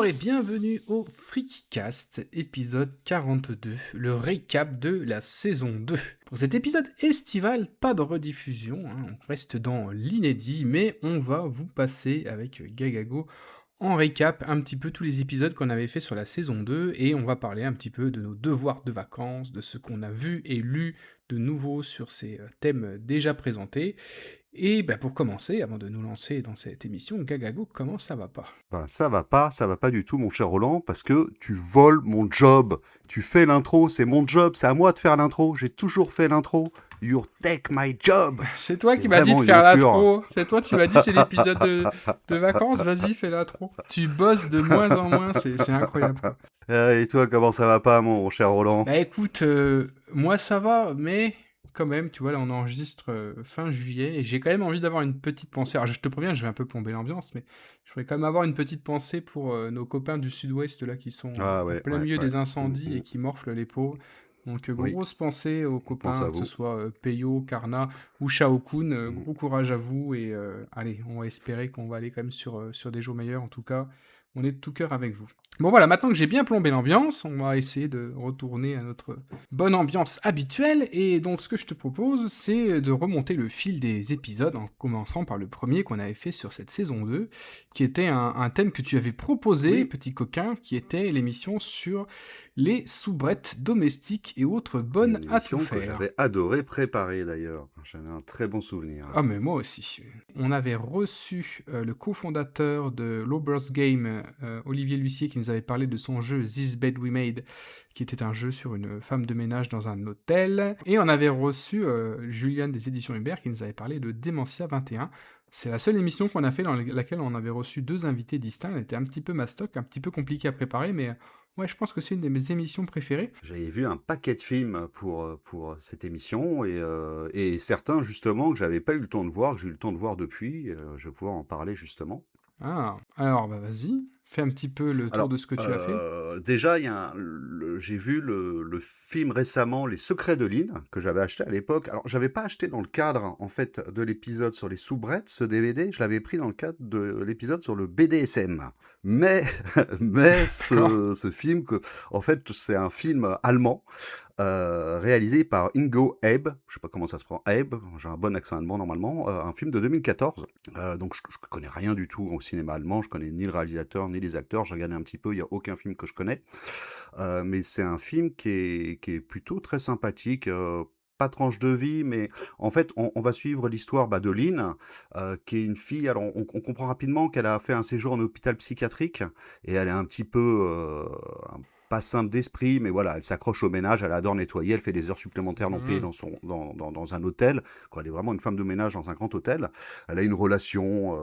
Bonjour et bienvenue au FreakyCast, épisode 42, le récap de la saison 2. Pour cet épisode estival, pas de rediffusion, on reste dans l'inédit, mais on va vous passer avec Gagago en récap un petit peu tous les épisodes qu'on avait fait sur la saison 2, et on va parler un petit peu de nos devoirs de vacances, de ce qu'on a vu et lu de nouveau sur ces thèmes déjà présentés. Et pour commencer, avant de nous lancer dans cette émission, Gagago, comment ça va pas? Ben, ça va pas du tout, mon cher Roland, parce que tu voles mon job. Tu fais l'intro, c'est mon job, c'est à moi de faire l'intro. J'ai toujours fait l'intro. You take my job. C'est toi T'es qui m'as dit de vraiment une faire enflure. l'intro. C'est toi, tu m'as dit c'est l'épisode de vacances, vas-y, fais l'intro. Tu bosses de moins en moins, c'est incroyable, quoi. Et toi, comment ça va pas, mon cher Roland? Bah écoute, moi ça va, mais quand même, tu vois, là on enregistre fin juillet, et j'ai quand même envie d'avoir une petite pensée. Alors je te préviens, je vais un peu plomber l'ambiance, mais je voudrais quand même avoir une petite pensée pour nos copains du sud-ouest, là, qui sont Ah en ouais, plein ouais, milieu ouais. des incendies et Mm. qui morflent les pauvres. Donc Oui, grosse pensée aux on pense à copains, que ce vous. soit Peyo, Karna ou Shao Kun, Mm. gros courage à vous, et allez, on va espérer qu'on va aller quand même sur des jours meilleurs. En tout cas, on est de tout cœur avec vous. Bon voilà, maintenant que j'ai bien plombé l'ambiance, on va essayer de retourner à notre bonne ambiance habituelle, et donc ce que je te propose, c'est de remonter le fil des épisodes, en commençant par le premier qu'on avait fait sur cette saison 2, qui était un thème que tu avais proposé, Oui, petit coquin, qui était l'émission sur les soubrettes domestiques et autres bonnes une à tout émission que faire. j'avais adoré préparer, d'ailleurs. J'avais un très bon souvenir. Ah mais moi aussi. On avait reçu le cofondateur de Lawbirds Game, Olivier Lucier, qui nous avait parlé de son jeu This Bed We Made, qui était un jeu sur une femme de ménage dans un hôtel. Et on avait reçu Julian des éditions Hubert, qui nous avait parlé de Dementia 21. C'est la seule émission qu'on a fait dans laquelle on avait reçu deux invités distincts. Elle était un petit peu mastoc, un petit peu compliqué à préparer, mais ouais, je pense que c'est une de mes émissions préférées. J'avais vu un paquet de films pour cette émission et certains justement que j'avais pas eu le temps de voir, que j'ai eu le temps de voir depuis. Je vais pouvoir en parler justement. Ah, alors vas-y, fais un petit peu le tour Alors, de ce que tu as fait. déjà, il y a j'ai vu le film récemment, Les Secrets de Lynn, que j'avais acheté à l'époque. Alors, j'avais pas acheté dans le cadre, en fait, de l'épisode sur les soubrettes, ce DVD. Je l'avais pris dans le cadre de l'épisode sur le BDSM. Mais, mais D'accord. ce film, en fait, c'est un film allemand réalisé par Ingo Abe, je sais pas comment ça se prend, Abe, j'ai un bon accent allemand normalement, un film de 2014. Donc je connais rien du tout au cinéma allemand, je connais ni le réalisateur ni les acteurs, j'ai regardé un petit peu, il y a aucun film que je connais. Mais c'est un film qui est plutôt très sympathique. Pas tranche de vie, mais en fait, on va suivre l'histoire de Lynn, qui est une fille. Alors, on comprend rapidement qu'elle a fait un séjour en hôpital psychiatrique et elle est un petit peu pas simple d'esprit, mais voilà, elle s'accroche au ménage, elle adore nettoyer, elle fait des heures supplémentaires non payées Mhm. dans un hôtel, quoi. Elle est vraiment une femme de ménage dans un grand hôtel. Elle a une relation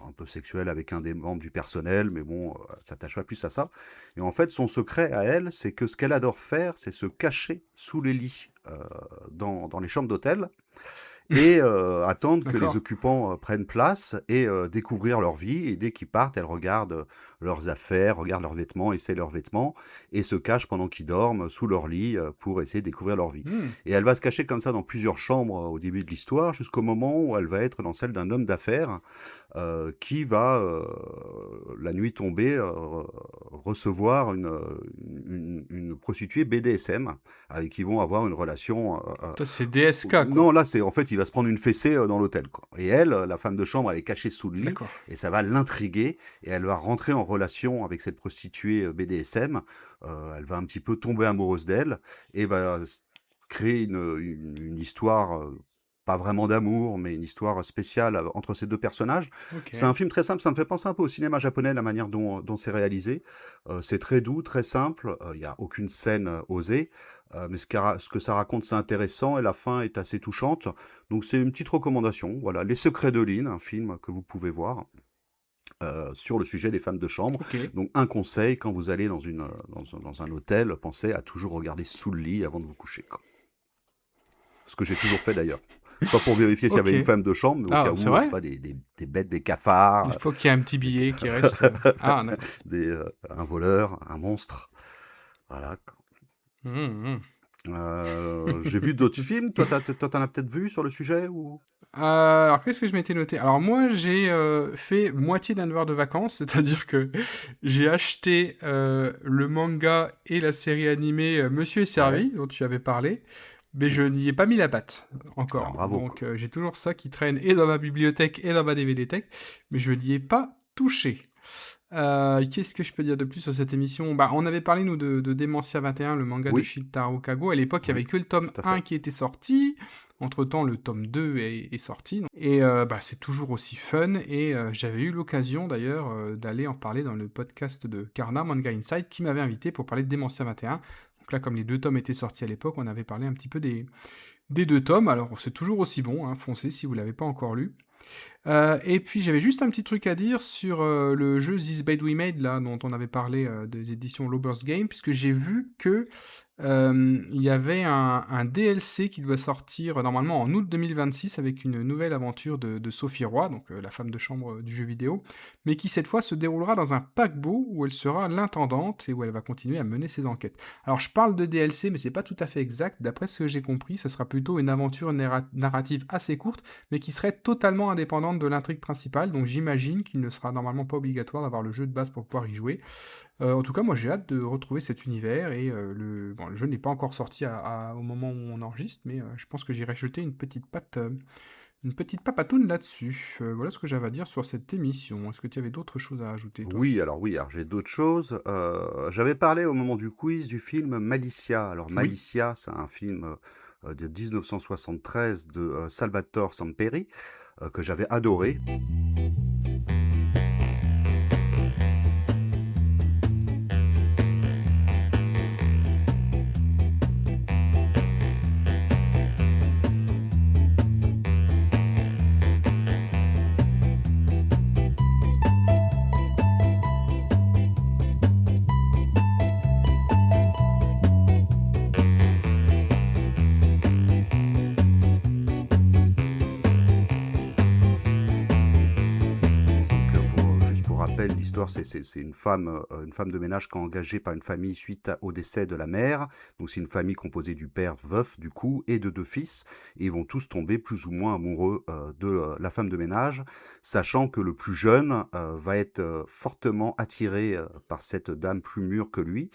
un peu sexuelle avec un des membres du personnel, mais bon, elle s'attache pas plus à ça. Et en fait, son secret à elle, c'est que ce qu'elle adore faire, c'est se cacher sous les lits dans les chambres d'hôtel et attendre que les D'accord. occupants prennent place et découvrir leur vie. Et dès qu'ils partent, elle regarde leurs affaires, regarde leurs vêtements, essaie leurs vêtements et se cache pendant qu'ils dorment sous leur lit pour essayer de découvrir leur vie. Hmm. Et elle va se cacher comme ça dans plusieurs chambres au début de l'histoire jusqu'au moment où elle va être dans celle d'un homme d'affaires qui va, la nuit tombée, recevoir une prostituée BDSM avec qui ils vont avoir une relation. Toi, c'est DSK, quoi. Non, là, c'est en fait, il va se prendre une fessée dans l'hôtel, quoi. Et elle, la femme de chambre, elle est cachée sous le lit D'accord. et ça va l'intriguer et elle va rentrer en relation avec cette prostituée BDSM. Elle va un petit peu tomber amoureuse d'elle et va créer une histoire. Pas vraiment d'amour, mais une histoire spéciale entre ces deux personnages. C'est Ok. un film très simple, ça me fait penser un peu au cinéma japonais, la manière dont c'est réalisé. C'est très doux, très simple, il n'y a aucune scène osée, mais ce que ça raconte, c'est intéressant et la fin est assez touchante. Donc c'est une petite recommandation. Voilà, Les Secrets de Lynn, un film que vous pouvez voir sur le sujet des femmes de chambre. Ok. Donc un conseil, quand vous allez dans un hôtel, pensez à toujours regarder sous le lit avant de vous coucher, quoi. Ce que j'ai toujours fait d'ailleurs. Pas pour vérifier s'il y avait Ok. une femme de chambre, mais au cas Ah, c'est où, je sais vrai? pas, des bêtes, des Il cafards, faut qu'il y ait un petit des billet qui reste. Ah, d'accord. un voleur, un monstre. Voilà. Mhm, J'ai vu d'autres films. Toi, t'en as peut-être vu sur le sujet ou... Alors, qu'est-ce que je m'étais noté? Alors, moi, j'ai fait moitié d'un devoir de vacances, c'est-à-dire que j'ai acheté le manga et la série animée Monsieur est Ouais, servi, dont tu avais parlé, mais je n'y ai pas mis la patte ah encore. bravo, quoi. Donc, j'ai toujours ça qui traîne et dans ma bibliothèque et dans ma DVD tech, mais je n'y ai pas touché. Qu'est-ce que je peux dire de plus sur cette émission? Bah, on avait parlé, nous, de Dementia 21, le manga de Oui, Shintaro Kago. À l'époque, il y avait oui, que le tome tout à 1 fait. qui était sorti. Entre-temps, le tome 2 est sorti. Et bah, c'est toujours aussi fun. Et j'avais eu l'occasion, d'ailleurs, d'aller en parler dans le podcast de Karna, Manga Inside, qui m'avait invité pour parler de Dementia 21. Donc là, comme les deux tomes étaient sortis à l'époque, on avait parlé un petit peu des deux tomes. Alors, c'est toujours aussi bon, hein, foncez si vous l'avez pas encore lu. Et puis j'avais juste un petit truc à dire sur le jeu This Bad We Made, là, dont on avait parlé des éditions Lobers Game, puisque j'ai vu que il y avait un DLC qui doit sortir normalement en août 2026 avec une nouvelle aventure de Sophie Roy, donc la femme de chambre du jeu vidéo, mais qui cette fois se déroulera dans un paquebot où elle sera l'intendante et où elle va continuer à mener ses enquêtes. Alors je parle de DLC, mais c'est pas tout à fait exact. D'après ce que j'ai compris, ça sera plutôt une aventure narrative assez courte, mais qui serait totalement indépendante de l'intrigue principale. Donc j'imagine qu'il ne sera normalement pas obligatoire d'avoir le jeu de base pour pouvoir y jouer. En tout cas, moi j'ai hâte de retrouver cet univers et bon, le jeu n'est pas encore sorti au moment où on enregistre, mais je pense que j'irai jeter une petite papatoune là-dessus. Voilà ce que j'avais à dire sur cette émission. Est-ce que tu avais d'autres choses à ajouter, toi? Oui, alors j'ai d'autres choses. J'avais parlé au moment du quiz du film Malicia. Alors Oui. Malicia, c'est un film, de 1973 de, Salvatore Samperi, que j'avais adoré. Donc, juste pour rappel, l'histoire, c'est une femme de ménage qui est engagée par une famille suite au décès de la mère. Donc c'est une famille composée du père veuf, du coup, et de 2 fils, et ils vont tous tomber plus ou moins amoureux, de, la femme de ménage, sachant que le plus jeune, va être, fortement attiré, par cette dame plus mûre que lui,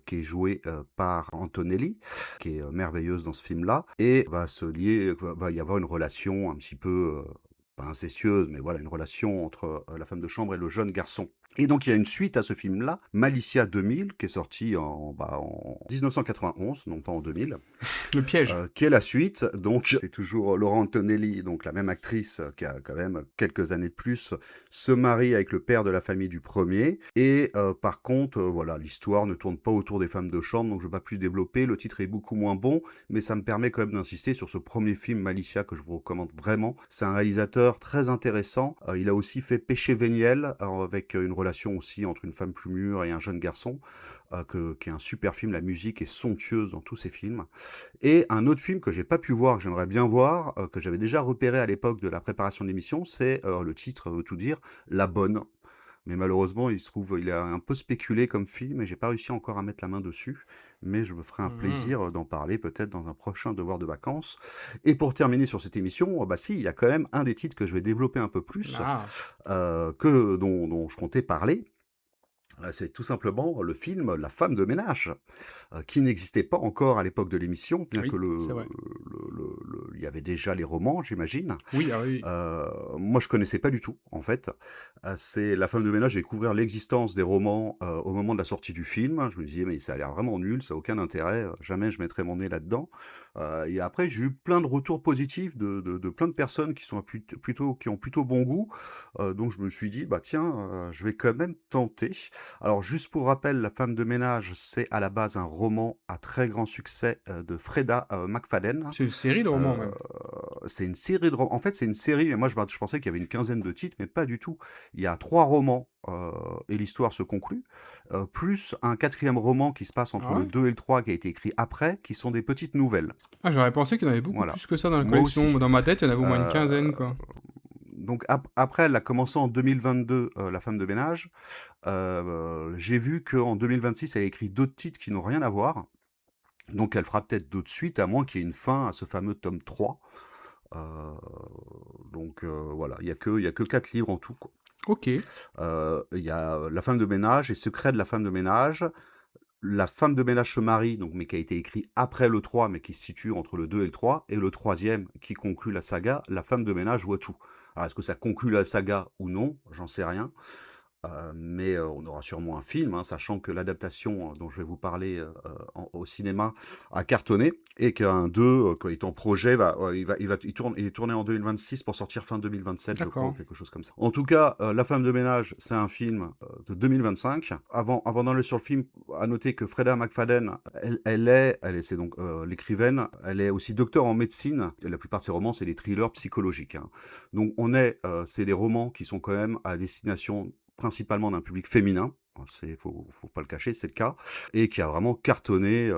qui est jouée, par Antonelli, qui est, merveilleuse dans ce film-là, et va y avoir une relation un petit peu, pas incestueuse, mais voilà, une relation entre, la femme de chambre et le jeune garçon. Et donc il y a une suite à ce film-là, Malicia 2000, qui est sorti en 1991, non pas en 2000, Le piège. qui est la suite. Donc c'est toujours Laura Antonelli, donc la même actrice, qui a quand même quelques années de plus, se marie avec le père de la famille du premier. Et par contre, voilà, l'histoire ne tourne pas autour des femmes de chambre, donc je ne vais pas plus développer. Le titre est beaucoup moins bon, mais ça me permet quand même d'insister sur ce premier film Malicia que je vous recommande vraiment. C'est un réalisateur très intéressant. Il a aussi fait Péché véniel, avec une relation aussi entre une femme plus mûre et un jeune garçon, qui est un super film. La musique est somptueuse dans tous ses films. Et un autre film que j'ai pas pu voir, que j'aimerais bien voir, que j'avais déjà repéré à l'époque de la préparation de l'émission, c'est, le titre veut tout dire, La Bonne. Mais malheureusement, il a un peu spéculé comme film et j'ai pas réussi encore à mettre la main dessus. Mais je me ferai un Mhm. plaisir, d'en parler peut-être dans un prochain devoir de vacances. Et pour terminer sur cette émission, bah si, il y a quand même un des titres que je vais développer un peu plus, Ah, dont je comptais parler. C'est tout simplement le film La femme de ménage, qui n'existait pas encore à l'époque de l'émission, bien que oui, c'est vrai. il y avait déjà les romans, j'imagine. Oui, ah oui. Moi, je connaissais pas du tout, en fait. C'est La femme de ménage, j'ai découvert l'existence des romans, au moment de la sortie du film. Je me disais: «Mais ça a l'air vraiment nul, ça a aucun intérêt, jamais je mettrai mon nez là-dedans». Et après, j'ai eu plein de retours positifs de plein de personnes qui sont qui ont plutôt bon goût, donc je me suis dit: «Bah tiens, je vais quand même tenter». Alors juste pour rappel, La femme de ménage, c'est à la base un roman à très grand succès, de Freda, McFadden. C'est une série de romans, Heu, même. c'est une série de ro en fait, c'est une série, mais moi je pensais qu'il y avait une quinzaine de titres, mais pas du tout. Il y a 3 romans, et l'histoire se conclut, plus un quatrième roman qui se passe entre Ah le ouais? 2 et le 3 qui a été écrit après, qui sont des petites nouvelles. Ah, j'aurais pensé qu'il y en avait beaucoup Voilà. plus que ça dans la Moi collection. aussi. Dans ma tête, il y en avait au moins une Heu, quinzaine, quoi. donc après elle a commencé en 2022, La femme de ménage. J'ai vu qu'en 2026, elle a écrit d'autres titres qui n'ont rien à voir. Donc elle fera peut-être d'autres suites, à moins qu'il y ait une fin à ce fameux tome 3. Heu, donc voilà, il y a que 4 livres en tout, quoi. OK, Il y a La femme de ménage et Secret de la femme de ménage. La femme de ménage se marie, donc mais qui a été écrit après le 3, mais qui se situe entre le 2 et le 3, et le troisième qui conclut la saga, La femme de ménage voit tout. Alors est-ce que ça conclut la saga ou non? J'en sais rien. Mais on aura sûrement un film, hein, sachant que l'adaptation, dont je vais vous parler, au cinéma a cartonné et qu'un 2, quand il est en projet, il est tourné en 2026 pour sortir fin 2027, je crois, ou d'accord. quelque chose comme ça. En tout cas, La femme de ménage, c'est un film, de 2025. Avant d'aller sur le film, à noter que Freda McFadden, elle est c'est donc, l'écrivaine, elle est aussi docteure en médecine et la plupart de ses romans, c'est des thrillers psychologiques, hein. Donc c'est des romans qui sont quand même à destination principalement d'un public féminin, faut pas le cacher, c'est le cas, et qui a vraiment cartonné,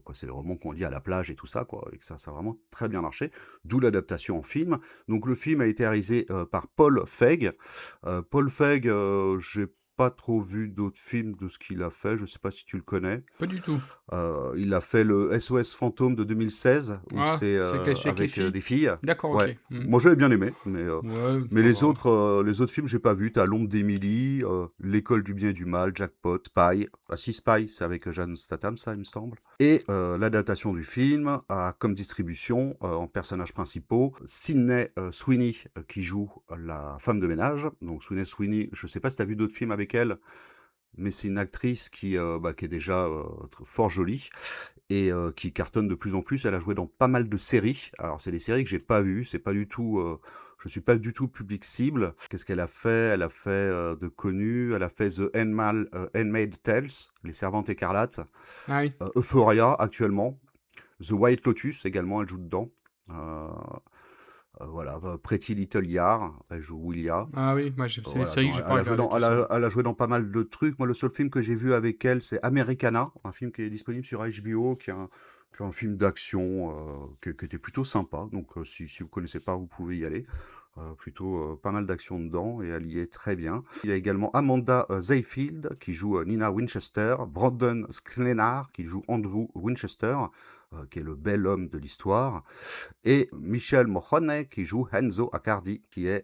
quoi. C'est les romans qu'on lit à la plage et tout ça, quoi, et que ça a vraiment très bien marché, d'où l'adaptation en film. Donc le film a été réalisé, par Paul Feig. Paul Feig, j'ai pas trop vu d'autres films de ce qu'il a fait, je sais pas si tu le connais? Pas du tout. Il a fait le SOS Fantôme de 2016 où Ah, c'est, c'est caché avec les avec, filles? des filles. D'accord, OK. Ouais, Mmh. moi j'avais bien aimé, mais Ouais, mais ça va. les autres films, j'ai pas vu. T'as L'ombre d'Emily, L'école du bien et du mal, Jackpot, Spy. Ah si, Spy, c'est avec Jason Statham, ça, il me semble. Et l'adaptation du film a comme distribution, en personnages principaux, Sydney Sweeney, qui joue la femme de ménage. Donc Sydney Sweeney, je sais pas si t'as vu d'autres films avec elle, mais c'est une actrice qui est déjà fort jolie et qui cartonne de plus en plus. Elle a joué dans pas mal de séries. Alors c'est des séries que j'ai pas vues, c'est pas du tout, je suis pas du tout public cible. Qu'est-ce qu'elle a fait? Elle a fait, de connu, elle a fait Handmaid's Tales, Les Servantes écarlates, Ah oui. Euphoria actuellement, The White Lotus également, elle joue dedans. Heu voilà, Pretty Little Liars, elle joue Willia. Ah oui, moi, c'est les Voilà, séries que j'ai pas regardées, tout ça. elle a joué dans pas mal de trucs. Moi, le seul film que j'ai vu avec elle, c'est Americana, un film qui est disponible sur HBO, qui est un film d'action, qui était plutôt sympa. Donc, si vous connaissez pas, vous pouvez y aller. Plutôt, pas mal d'action dedans et elle y est très bien. Il y a également Amanda, Seyfried qui joue, Nina Winchester, Brandon Sklenar qui joue Andrew Winchester, qui est le bel homme de l'histoire, et Michel Mahoney qui joue Enzo Accardi, qui est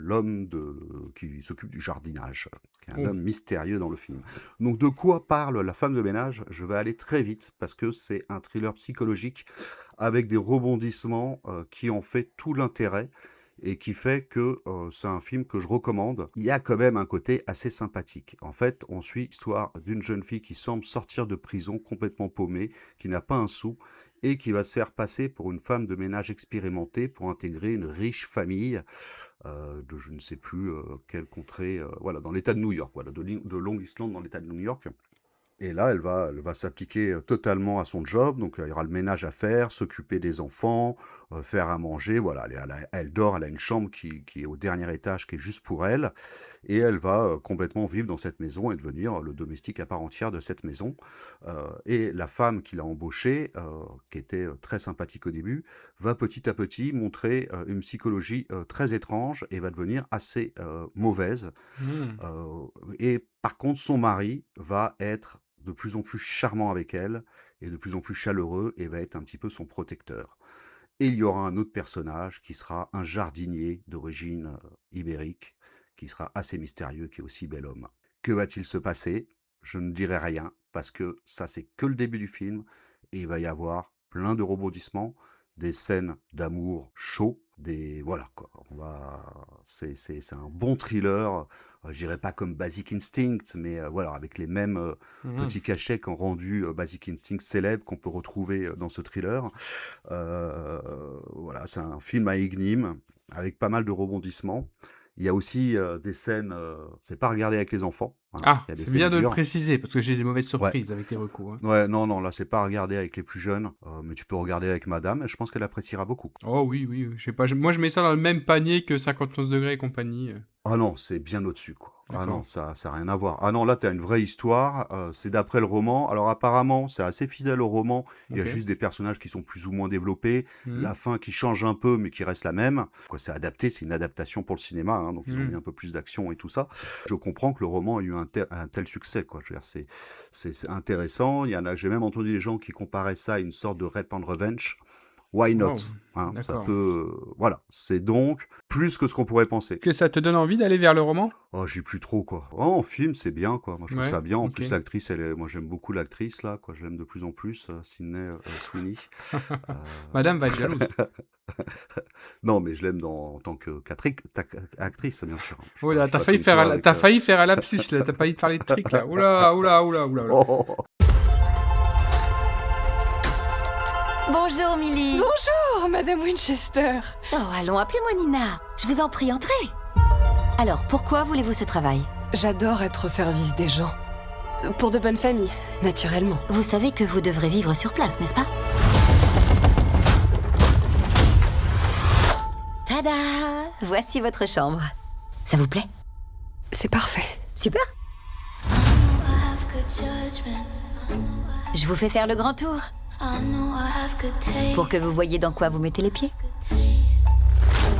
qui s'occupe du jardinage, qui est un Oh. homme mystérieux dans le film. Donc de quoi parle La femme de ménage? Je vais aller très vite parce que c'est un thriller psychologique avec des rebondissements, qui en fait tout l'intérêt et qui fait que, c'est un film que je recommande. Il y a quand même un côté assez sympathique. En fait, on suit l'histoire d'une jeune fille qui semble sortir de prison complètement paumée, qui n'a pas un sou et qui va se faire passer pour une femme de ménage expérimentée pour intégrer une riche famille, de je ne sais plus, quelle contrée, voilà, dans l'État de New York, voilà, de Long Island dans l'État de New York. Et là, elle va s'appliquer, totalement à son job, donc il y aura le ménage à faire, s'occuper des enfants, faire à manger, voilà. Elle dort, elle a une chambre qui est au dernier étage, qui est juste pour elle et elle va, complètement vivre dans cette maison et devenir, le domestique à part entière de cette maison, et la femme qui l'a embauchée, qui était, très sympathique au début, va petit à petit montrer, une psychologie, très étrange et va devenir assez, mauvaise. Mmh. Et par contre, son mari va être de plus en plus charmant avec elle et de plus en plus chaleureux et va être un petit peu son protecteur. Et il y aura un autre personnage qui sera un jardinier d'origine, ibérique, qui sera assez mystérieux, qui est aussi bel homme. Que va-t-il se passer? Je ne dirai rien parce que ça, c'est que le début du film et il va y avoir plein de rebondissements, des scènes d'amour chaud, des voilà quoi. C'est un bon thriller, je dirais pas comme Basic Instinct, mais voilà, avec les mêmes, Mmh. petits cachets qu'ont rendu, Basic Instinct célèbre, qu'on peut retrouver, dans ce thriller. Voilà, c'est un film à énigmes, avec pas mal de rebondissements. Il y a aussi, des scènes, c'est pas à regarder avec les enfants, hein, Ah, il y a des c'est scènes bien de le dures. préciser parce que j'ai des mauvaises Ouais, surprises avec tes recours, hein. ouais, non, non, là, c'est pas à regarder avec les plus jeunes, mais tu peux regarder avec madame et je pense qu'elle appréciera beaucoup. Oh oui, oui, je sais pas, moi je mets ça dans le même panier que 51 degrés et compagnie. Ah non, c'est bien au-dessus, quoi. Ah non, D'accord. ça a rien à voir. Ah non, là, tu as une vraie histoire, c'est d'après le roman. Alors apparemment, c'est assez fidèle au roman. Il y a OK. juste des personnages qui sont plus ou moins développés, Mmh. la fin qui change un peu, mais qui reste la même. Quoi, c'est adapté, c'est une adaptation pour le cinéma, hein, donc ils ont mis Mmh. un peu plus d'action et tout ça. Je comprends que le roman a eu un tel succès, quoi. Je veux dire, c'est intéressant. Il y en a, j'ai même entendu des gens qui comparaient ça à une sorte de Rape and Revenge. Why not? Wow, Hein, ça d'accord. peut, voilà, c'est donc plus que ce qu'on pourrait penser. Que ça te donne envie d'aller vers le roman? Oh, j'ai plus trop, quoi. Oh, en film, c'est bien, quoi. Moi, je trouve Ouais, ça bien. En OK. plus, l'actrice, moi, j'aime beaucoup l'actrice, là, quoi. Je l'aime de plus en plus, Sydney Sweeney. Euh, Madame va être jalouse. Non, mais je l'aime en tant que actrice, bien sûr. Je Oh là, suis pas comme toi avec. t'as failli faire un lapsus là, t'as failli te parler de trick là. Oula, oula, oula, oula, oula. Oh, Bonjour, Millie. Bonjour, Madame Winchester. Oh, allons, appelez-moi Nina. Je vous en prie, entrez. Alors, pourquoi voulez-vous ce travail? J'adore être au service des gens. Pour de bonnes familles, naturellement. Vous savez que vous devrez vivre sur place, n'est-ce pas? Tada! Voici votre chambre. Ça vous plaît? C'est parfait. Super! Je vous fais faire le grand tour pour que vous voyiez dans quoi vous mettez les pieds.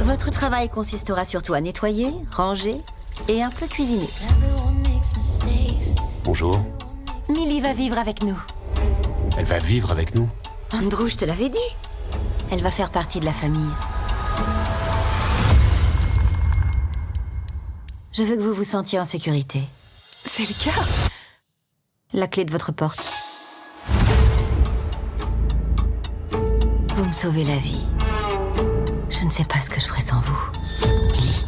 Votre travail consistera surtout à nettoyer, ranger et un peu cuisiner. Bonjour. Millie va vivre avec nous. Elle va vivre avec nous? Andrew, je te l'avais dit. Elle va faire partie de la famille. Je veux que vous vous sentiez en sécurité. C'est le cas. La clé de votre porte. Vous me sauvez la vie. Je ne sais pas ce que je ferais sans vous, Millie.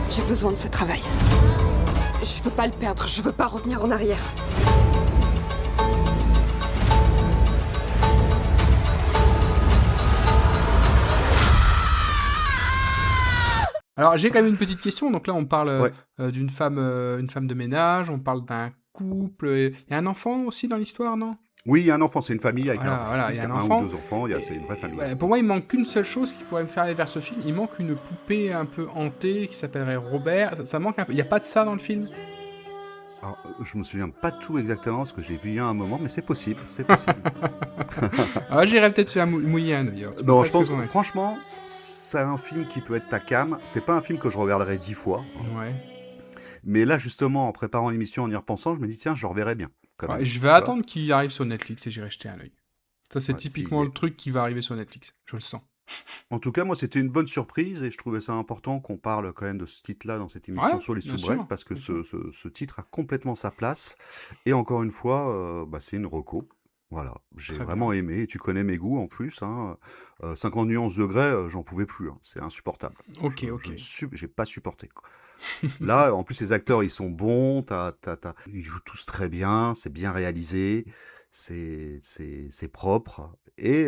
J'ai besoin de ce travail. Je peux pas le perdre, je veux pas revenir en arrière. Alors, j'ai quand même une petite question. Donc là, on parle ouais. d'une femme de ménage, on parle d'un couple. Il y a un enfant aussi dans l'histoire, non? Oui, il y a un enfant, c'est une famille avec Voilà, je sais il y a plus un s'il enfant. ou deux enfants, c'est une vraie famille. Ouais, pour moi, il manque qu'une seule chose qui pourrait me faire aller vers ce film. Il manque une poupée un peu hantée qui s'appellerait Robert. Ça manque un peu. Il n'y a pas de ça dans le film? Alors, je me souviens pas tout exactement parce que j'ai vu il y a un moment, mais c'est possible, c'est possible. Ah, j'irais peut-être faire mouiller un œil. Non, je pense que franchement, c'est un film qui peut être ta came. C'est pas un film que je regarderai 10 fois. Ouais. Mais là, justement, en préparant l'émission, en y repensant, je me dis, tiens, je le reverrai bien. Quand même. Ouais, je vais Tu vois. attendre qu'il arrive sur Netflix et j'irai jeter un œil. Ça, c'est Ouais, typiquement si- le truc qui va arriver sur Netflix. Je le sens. En tout cas, moi, c'était une bonne surprise et je trouvais ça important qu'on parle quand même de ce titre-là dans cette émission Ouais, sur les bien soubrettes sûr, parce que bien ce titre a complètement sa place. Et encore une fois, c'est une reco. Voilà, j'ai Très vraiment aimé. Et tu connais mes goûts en plus. 50 nuances degrés, j'en pouvais plus. Hein. C'est insupportable. Ok, ok. J'ai pas supporté. Quoi. Là, en plus, les acteurs, ils sont bons. Ils jouent tous très bien. C'est bien réalisé. C'est propre. Et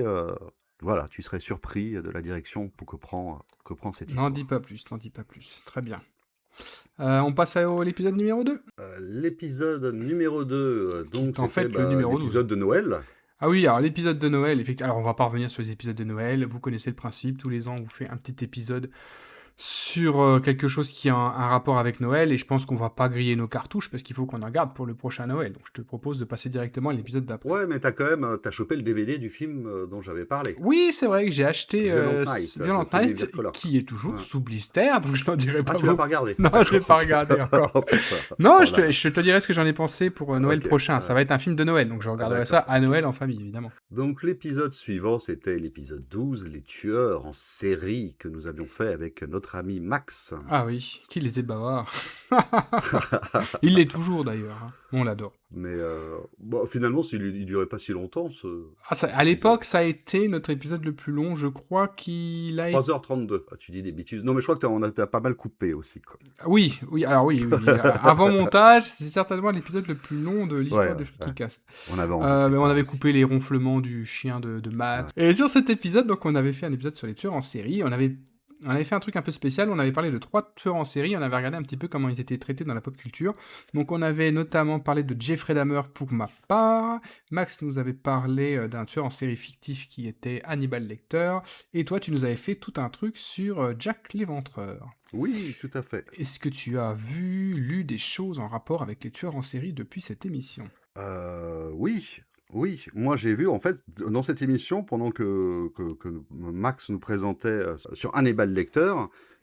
voilà, tu serais surpris de la direction que prend cette histoire. N'en dis pas plus, n'en dis pas plus. Très bien. On passe à l'épisode numéro 2. L'épisode numéro 2, donc en fait c'était le numéro 12. l'épisode de Noël. Ah oui, alors l'épisode de Noël, effectivement. Alors on va pas revenir sur les épisodes de Noël. Vous connaissez le principe. Tous les ans, on vous fait un petit épisode sur quelque chose qui a un rapport avec Noël. Et je pense qu'on va pas griller nos cartouches parce qu'il faut qu'on en garde pour le prochain Noël. Donc je te propose de passer directement à l'épisode d'après. Ouais, mais t'as chopé le DVD du film dont j'avais parlé. Oui, c'est vrai que j'ai acheté Violent Violent Night, Night, de Color. qui est toujours Ouais. sous blister, donc je n'en dirai pas Tu l'as beaucoup. pas regardé? Non, je l'ai pas regardé encore. Oh, putain. Non, Voilà. je te dirai ce que j'en ai pensé pour Noël Ok, prochain. Ça va être un film de Noël, donc je regarderai ça d'accord. à Noël en famille, évidemment. Donc l'épisode suivant, c'était l'épisode 12, les tueurs en série que nous avions fait avec notre ami Max. Ah oui, qu'il était bavard. Il l'est toujours d'ailleurs, hein. On l'adore. Mais finalement, il durait pas si longtemps, ce À l'époque, ça a été notre épisode le plus long. Je crois qu'il a été... 3h32. Ah, tu dis des bêtises. Non, mais je crois que t'as pas mal coupé aussi, quoi. Oui, alors oui. Avant montage, c'est certainement l'épisode le plus long de l'histoire Ouais, de Freakycast. On avait enregistré Mais on par avait aussi. coupé les ronflements du chien de Matt. Et sur cet épisode, donc on avait fait un épisode sur les tueurs en série. On avait fait un truc un peu spécial. On avait parlé de 3 tueurs en série. On avait regardé un petit peu comment ils étaient traités dans la pop culture. Donc on avait notamment parlé de Jeffrey Dahmer pour ma part. Max nous avait parlé d'un tueur en série fictif qui était Hannibal Lecter. Et toi, tu nous avais fait tout un truc sur Jack l'Éventreur. Oui, tout à fait. Est-ce que tu as lu des choses en rapport avec les tueurs en série depuis cette émission? Oui, moi j'ai vu en fait dans cette émission pendant que Max nous présentait sur Hannibal Lecter,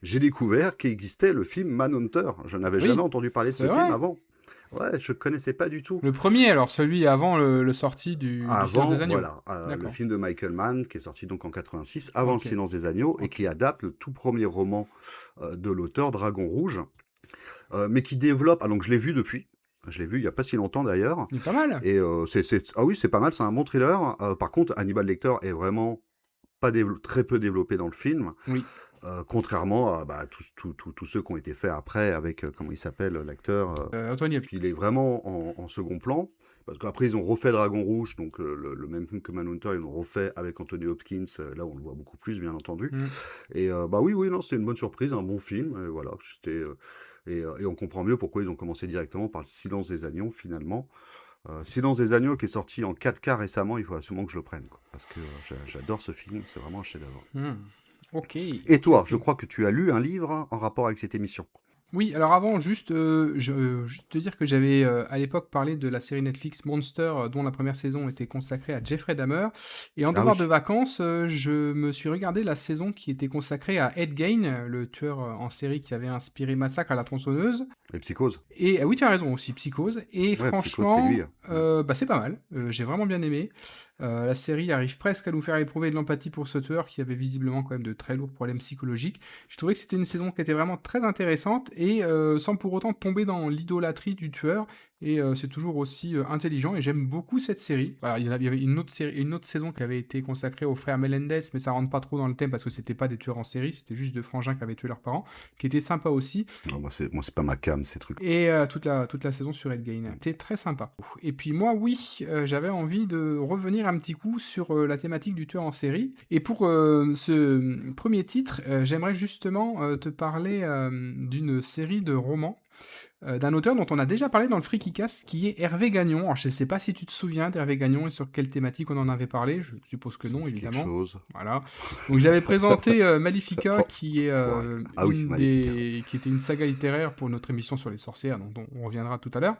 j'ai découvert qu'existait le film Manhunter. Je n'avais Oui, jamais entendu parler de c'est ce vrai. film avant. Ouais, je connaissais pas du tout. Le premier, alors celui avant le sorti du Silence Avant, des Agneaux. voilà, le D'accord. film de Michael Mann, qui est sorti donc en 86, avant Ok. Le Silence des Agneaux, et Ok. qui adapte le tout premier roman de l'auteur, Dragon Rouge, mais qui développe... Ah, donc je l'ai vu depuis, je l'ai vu il y a pas si longtemps d'ailleurs, Il est pas mal. et ah oui, c'est pas mal, c'est un bon thriller. Par contre, Hannibal Lecter est vraiment pas très peu développé dans le film, Oui. contrairement à tous ceux qui ont été faits après avec, comment il s'appelle, l'acteur, Antoine Yep. il est vraiment en second plan. Parce qu'après, ils ont refait Dragon Rouge, donc le même film que Manhunter, ils l'ont refait avec Anthony Hopkins. Là, on le voit beaucoup plus, bien entendu. Mm. Et oui, non, c'était une bonne surprise, un bon film. Et voilà, et on comprend mieux pourquoi ils ont commencé directement par Le Silence des Agneaux, finalement. Silence des Agneaux, qui est sorti en 4K récemment, il faut absolument que je le prenne, quoi, parce que j'adore ce film, c'est vraiment un chef-d'œuvre. Mm. Ok. Et toi, Ok. je crois que tu as lu un livre en rapport avec cette émission. Oui, alors avant, juste te dire que j'avais à l'époque parlé de la série Netflix Monster, dont la première saison était consacrée à Jeffrey Dahmer. Et en Ah devoir oui. de vacances, je me suis regardé la saison qui était consacrée à Ed Gein, le tueur en série qui avait inspiré Massacre à la tronçonneuse. Les Psychoses. Et oui, tu as raison aussi, Psychose. Et Ouais, Psychose, c'est franchement, lui. c'est pas mal. J'ai vraiment bien aimé. La série arrive presque à nous faire éprouver de l'empathie pour ce tueur qui avait visiblement quand même de très lourds problèmes psychologiques. Je trouvais que c'était une saison qui était vraiment très intéressante et sans pour autant tomber dans l'idolâtrie du tueur. Et c'est toujours aussi intelligent et j'aime beaucoup cette série. Alors, il y avait une autre saison qui avait été consacrée aux frères Melendez, mais ça rentre pas trop dans le thème parce que c'était pas des tueurs en série, c'était juste deux frangins qui avaient tué leurs parents, qui était sympa aussi. Non, moi, c'est pas ma came, ces trucs. Et toute la saison sur Ed Gein. C'était très sympa. Et puis moi, oui, j'avais envie de revenir un petit coup sur la thématique du tueur en série. Et pour ce premier titre, j'aimerais justement te parler d'une série de romans d'un auteur dont on a déjà parlé dans le Freaky Cast, qui est Hervé Gagnon. Alors, je ne sais pas si tu te souviens d'Hervé Gagnon et sur quelle thématique on en avait parlé. Je suppose que Ça non, me dit quelque évidemment. chose. Voilà. Donc j'avais présenté Malefica, qui est Ah oui, qui était une saga littéraire pour notre émission sur les sorcières, dont on reviendra tout à l'heure.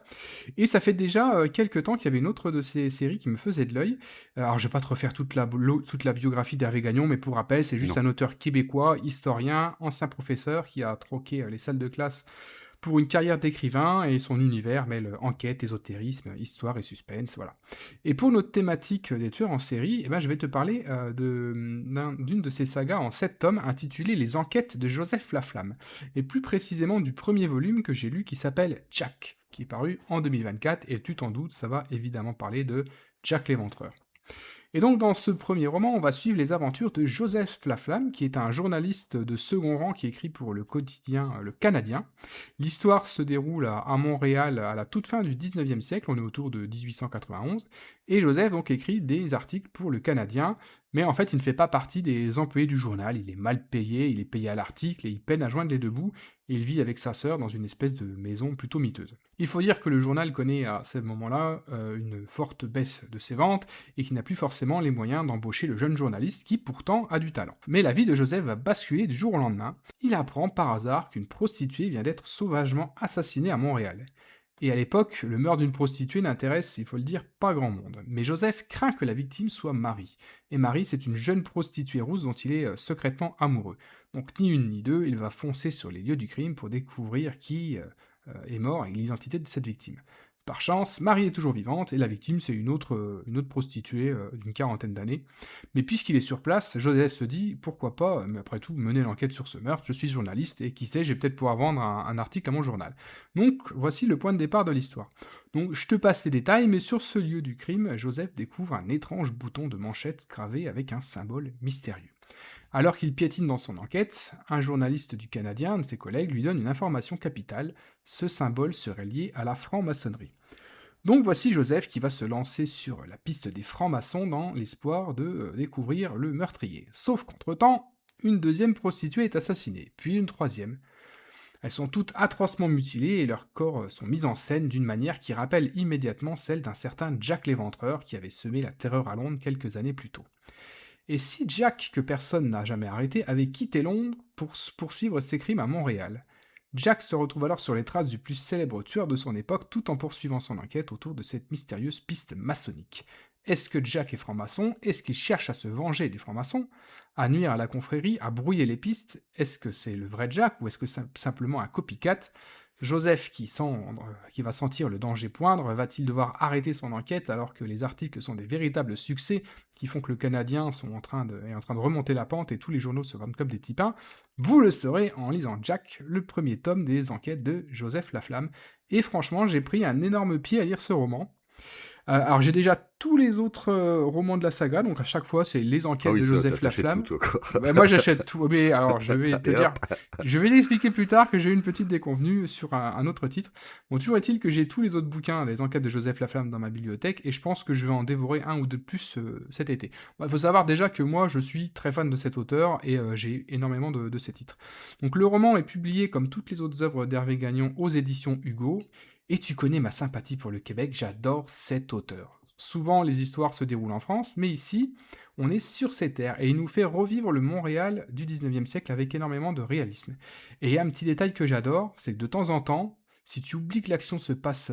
Et ça fait déjà quelques temps qu'il y avait une autre de ces séries qui me faisait de l'œil. Alors je vais pas te refaire toute la biographie d'Hervé Gagnon, mais pour rappel, c'est juste un auteur québécois, historien, ancien professeur, qui a troqué les salles de classe pour une carrière d'écrivain, et son univers mêle enquête, ésotérisme, histoire et suspense, voilà. Et pour notre thématique des tueurs en série, je vais te parler d'une de ces sagas en 7 tomes intitulée Les Enquêtes de Joseph Laflamme, et plus précisément du premier volume que j'ai lu qui s'appelle Jack, qui est paru en 2024, et tu t'en doutes, ça va évidemment parler de Jack l'Éventreur. Et donc dans ce premier roman, on va suivre les aventures de Joseph Laflamme, qui est un journaliste de second rang qui écrit pour le quotidien Le Canadien. L'histoire se déroule à Montréal à la toute fin du 19e siècle, on est autour de 1891, et Joseph donc écrit des articles pour Le Canadien, mais en fait il ne fait pas partie des employés du journal, il est mal payé, il est payé à l'article, et il peine à joindre les deux bouts, et il vit avec sa sœur dans une espèce de maison plutôt miteuse. Il faut dire que le journal connaît à ce moment-là une forte baisse de ses ventes, et qu'il n'a plus forcément les moyens d'embaucher le jeune journaliste qui pourtant a du talent. Mais la vie de Joseph va basculer du jour au lendemain. Il apprend par hasard qu'une prostituée vient d'être sauvagement assassinée à Montréal. Et à l'époque, le meurtre d'une prostituée n'intéresse, il faut le dire, pas grand monde. Mais Joseph craint que la victime soit Marie. Et Marie, c'est une jeune prostituée rousse dont il est secrètement amoureux. Donc ni une ni deux, il va foncer sur les lieux du crime pour découvrir qui est mort et l'identité de cette victime. Par chance, Marie est toujours vivante et la victime c'est une autre prostituée d'une quarantaine d'années. Mais puisqu'il est sur place, Joseph se dit pourquoi pas, mais après tout, mener l'enquête sur ce meurtre, je suis journaliste et qui sait, j'ai peut-être pouvoir vendre un article à mon journal. Donc voici le point de départ de l'histoire. Donc je te passe les détails, mais sur ce lieu du crime, Joseph découvre un étrange bouton de manchette gravé avec un symbole mystérieux. Alors qu'il piétine dans son enquête, un journaliste du Canadien, un de ses collègues, lui donne une information capitale, ce symbole serait lié à la franc-maçonnerie. Donc voici Joseph qui va se lancer sur la piste des francs-maçons dans l'espoir de découvrir le meurtrier. Sauf qu'entre-temps, une deuxième prostituée est assassinée, puis une troisième. Elles sont toutes atrocement mutilées et leurs corps sont mis en scène d'une manière qui rappelle immédiatement celle d'un certain Jack l'Éventreur qui avait semé la terreur à Londres quelques années plus tôt. Et si Jack, que personne n'a jamais arrêté, avait quitté Londres pour poursuivre ses crimes à Montréal? Jack se retrouve alors sur les traces du plus célèbre tueur de son époque tout en poursuivant son enquête autour de cette mystérieuse piste maçonnique. Est-ce que Jack est franc-maçon? Est-ce qu'il cherche à se venger des francs-maçons? À nuire à la confrérie? À brouiller les pistes? Est-ce que c'est le vrai Jack ou est-ce que c'est simplement un copycat? Joseph, qui va sentir le danger poindre, va-t-il devoir arrêter son enquête alors que les articles sont des véritables succès qui font que le Canadien est en train de remonter la pente et tous les journaux se vendent comme des petits pains? Vous le saurez en lisant Jack, le premier tome des enquêtes de Joseph Laflamme. Et franchement, j'ai pris un énorme pied à lire ce roman. Alors j'ai déjà tous les autres romans de la saga, donc à chaque fois c'est les enquêtes de Joseph Laflamme. Tout, toi, quoi. Bah, moi j'achète tout, mais alors je vais te dire, je vais l'expliquer plus tard que j'ai eu une petite déconvenue sur un autre titre. Bon, toujours est-il que j'ai tous les autres bouquins, les enquêtes de Joseph Laflamme dans ma bibliothèque, et je pense que je vais en dévorer un ou deux de plus cet été. Il faut savoir déjà que moi je suis très fan de cet auteur, et j'ai énormément de ses titres. Donc le roman est publié comme toutes les autres œuvres d'Hervé Gagnon aux éditions Hugo, et tu connais ma sympathie pour le Québec, j'adore cet auteur. Souvent, les histoires se déroulent en France, mais ici, on est sur ces terres, et il nous fait revivre le Montréal du 19e siècle avec énormément de réalisme. Et il y a un petit détail que j'adore, c'est que de temps en temps, si tu oublies que l'action ne se passe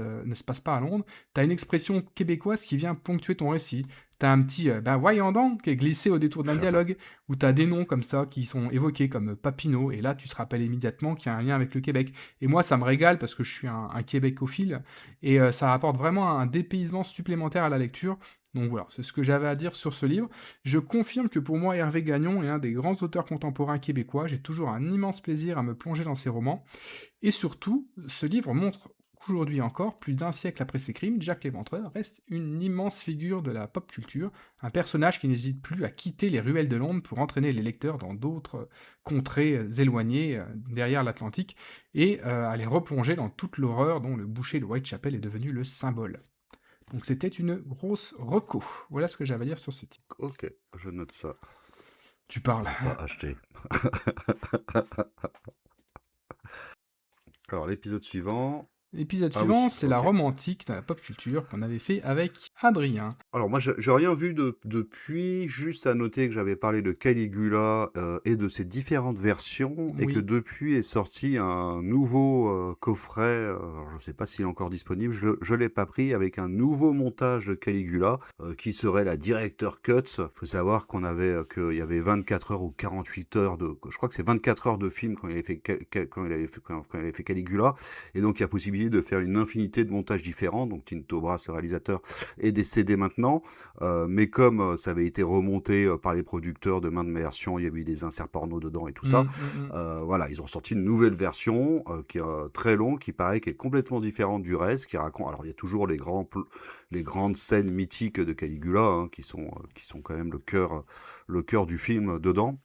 pas à Londres, t'as une expression québécoise qui vient ponctuer ton récit. T'as un petit « ben voyons donc » qui est glissé au détour d'un dialogue, où t'as des noms comme ça qui sont évoqués comme Papineau, et là tu te rappelles immédiatement qu'il y a un lien avec le Québec. Et moi ça me régale parce que je suis un québécophile, et ça apporte vraiment un dépaysement supplémentaire à la lecture. Donc voilà, c'est ce que j'avais à dire sur ce livre. Je confirme que pour moi Hervé Gagnon est un des grands auteurs contemporains québécois, j'ai toujours un immense plaisir à me plonger dans ses romans, et surtout, ce livre montre qu'aujourd'hui encore, plus d'1 siècle après ses crimes, Jack l'Éventreur reste une immense figure de la pop culture, un personnage qui n'hésite plus à quitter les ruelles de Londres pour entraîner les lecteurs dans d'autres contrées éloignées derrière l'Atlantique, et à les replonger dans toute l'horreur dont le bûcher de Whitechapel est devenu le symbole. Donc c'était une grosse reco. Voilà ce que j'avais à dire sur ce titre. Ok, je note ça. Tu parles. Pas acheter. Alors, l'épisode suivant. L'épisode Ah suivant, oui, c'est la ok. Rome antique dans la pop culture qu'on avait fait avec Adrien. Alors moi, j'ai rien vu depuis, juste à noter que j'avais parlé de Caligula et de ses différentes versions, et que Oui. depuis est sorti un nouveau coffret, alors je ne sais pas s'il est encore disponible, je l'ai pas pris, avec un nouveau montage de Caligula, qui serait la Director Cut. Il faut savoir qu'il y avait 24 heures ou 48 heures je crois que c'est 24 heures de film quand il avait fait, quand il avait fait Caligula, et donc il y a possibilité de faire une infinité de montages différents, donc Tinto Brass, le réalisateur, est décédé maintenant, mais comme ça avait été remonté par les producteurs de maintes versions, il y avait eu des inserts porno dedans et tout ça, voilà, ils ont sorti une nouvelle version qui est très longue, qui paraît qui est complètement différente du reste, qui raconte, alors il y a toujours les grandes scènes mythiques de Caligula, hein, qui sont quand même le cœur du film dedans.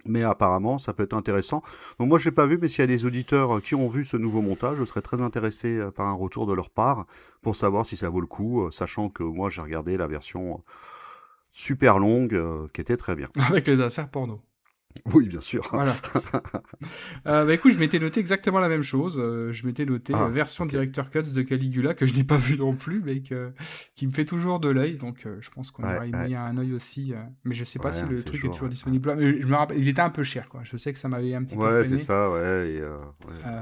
Mais apparemment, ça peut être intéressant. Donc moi, je l'ai pas vu, mais s'il y a des auditeurs qui ont vu ce nouveau montage, je serais très intéressé par un retour de leur part pour savoir si ça vaut le coup, sachant que moi, j'ai regardé la version super longue qui était très bien. Avec les inserts porno. Oui, bien sûr. Voilà. Bah écoute, je m'étais noté exactement la même chose. Je m'étais noté version ok. Director Cuts de Caligula, que je n'ai pas vu non plus, mais qui me fait toujours de l'œil. Donc je pense qu'on aura y mis un œil aussi. Mais je sais pas si le c'est truc est chaud, toujours ouais. disponible là. Mais je me rappelle, il était un peu cher, quoi. Je sais que ça m'avait un petit peu Ouais, c'est freiné. ça, ouais.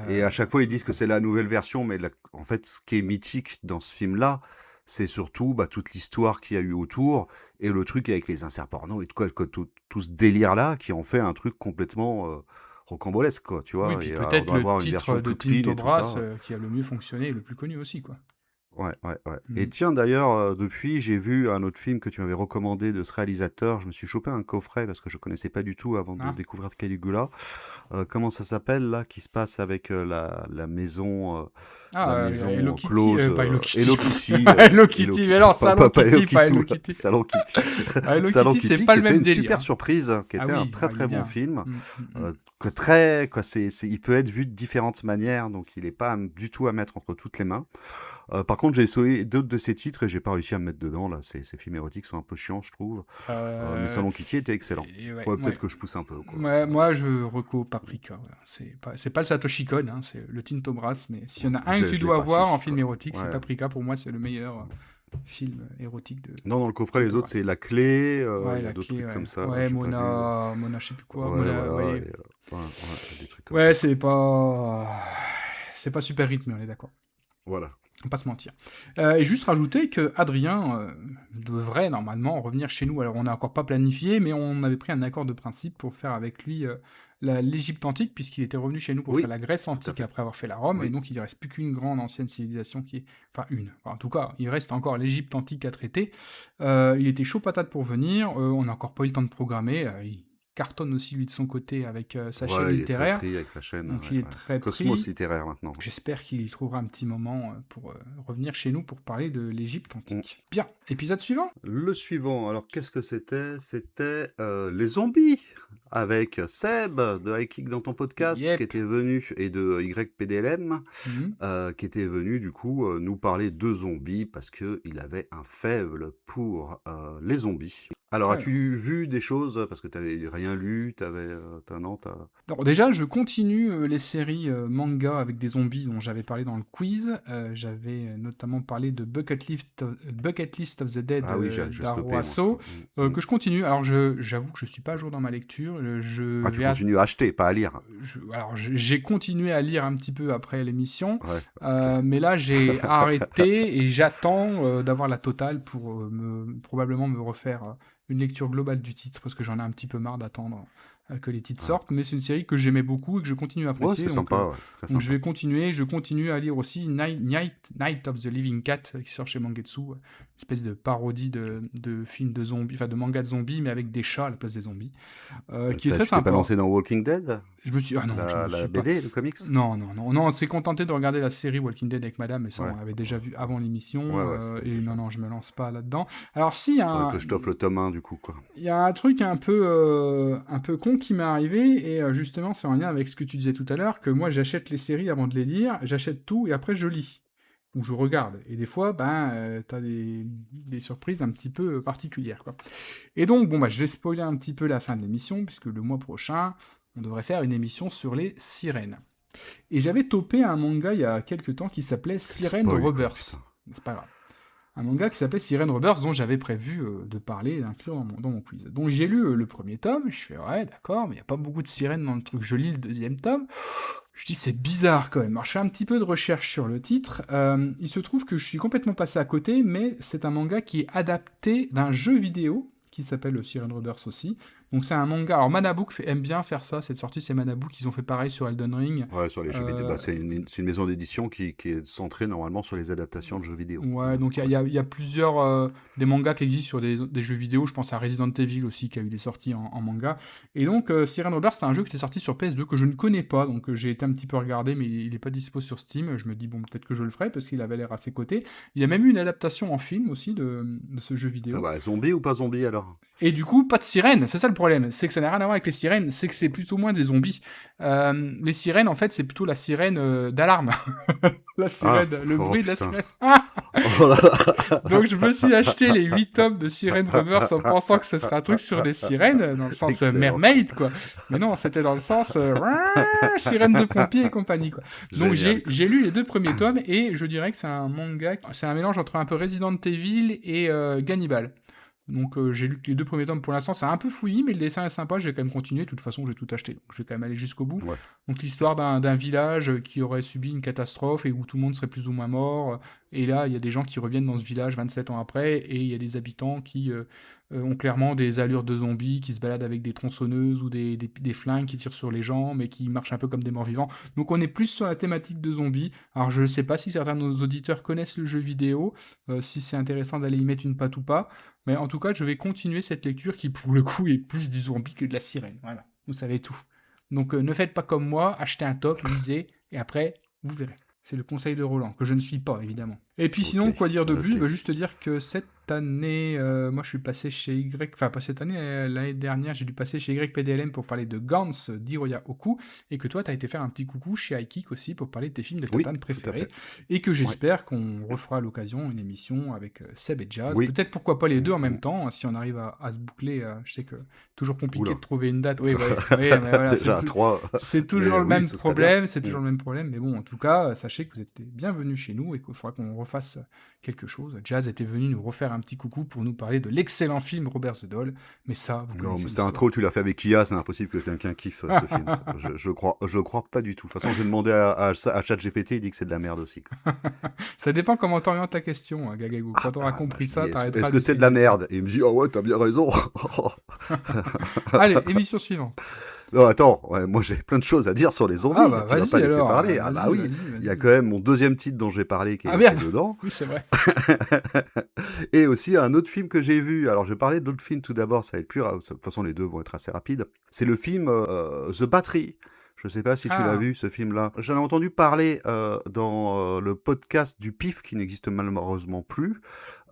Et à chaque fois, ils disent que c'est la nouvelle version, mais en fait, ce qui est mythique dans ce film-là, c'est surtout toute l'histoire qu'il y a eu autour, et le truc avec les inserts porno et tout ce délire-là, qui en fait un truc complètement rocambolesque, quoi, tu Oui, vois. puis Et on peut-être doit le avoir une titre version de plus clean Tinto et tout Brass ça. qui a le mieux fonctionné et le plus connu aussi, quoi. Ouais. Mm. Et tiens, d'ailleurs, depuis, j'ai vu un autre film que tu m'avais recommandé de ce réalisateur. Je me suis chopé un coffret parce que je connaissais pas du tout avant de Ah. découvrir Caligula. Comment ça s'appelle là, qui se passe avec la maison, Hello Kitty, close, pas Hello Kitty. Hello Kitty, Hello Kitty, mais non, Salon Kitty, pas Hello Kitty. Salon Kitty. Hello Salon Kitty, c'est Kitty, pas qui le était même une délire. super surprise, qui était un il très est très bien. bon film. Mm. Il peut être vu de différentes manières, donc il n'est pas du tout à mettre entre toutes les mains. Par contre, j'ai essayé d'autres de ces titres et j'ai pas réussi à me mettre dedans. Là, ces films érotiques sont un peu chiants, je trouve. Mais Salon Kitty était excellent. Peut-être que je pousse un peu, quoi. Ouais, moi, je reco Paprika. Voilà. C'est pas le Satoshi Kon, hein, c'est le Tinto Brass, mais s'il y en a un que tu Je l'ai dois pas, voir celui-ci, en film quoi. érotique, c'est Ouais. Paprika. Pour moi, c'est le meilleur film érotique de. Non, dans le coffret, les Tinto autres, Brass. c'est La Clé, Ouais, il y a la d'autres clé, trucs ouais. comme ça. Ouais, j'ai pas vu. Mona, je sais plus quoi. Ouais, Mona, voilà, ouais. et, des trucs comme Ouais, ça. c'est pas super rythmé, on est d'accord. Voilà. On va pas se mentir. Et juste rajouter que Adrien devrait normalement revenir chez nous. Alors on n'a encore pas planifié, mais on avait pris un accord de principe pour faire avec lui l'Égypte antique, puisqu'il était revenu chez nous pour Oui, faire la Grèce antique fait. après avoir fait la Rome, et Oui. donc il ne reste plus qu'une grande ancienne civilisation qui est... Enfin une. Enfin, en tout cas, il reste encore l'Égypte antique à traiter. Il était chaud patate pour venir, on n'a encore pas eu le temps de programmer. Il cartonne aussi lui de son côté avec sa chaîne Ouais, il est très littéraire. pris avec sa chaîne. Donc Ouais, il est ouais. très Cosmos pris. littéraire maintenant. J'espère qu'il y trouvera un petit moment pour revenir chez nous pour parler de l'Égypte antique. Bien, épisode suivant. Le suivant, alors qu'est-ce que c'était? C'était les zombies avec Seb de High Kick dans ton podcast Yep. qui était venu et de YPDLM Mhm. qui était venu du coup nous parler de zombies parce qu'il avait un faible pour les zombies. Alors, Alors. as-tu vu des choses? Parce que tu n'avais rien lu, Alors déjà, je continue les séries manga avec des zombies dont j'avais parlé dans le quiz. J'avais notamment parlé de Bucket List of the Dead Ah oui, j'ai stoppé, d'Aro moi. Aso, que je continue. Alors j'avoue que je suis pas à jour dans ma lecture. Ah, tu continues à acheter, pas à lire. Alors j'ai continué à lire un petit peu après l'émission, Ouais. mais là j'ai arrêté et j'attends d'avoir la totale pour probablement me refaire une lecture globale du titre, parce que j'en ai un petit peu marre d'attendre que les titres Ouais. sortent, mais c'est une série que j'aimais beaucoup et que je continue à Ouais, apprécier. c'est donc, sympa, ouais, c'est très donc sympa. je vais continuer. Je continue à lire aussi Night of the Living Cat, qui sort chez Mangetsu, une espèce de parodie de film de zombies, enfin de manga de zombies, mais avec des chats à la place des zombies, qui est très Tu t'es pas sympa. lancé dans Walking Dead? Je me suis... Ah non, je me La suis pas... BD, le comics? Non, on s'est contenté de regarder la série Walking Dead avec madame, mais ça Ouais. on l'avait déjà vu avant l'émission, Ouais, c'était et déjà. non, je me lance pas là-dedans. Alors si, il y a Faudrait un... que je t'offre le tome 1 du coup, quoi. Il y a un truc un peu con qui m'est arrivé, et justement c'est en lien avec ce que tu disais tout à l'heure, que moi j'achète les séries avant de les lire, j'achète tout et après je lis, ou je regarde. Et des fois, t'as des surprises un petit peu particulières, quoi. Et donc, je vais spoiler un petit peu la fin de l'émission, puisque le mois prochain, on devrait faire une émission sur les sirènes. Et j'avais topé un manga il y a quelques temps qui s'appelait Siren spoil, quoi, Rebirth. putain. C'est pas grave. Un manga qui s'appelait Siren Rebirth, dont j'avais prévu de parler et d'inclure dans mon quiz. Donc j'ai lu le premier tome, je fais ouais d'accord, mais il n'y a pas beaucoup de sirènes dans le truc. Je lis le deuxième tome, je dis c'est bizarre quand même. Alors je fais un petit peu de recherche sur le titre, il se trouve que je suis complètement passé à côté, mais c'est un manga qui est adapté d'un jeu vidéo qui s'appelle Siren Rebirth aussi. Donc c'est un manga. Alors Manabook aime bien faire ça, cette sortie c'est Manabook, ils ont fait pareil sur Elden Ring. Ouais, sur les jeux vidéo. C'est une maison d'édition qui est centrée normalement sur les adaptations de jeux vidéo. Ouais, donc il y a plusieurs des mangas qui existent sur des jeux vidéo. Je pense à Resident Evil aussi, qui a eu des sorties en manga. Et donc Siren Rebirth, c'est un jeu qui est sorti sur PS2 que je ne connais pas, donc j'ai été un petit peu regardé, mais il n'est pas dispo sur Steam. Je me dis, bon, peut-être que je le ferai, parce qu'il avait l'air à ses côtés. Il y a même eu une adaptation en film aussi de ce jeu vidéo. Ah bah, zombie ou pas zombie alors? Et du coup, pas de sirènes, c'est ça le problème, c'est que ça n'a rien à voir avec les sirènes, c'est que c'est plutôt moins des zombies. Les sirènes, en fait, c'est plutôt la sirène d'alarme. La sirène, le bruit de la sirène. Oh là là. Donc je me suis acheté les 8 tomes de Siren Rebirth en pensant que ce serait un truc sur des sirènes, dans le sens Excellent. mermaid, quoi. Mais non, c'était dans le sens sirène de pompiers et compagnie, quoi. Donc Génial. j'ai lu les 2 premiers tomes, et je dirais que c'est un manga, c'est un mélange entre un peu Resident Evil et Gannibal. Donc j'ai lu les 2 premiers tomes pour l'instant, c'est un peu fouillis, mais le dessin est sympa, j'ai quand même continué, de toute façon j'ai tout acheté, donc je vais quand même aller jusqu'au bout. Ouais. Donc l'histoire d'un village qui aurait subi une catastrophe et où tout le monde serait plus ou moins mort, et là il y a des gens qui reviennent dans ce village 27 ans après, et il y a des habitants qui ont clairement des allures de zombies, qui se baladent avec des tronçonneuses ou des flingues qui tirent sur les gens, mais qui marchent un peu comme des morts-vivants. Donc on est plus sur la thématique de zombies. Alors je ne sais pas si certains de nos auditeurs connaissent le jeu vidéo, si c'est intéressant d'aller y mettre une patte ou pas, mais en tout cas je vais continuer cette lecture qui pour le coup est plus du zombie que de la sirène. Voilà, vous savez tout. Donc ne faites pas comme moi, achetez un top, lisez, et après vous verrez. C'est le conseil de Roland, que je ne suis pas évidemment. Et puis sinon, Ok, quoi dire de c'est plus? noté. Juste dire que cette année, moi je suis passé chez enfin pas cette année, l'année dernière, j'ai dû passer chez YPDLM pour parler de Gantz d'Hiroya Oku, et que toi t'as été faire un petit coucou chez iKick aussi pour parler de tes films de Oui, Tatane tout à préférés, fait. et que j'espère qu'on refera à l'occasion une émission avec Seb et Jazz, Oui. peut-être pourquoi pas les deux en même temps, si on arrive à se boucler. Je sais que toujours compliqué Oula. de trouver une date. Oui, mais voilà, Déjà, 3. c'est toujours Mais le oui, même ce serait problème, bien. c'est toujours le même problème, mais bon, en tout cas, sachez que vous êtes bienvenus chez nous et qu'il faudra qu'on refasse quelque chose. Jazz était venu nous refaire un petit coucou pour nous parler de l'excellent film Robert the Doll, mais ça, vous Non, connaissez mais cette l'histoire. intro, tu l'as fait avec Kia, c'est impossible que quelqu'un kiffe ce film. Ça. Je crois pas du tout. De toute façon, j'ai demandé à ChatGPT, il dit que c'est de la merde aussi. Quoi. Ça dépend comment t'orientes ta question, hein, Gagagou. Quand t'auras compris je ça, dis, t'arrêteras est-ce que c'est de la d'essayer. merde? Et il me dit, oh ouais, t'as bien raison. Allez, émission suivante. Non, attends, ouais, moi j'ai plein de choses à dire sur les zombies. Ah bah Tu vas vas-y pas laisser alors, parler. Ah vas-y, bah oui, vas-y, il y a vas-y. quand même mon deuxième titre dont j'ai parlé qui Ah est merde. dedans. Oui, c'est vrai. Et aussi un autre film que j'ai vu. Alors je vais parler de l'autre film tout d'abord, ça va être plus de toute façon les deux vont être assez rapides. C'est le film The Battery. Je sais pas si tu l'as Ah, vu ce film-là. J'en ai entendu parler dans le podcast du PIF qui n'existe malheureusement plus.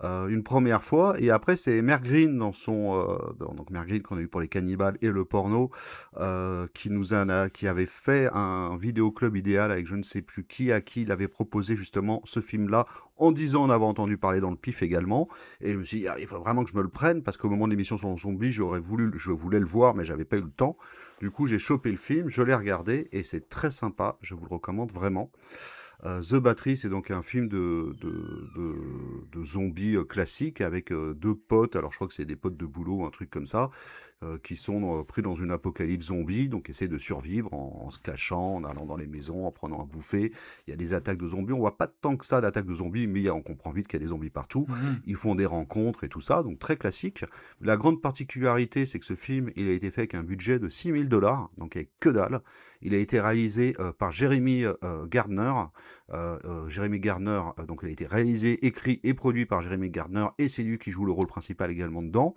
Une première fois, et après c'est Mer Green dans son donc Mer Green qu'on a eu pour les cannibales et le porno, qui avait fait un vidéoclub idéal avec je ne sais plus qui à qui il avait proposé justement ce film-là en disant en avoir entendu parler dans le PIF également, et je me suis dit il faut vraiment que je me le prenne parce qu'au moment de l'émission sur le zombie je voulais le voir mais j'avais pas eu le temps. Du coup j'ai chopé le film, je l'ai regardé et c'est très sympa, je vous le recommande vraiment. The Battery, c'est donc un film de zombies classique avec deux potes, alors je crois que c'est des potes de boulot, un truc comme ça, qui sont pris dans une apocalypse zombie, donc essaient de survivre en se cachant, en allant dans les maisons, en prenant à bouffer. Il y a des attaques de zombies, on voit pas tant que ça d'attaques de zombies, mais on comprend vite qu'il y a des zombies partout. mhm. Ils font des rencontres et tout ça, donc très classique. La grande particularité, c'est que ce film, il a été fait avec un budget de $6 000, donc avec que dalle. Il a été réalisé par Jeremy Gardner. Jeremy Gardner, donc il a été réalisé, écrit et produit par Jeremy Gardner, et c'est lui qui joue le rôle principal également dedans.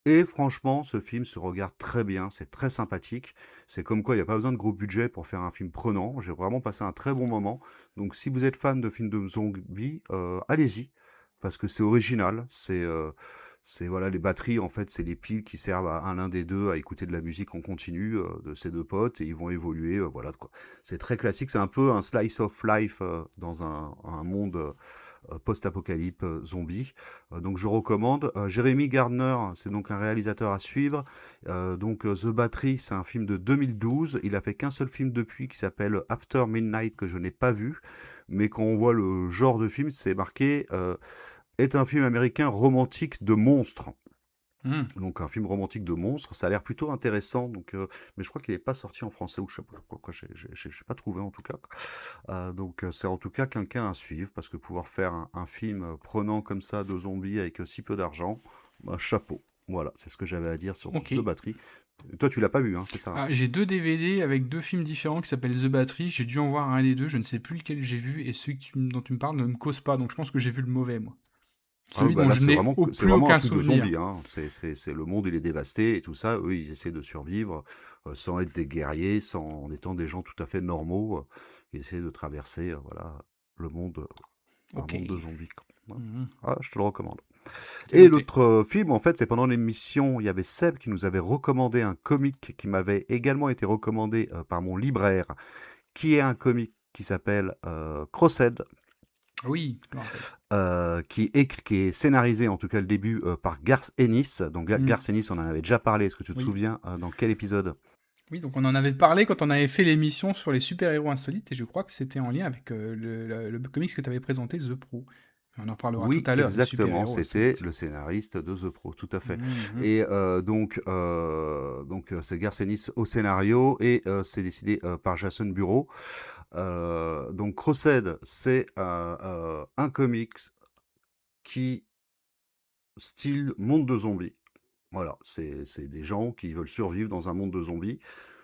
Et franchement, ce film se regarde très bien, c'est très sympathique. C'est comme quoi il n'y a pas besoin de gros budget pour faire un film prenant. J'ai vraiment passé un très bon moment. Donc si vous êtes fan de films de zombies, allez-y, parce que c'est original. C'est voilà, les batteries, en fait, c'est les piles qui servent à l'un des deux à écouter de la musique en continu de ces deux potes, et ils vont évoluer. Voilà quoi. C'est très classique, c'est un peu un slice of life dans un monde post-apocalypse zombie. Donc je recommande. Jeremy Gardner, c'est donc un réalisateur à suivre. The Battery, c'est un film de 2012. Il a fait qu'un seul film depuis qui s'appelle After Midnight que je n'ai pas vu. Mais quand on voit le genre de film, c'est marqué est un film américain romantique de monstres. Mhm. Donc un film romantique de monstres, ça a l'air plutôt intéressant. Mais je crois qu'il n'est pas sorti en français ou je sais pas pourquoi, j'ai pas trouvé en tout cas. C'est en tout cas quelqu'un à suivre parce que pouvoir faire un film prenant comme ça de zombies avec si peu d'argent, chapeau. Voilà, c'est ce que j'avais à dire sur Ok. The Battery. Toi, tu l'as pas vu, hein, c'est ça? Ah, j'ai 2 DVD avec 2 films différents qui s'appellent The Battery. J'ai dû en voir un des deux, je ne sais plus lequel j'ai vu, et celui dont tu me parles ne me cause pas, donc je pense que j'ai vu le mauvais, moi. Celui dont Là, je c'est n'ai c'est plus vraiment un aucun truc de souvenir. zombie. Hein. C'est le monde, il est dévasté et tout ça. Eux, ils essaient de survivre sans être des guerriers, en étant des gens tout à fait normaux. Ils essaient de traverser voilà, le monde, un Ok. monde de zombies. Quoi. Voilà. Mhm. Ah, je te le recommande. C'est Et noté. l'autre film, en fait, c'est pendant l'émission, il y avait Seb qui nous avait recommandé un comic qui m'avait également été recommandé par mon libraire, qui est un comic qui s'appelle Crossed. Oui, je me rappelle. Qui est scénarisé, en tout cas le début, par Garth Ennis. Donc Garth Ennis, on en avait déjà parlé, est-ce que tu te Oui. souviens dans quel épisode? Oui, donc on en avait parlé quand on avait fait l'émission sur les super-héros insolites, et je crois que c'était en lien avec le comics que tu avais présenté, The Pro. On en parlera tout Oui, à l'heure, des exactement, super-héros c'était insolites. le scénariste de The Pro, tout à fait. Mhm. Et c'est Garth Ennis au scénario, et c'est décidé par Jason Bureau. Donc Crossed, c'est un comics qui style monde de zombies. Voilà, c'est des gens qui veulent survivre dans un monde de zombies.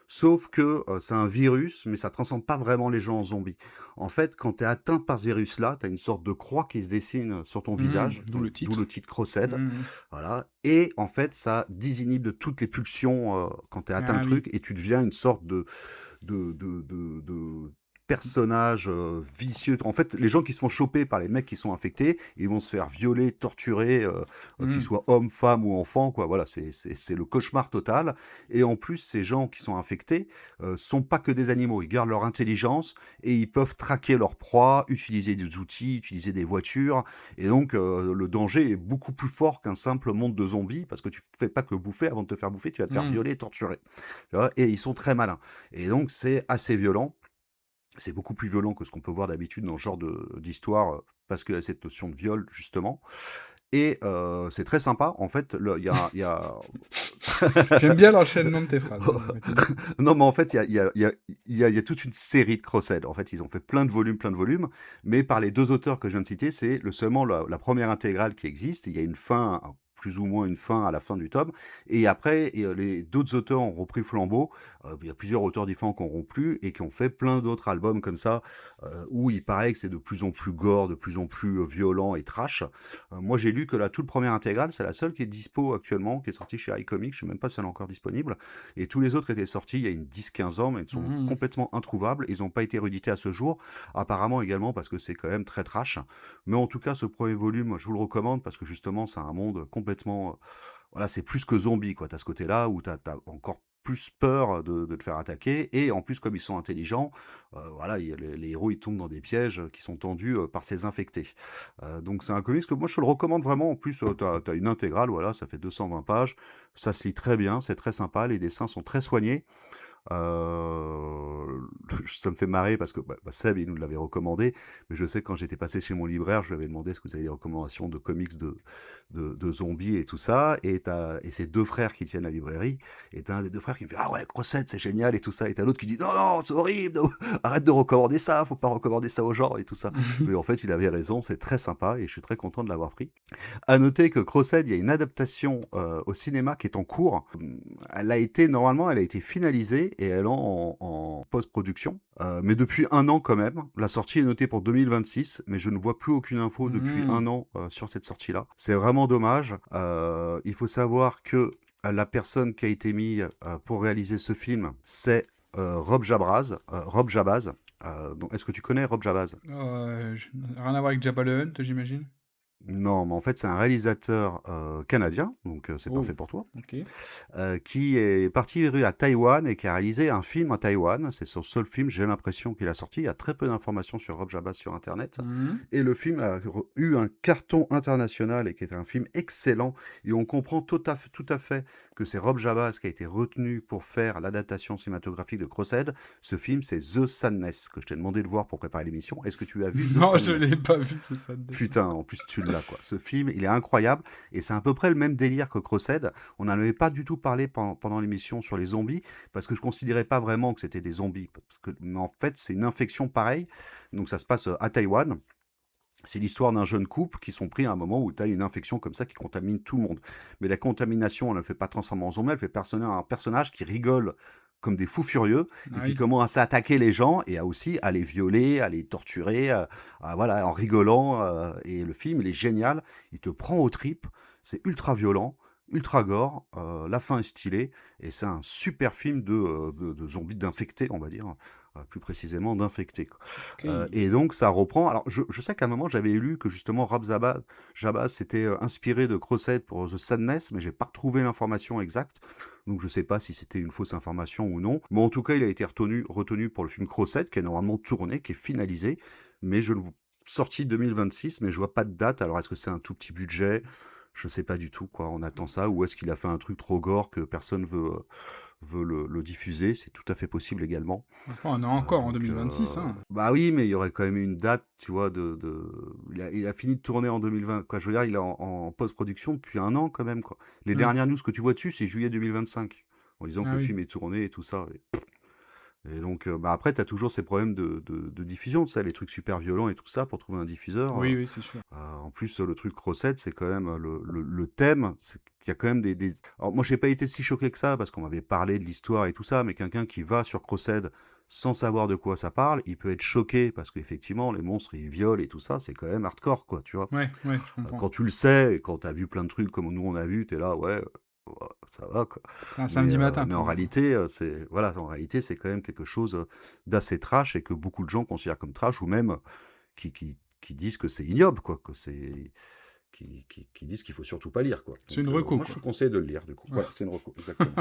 Sauf que c'est un virus, mais ça ne transforme pas vraiment les gens en zombies. En fait, quand tu es atteint par ce virus-là, tu as une sorte de croix qui se dessine sur ton visage, D'où le titre. d'où le titre Crossed. Mhm. Voilà. Et en fait, ça désinhibe de toutes les pulsions quand tu es atteint Ah le oui. truc, et tu deviens une sorte de personnage vicieux. En fait, les gens qui se font choper par les mecs qui sont infectés, ils vont se faire violer, torturer, qu'ils Mhm. soient hommes, femmes ou enfants, quoi. Voilà, c'est le cauchemar total. Et en plus, ces gens qui sont infectés sont pas que des animaux. Ils gardent leur intelligence et ils peuvent traquer leur proie, utiliser des outils, utiliser des voitures. Et donc, le danger est beaucoup plus fort qu'un simple monde de zombies parce que tu fais pas que bouffer. Avant de te faire bouffer, tu vas te faire Mhm. violer et torturer. Tu vois, et ils sont très malins. Et donc, c'est assez violent. C'est beaucoup plus violent que ce qu'on peut voir d'habitude dans ce genre d'histoire, parce qu'il y a cette notion de viol, justement. Et c'est très sympa. En fait, J'aime bien l'enchaînement de tes phrases. Non, mais en fait, il y a toute une série de Crossed. En fait, ils ont fait plein de volumes, mais par les 2 auteurs que je viens de citer, c'est seulement la première intégrale qui existe. Il y a une fin, plus ou moins une fin à la fin du tome. Et après, les d'autres auteurs ont repris le flambeau. Il y a plusieurs auteurs différents qui ont rompu et qui ont fait plein d'autres albums comme ça, où il paraît que c'est de plus en plus gore, de plus en plus violent et trash. Moi, j'ai lu que la toute première intégrale, c'est la seule qui est dispo actuellement, qui est sortie chez iComics. Je sais même pas si elle est encore disponible. Et tous les autres étaient sortis il y a une 10-15 ans, mais ils sont complètement introuvables. Ils n'ont pas été réédités à ce jour. Apparemment également parce que c'est quand même très trash. Mais en tout cas, ce premier volume, je vous le recommande parce que justement, c'est un monde complètement... voilà, c'est plus que zombie, quoi. Tu as ce côté-là où tu as encore plus peur de te faire attaquer. Et en plus, comme ils sont intelligents, voilà, les héros, ils tombent dans des pièges qui sont tendus par ces infectés. Donc c'est un comics que moi, je te le recommande vraiment. En plus, tu as une intégrale, voilà, ça fait 220 pages. Ça se lit très bien, c'est très sympa. Les dessins sont très soignés. Ça me fait marrer parce que Seb, il nous l'avait recommandé, mais je sais que quand j'étais passé chez mon libraire, je lui avais demandé est-ce que vous avez des recommandations de comics de zombies et tout ça, et c'est 2 frères qui tiennent la librairie, et t'as un des 2 frères qui me fait ah ouais, Crossed, c'est génial et tout ça, et t'as l'autre qui dit non, non, c'est horrible, arrête de recommander ça, faut pas recommander ça aux gens et tout ça. Mais en fait, il avait raison, c'est très sympa et je suis très content de l'avoir pris. À noter que Crossed, il y a une adaptation au cinéma qui est en cours. Normalement, elle a été finalisée et elle est en post-production. Mais depuis 1 an quand même. La sortie est notée pour 2026, mais je ne vois plus aucune info depuis 1 an sur cette sortie-là. C'est vraiment dommage. Il faut savoir que la personne qui a été mise pour réaliser ce film, c'est Rob Jabaz. Est-ce que tu connais Rob Jabaz? Rien à voir avec Jabba the Hutt, j'imagine. Non, mais en fait, c'est un réalisateur canadien, donc c'est parfait pour toi, Ok. qui est parti à Taïwan et qui a réalisé un film à Taïwan. C'est son seul film, j'ai l'impression qu'il a sorti. Il y a très peu d'informations sur Rob Jabaz sur Internet. Et le film a eu un carton international et qui est un film excellent. Et on comprend tout à fait que c'est Rob Jabaz qui a été retenu pour faire l'adaptation cinématographique de Crossed. Ce film, c'est The Sadness, que je t'ai demandé de voir pour préparer l'émission. Est-ce que tu as vu The Non, Sadness? je l'ai pas vu, ce Sadness. Putain, en plus tu l'as, quoi. Ce film, il est incroyable et c'est à peu près le même délire que Crossed. On n'en avait pas du tout parlé pendant l'émission sur les zombies parce que je considérais pas vraiment que c'était des zombies, mais en fait c'est une infection pareille. Donc ça se passe à Taïwan. C'est l'histoire d'un jeune couple qui sont pris à un moment où tu as une infection comme ça qui contamine tout le monde. Mais la contamination, elle ne fait pas transformer en zombie, elle fait un personnage qui rigole comme des fous furieux et qui commence à attaquer les gens et aussi à les violer, à les torturer, voilà, en rigolant. Et le film, il est génial, il te prend aux tripes, c'est ultra violent, ultra gore, la fin est stylée et c'est un super film de zombies, d'infectés, on va dire. Plus précisément d'infectés. Et donc ça reprend. Alors je sais qu'à un moment j'avais lu que justement Rob Jabaz s'était inspiré de Crossed pour The Sadness, mais j'ai pas retrouvé l'information exacte. Donc je sais pas si c'était une fausse information ou non. Mais en tout cas il a été retenu pour le film Crossed, qui est normalement tourné, qui est finalisé, mais sorti 2026, mais je vois pas de date. Alors est-ce que c'est un tout petit budget? Je sais pas du tout, quoi. On attend ça, ou est-ce qu'il a fait un truc trop gore que personne veut le diffuser? C'est tout à fait possible également. On est encore en 2026. Bah oui, mais il y aurait quand même une date, tu vois, il a fini de tourner en 2020. Quoi. Je veux dire, il est en post-production depuis 1 an quand même. Quoi. Les dernières news que tu vois dessus, c'est juillet 2025. En disant que le film est tourné et tout ça. Et donc, après, tu as toujours ces problèmes de diffusion, tu sais, les trucs super violents et tout ça, pour trouver un diffuseur. Oui, c'est sûr. En plus, le truc Crossed, c'est quand même le thème, c'est qu'il y a quand même des... Alors, moi, j'ai pas été si choqué que ça, parce qu'on m'avait parlé de l'histoire et tout ça, mais quelqu'un qui va sur Crossed sans savoir de quoi ça parle, il peut être choqué, parce qu'effectivement, les monstres, ils violent et tout ça, c'est quand même hardcore, quoi, tu vois. Ouais, je comprends. Quand tu le sais, et quand tu as vu plein de trucs comme nous on a vu, tu es là, ouais... ça va, quoi. C'est un samedi matin. Mais en réalité, c'est quand même quelque chose d'assez trash et que beaucoup de gens considèrent comme trash, ou même qui disent que c'est ignoble, quoi, que c'est qui disent qu'il faut surtout pas lire, quoi. C'est une reco. Moi, je te conseille de le lire, du coup. Ouais, c'est une reco, exactement.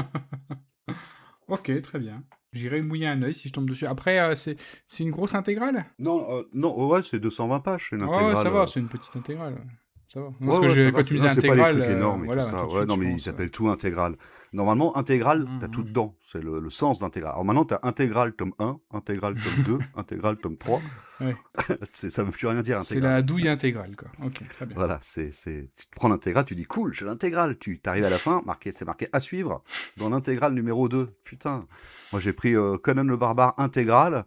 Ok, très bien. J'irai mouiller un œil si je tombe dessus. Après, c'est une grosse intégrale? Non, ouais, c'est 220 pages, c'est une intégrale. Ouais, ça va, c'est une petite intégrale. Ça va. Parce que quand tu me disais c'est pas les intégral, trucs énormes et voilà, tout ça. tout de Ouais, suite, non, je mais ils pense, s'appellent tout intégral. Normalement, intégral, t'as tout Mhm. dedans. C'est le sens d'intégral. Alors maintenant, t'as intégral tome 1, intégral tome 2, intégral tome 3. Ouais. Ça veut plus rien dire, C'est intégral. la douille intégrale, quoi. Ok, très bien. Voilà, tu te prends l'intégral, tu dis cool, j'ai l'intégral. Tu t'arrives à la fin, c'est marqué à suivre dans l'intégrale numéro 2. Putain, moi j'ai pris Conan le Barbare intégral.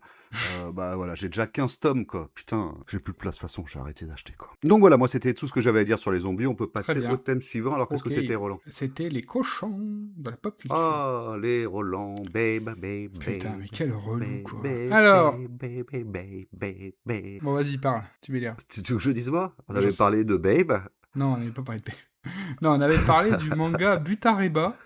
Bah voilà, j'ai déjà 15 tomes, quoi. Putain, j'ai plus de place, de toute façon, j'ai arrêté d'acheter, quoi. Donc voilà, moi c'était tout ce que j'avais à dire sur les zombies. On peut passer bien. au thème suivant. Alors qu'est-ce que Ok. c'était, Roland? C'était les cochons de la pop culture. Ah, les Roland, babe. Putain, mais quel relou, quoi. babe, Alors, babe. bon, vas-y, parle, tu m'énerves. Tu veux que je dise moi? On Je avait sais. parlé de Babe. Non, on n'avait pas parlé de Non, on avait parlé du manga Butareba.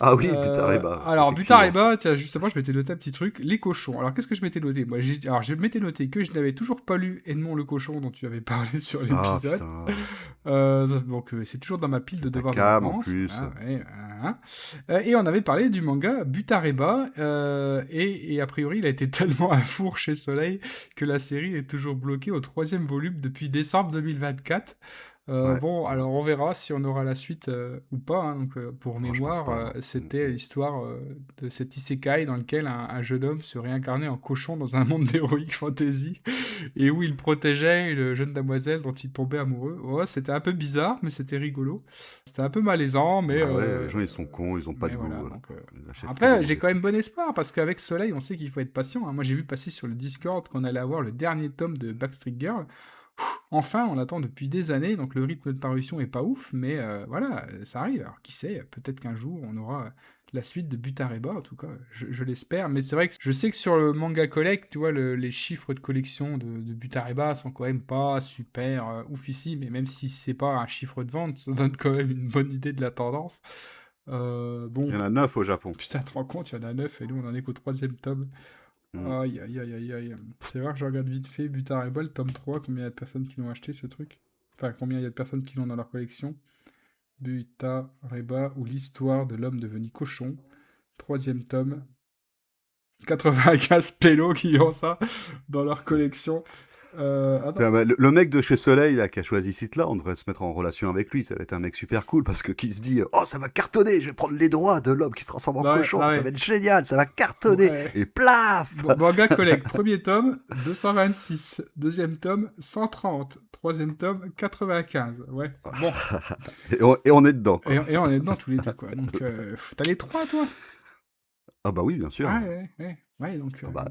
Ah oui, Butareba. Alors, effectivement. Butareba, tiens, justement, je m'étais noté un petit truc, les cochons. Alors, qu'est-ce que je m'étais noté? Moi, alors, je m'étais noté que je n'avais toujours pas lu Edmond le cochon dont tu avais parlé sur Ah l'épisode. putain. Donc, c'est toujours dans ma pile de ta devoirs de cam, en vacances. plus. Ah, ouais, et on avait parlé du manga Butareba, et a priori, il a été tellement à four chez Soleil que la série est toujours bloquée au 3e volume depuis décembre 2024. Ouais. Bon, alors on verra si on aura la suite ou pas. Hein. Donc, pour Non, je mémoire, pense pas, non. c'était l'histoire de cet isekai dans lequel un jeune homme se réincarnait en cochon dans un monde d'heroic fantasy et où il protégeait une jeune demoiselle dont il tombait amoureux. Ouais, c'était un peu bizarre, mais c'était rigolo. C'était un peu malaisant, mais... Ah ouais, les gens ils sont cons, ils ont pas de goût. voilà, donc, Ils achètent que Après, des j'ai mauvais quand même bon espoir, parce qu'avec Soleil, on sait qu'il faut être patient. Hein. Moi, j'ai vu passer sur le Discord qu'on allait avoir le dernier tome de Backstreet Girl. Enfin, on attend depuis des années, donc le rythme de parution est pas ouf, mais voilà, ça arrive. Alors, qui sait, peut-être qu'un jour, on aura la suite de Butareba, en tout cas, je l'espère. Mais c'est vrai que je sais que sur le Manga Collect, tu vois, les chiffres de collection de Butareba sont quand même pas super oufissimes, mais même si c'est pas un chiffre de vente, ça donne quand même une bonne idée de la tendance. Bon, Il y en a 9 au Japon. putain, tu te rends compte, il y en a 9 et nous on en est qu'au 3e tome. Aïe, aïe, aïe, aïe, aïe. C'est vrai que je regarde vite fait Butareba, le tome 3, combien il y a de personnes qui l'ont acheté ce truc. Enfin, combien il y a de personnes qui l'ont dans leur collection. Butareba, ou l'histoire de l'homme devenu cochon. 3e tome. 95 pélos qui ont ça dans leur collection. Attends. Le mec de chez Soleil là, qui a choisi ce site-là, on devrait se mettre en relation avec lui. Ça va être un mec super cool parce que qui se dit oh ça va cartonner, je vais prendre les droits de l'homme qui se transforme en cochon, ça va être génial, ça va cartonner. Ouais. Et plaf. Bon, Manga Collect, 1er tome 226, 2e tome 130, 3e tome 95. Ouais, bon. Et on est dedans. Quoi. Et on est dedans tous les deux, quoi. Donc, t'as les 3, toi? Ah bah oui, bien sûr. Ah, ouais, donc... bah,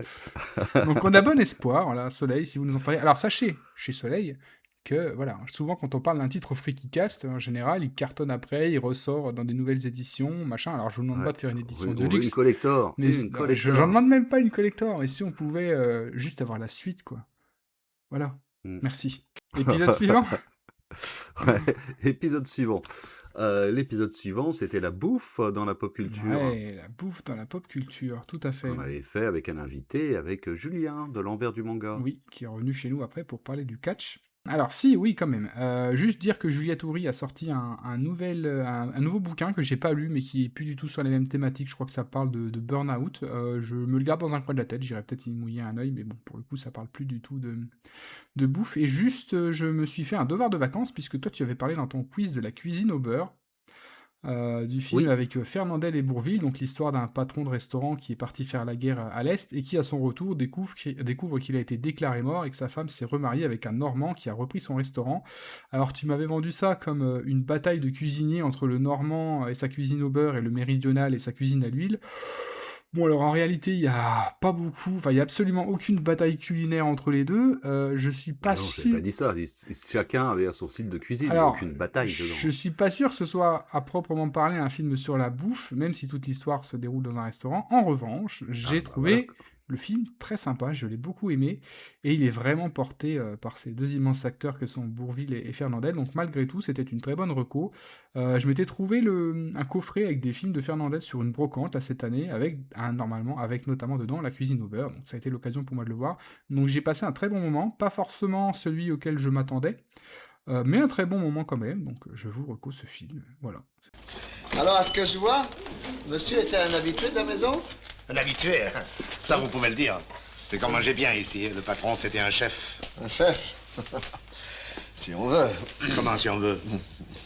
donc on a bon espoir, voilà, Soleil, si vous nous en parlez. Alors sachez, chez Soleil, que, voilà, souvent quand on parle d'un titre Freakycast, en général, il cartonne après, il ressort dans des nouvelles éditions, machin. Alors je vous demande pas de faire une édition de luxe. Une collector. Mais j'en demande même pas une collector, mais si on pouvait juste avoir la suite, quoi. Voilà, merci. Épisode suivant. Ouais, épisode suivant. L'épisode suivant, c'était la bouffe dans la pop culture. Ouais, la bouffe dans la pop culture, tout à fait. On avait fait avec un invité, avec Julien de l'Envers du Manga. Oui, qui est revenu chez nous après pour parler du catch. Alors si, oui, quand même. Juste dire que Juliette Houry a sorti un nouveau bouquin que j'ai pas lu, mais qui est plus du tout sur les mêmes thématiques. Je crois que ça parle de burn-out. Je me le garde dans un coin de la tête, j'irai peut-être y mouiller un œil, mais bon, pour le coup, ça parle plus du tout de bouffe. Et juste, je me suis fait un devoir de vacances, puisque toi, tu avais parlé dans ton quiz de la cuisine au beurre. Du film avec Fernandel et Bourvil, donc l'histoire d'un patron de restaurant qui est parti faire la guerre à l'Est et qui, à son retour, découvre qu'il a été déclaré mort et que sa femme s'est remariée avec un Normand qui a repris son restaurant. Alors, tu m'avais vendu ça comme une bataille de cuisiniers entre le Normand et sa cuisine au beurre et le Méridional et sa cuisine à l'huile. Bon, alors en réalité, il n'y a pas beaucoup, enfin, il n'y a absolument aucune bataille culinaire entre les deux. Je suis pas sûr. sûr. Non, je n'ai pas dit ça. Chacun avait son style de cuisine, Alors, il n'y a aucune bataille dedans. Je suis pas sûr que ce soit à proprement parler un film sur la bouffe, même si toute l'histoire se déroule dans un restaurant. En revanche, j'ai trouvé le film très sympa, je l'ai beaucoup aimé, et il est vraiment porté par ces deux immenses acteurs que sont Bourvil et Fernandel, donc malgré tout, c'était une très bonne reco. Je m'étais trouvé un coffret avec des films de Fernandel sur une brocante, là, cette année, avec notamment dedans La cuisine au beurre, donc ça a été l'occasion pour moi de le voir. Donc j'ai passé un très bon moment, pas forcément celui auquel je m'attendais, mais un très bon moment quand même, donc je vous reco ce film, voilà. Alors, à ce que je vois, monsieur était un habitué de la maison? Un habitué, ça vous pouvez le dire. C'est qu'on mangeait bien ici. Le patron, c'était un chef. Un chef? Si on veut. Comment si on veut?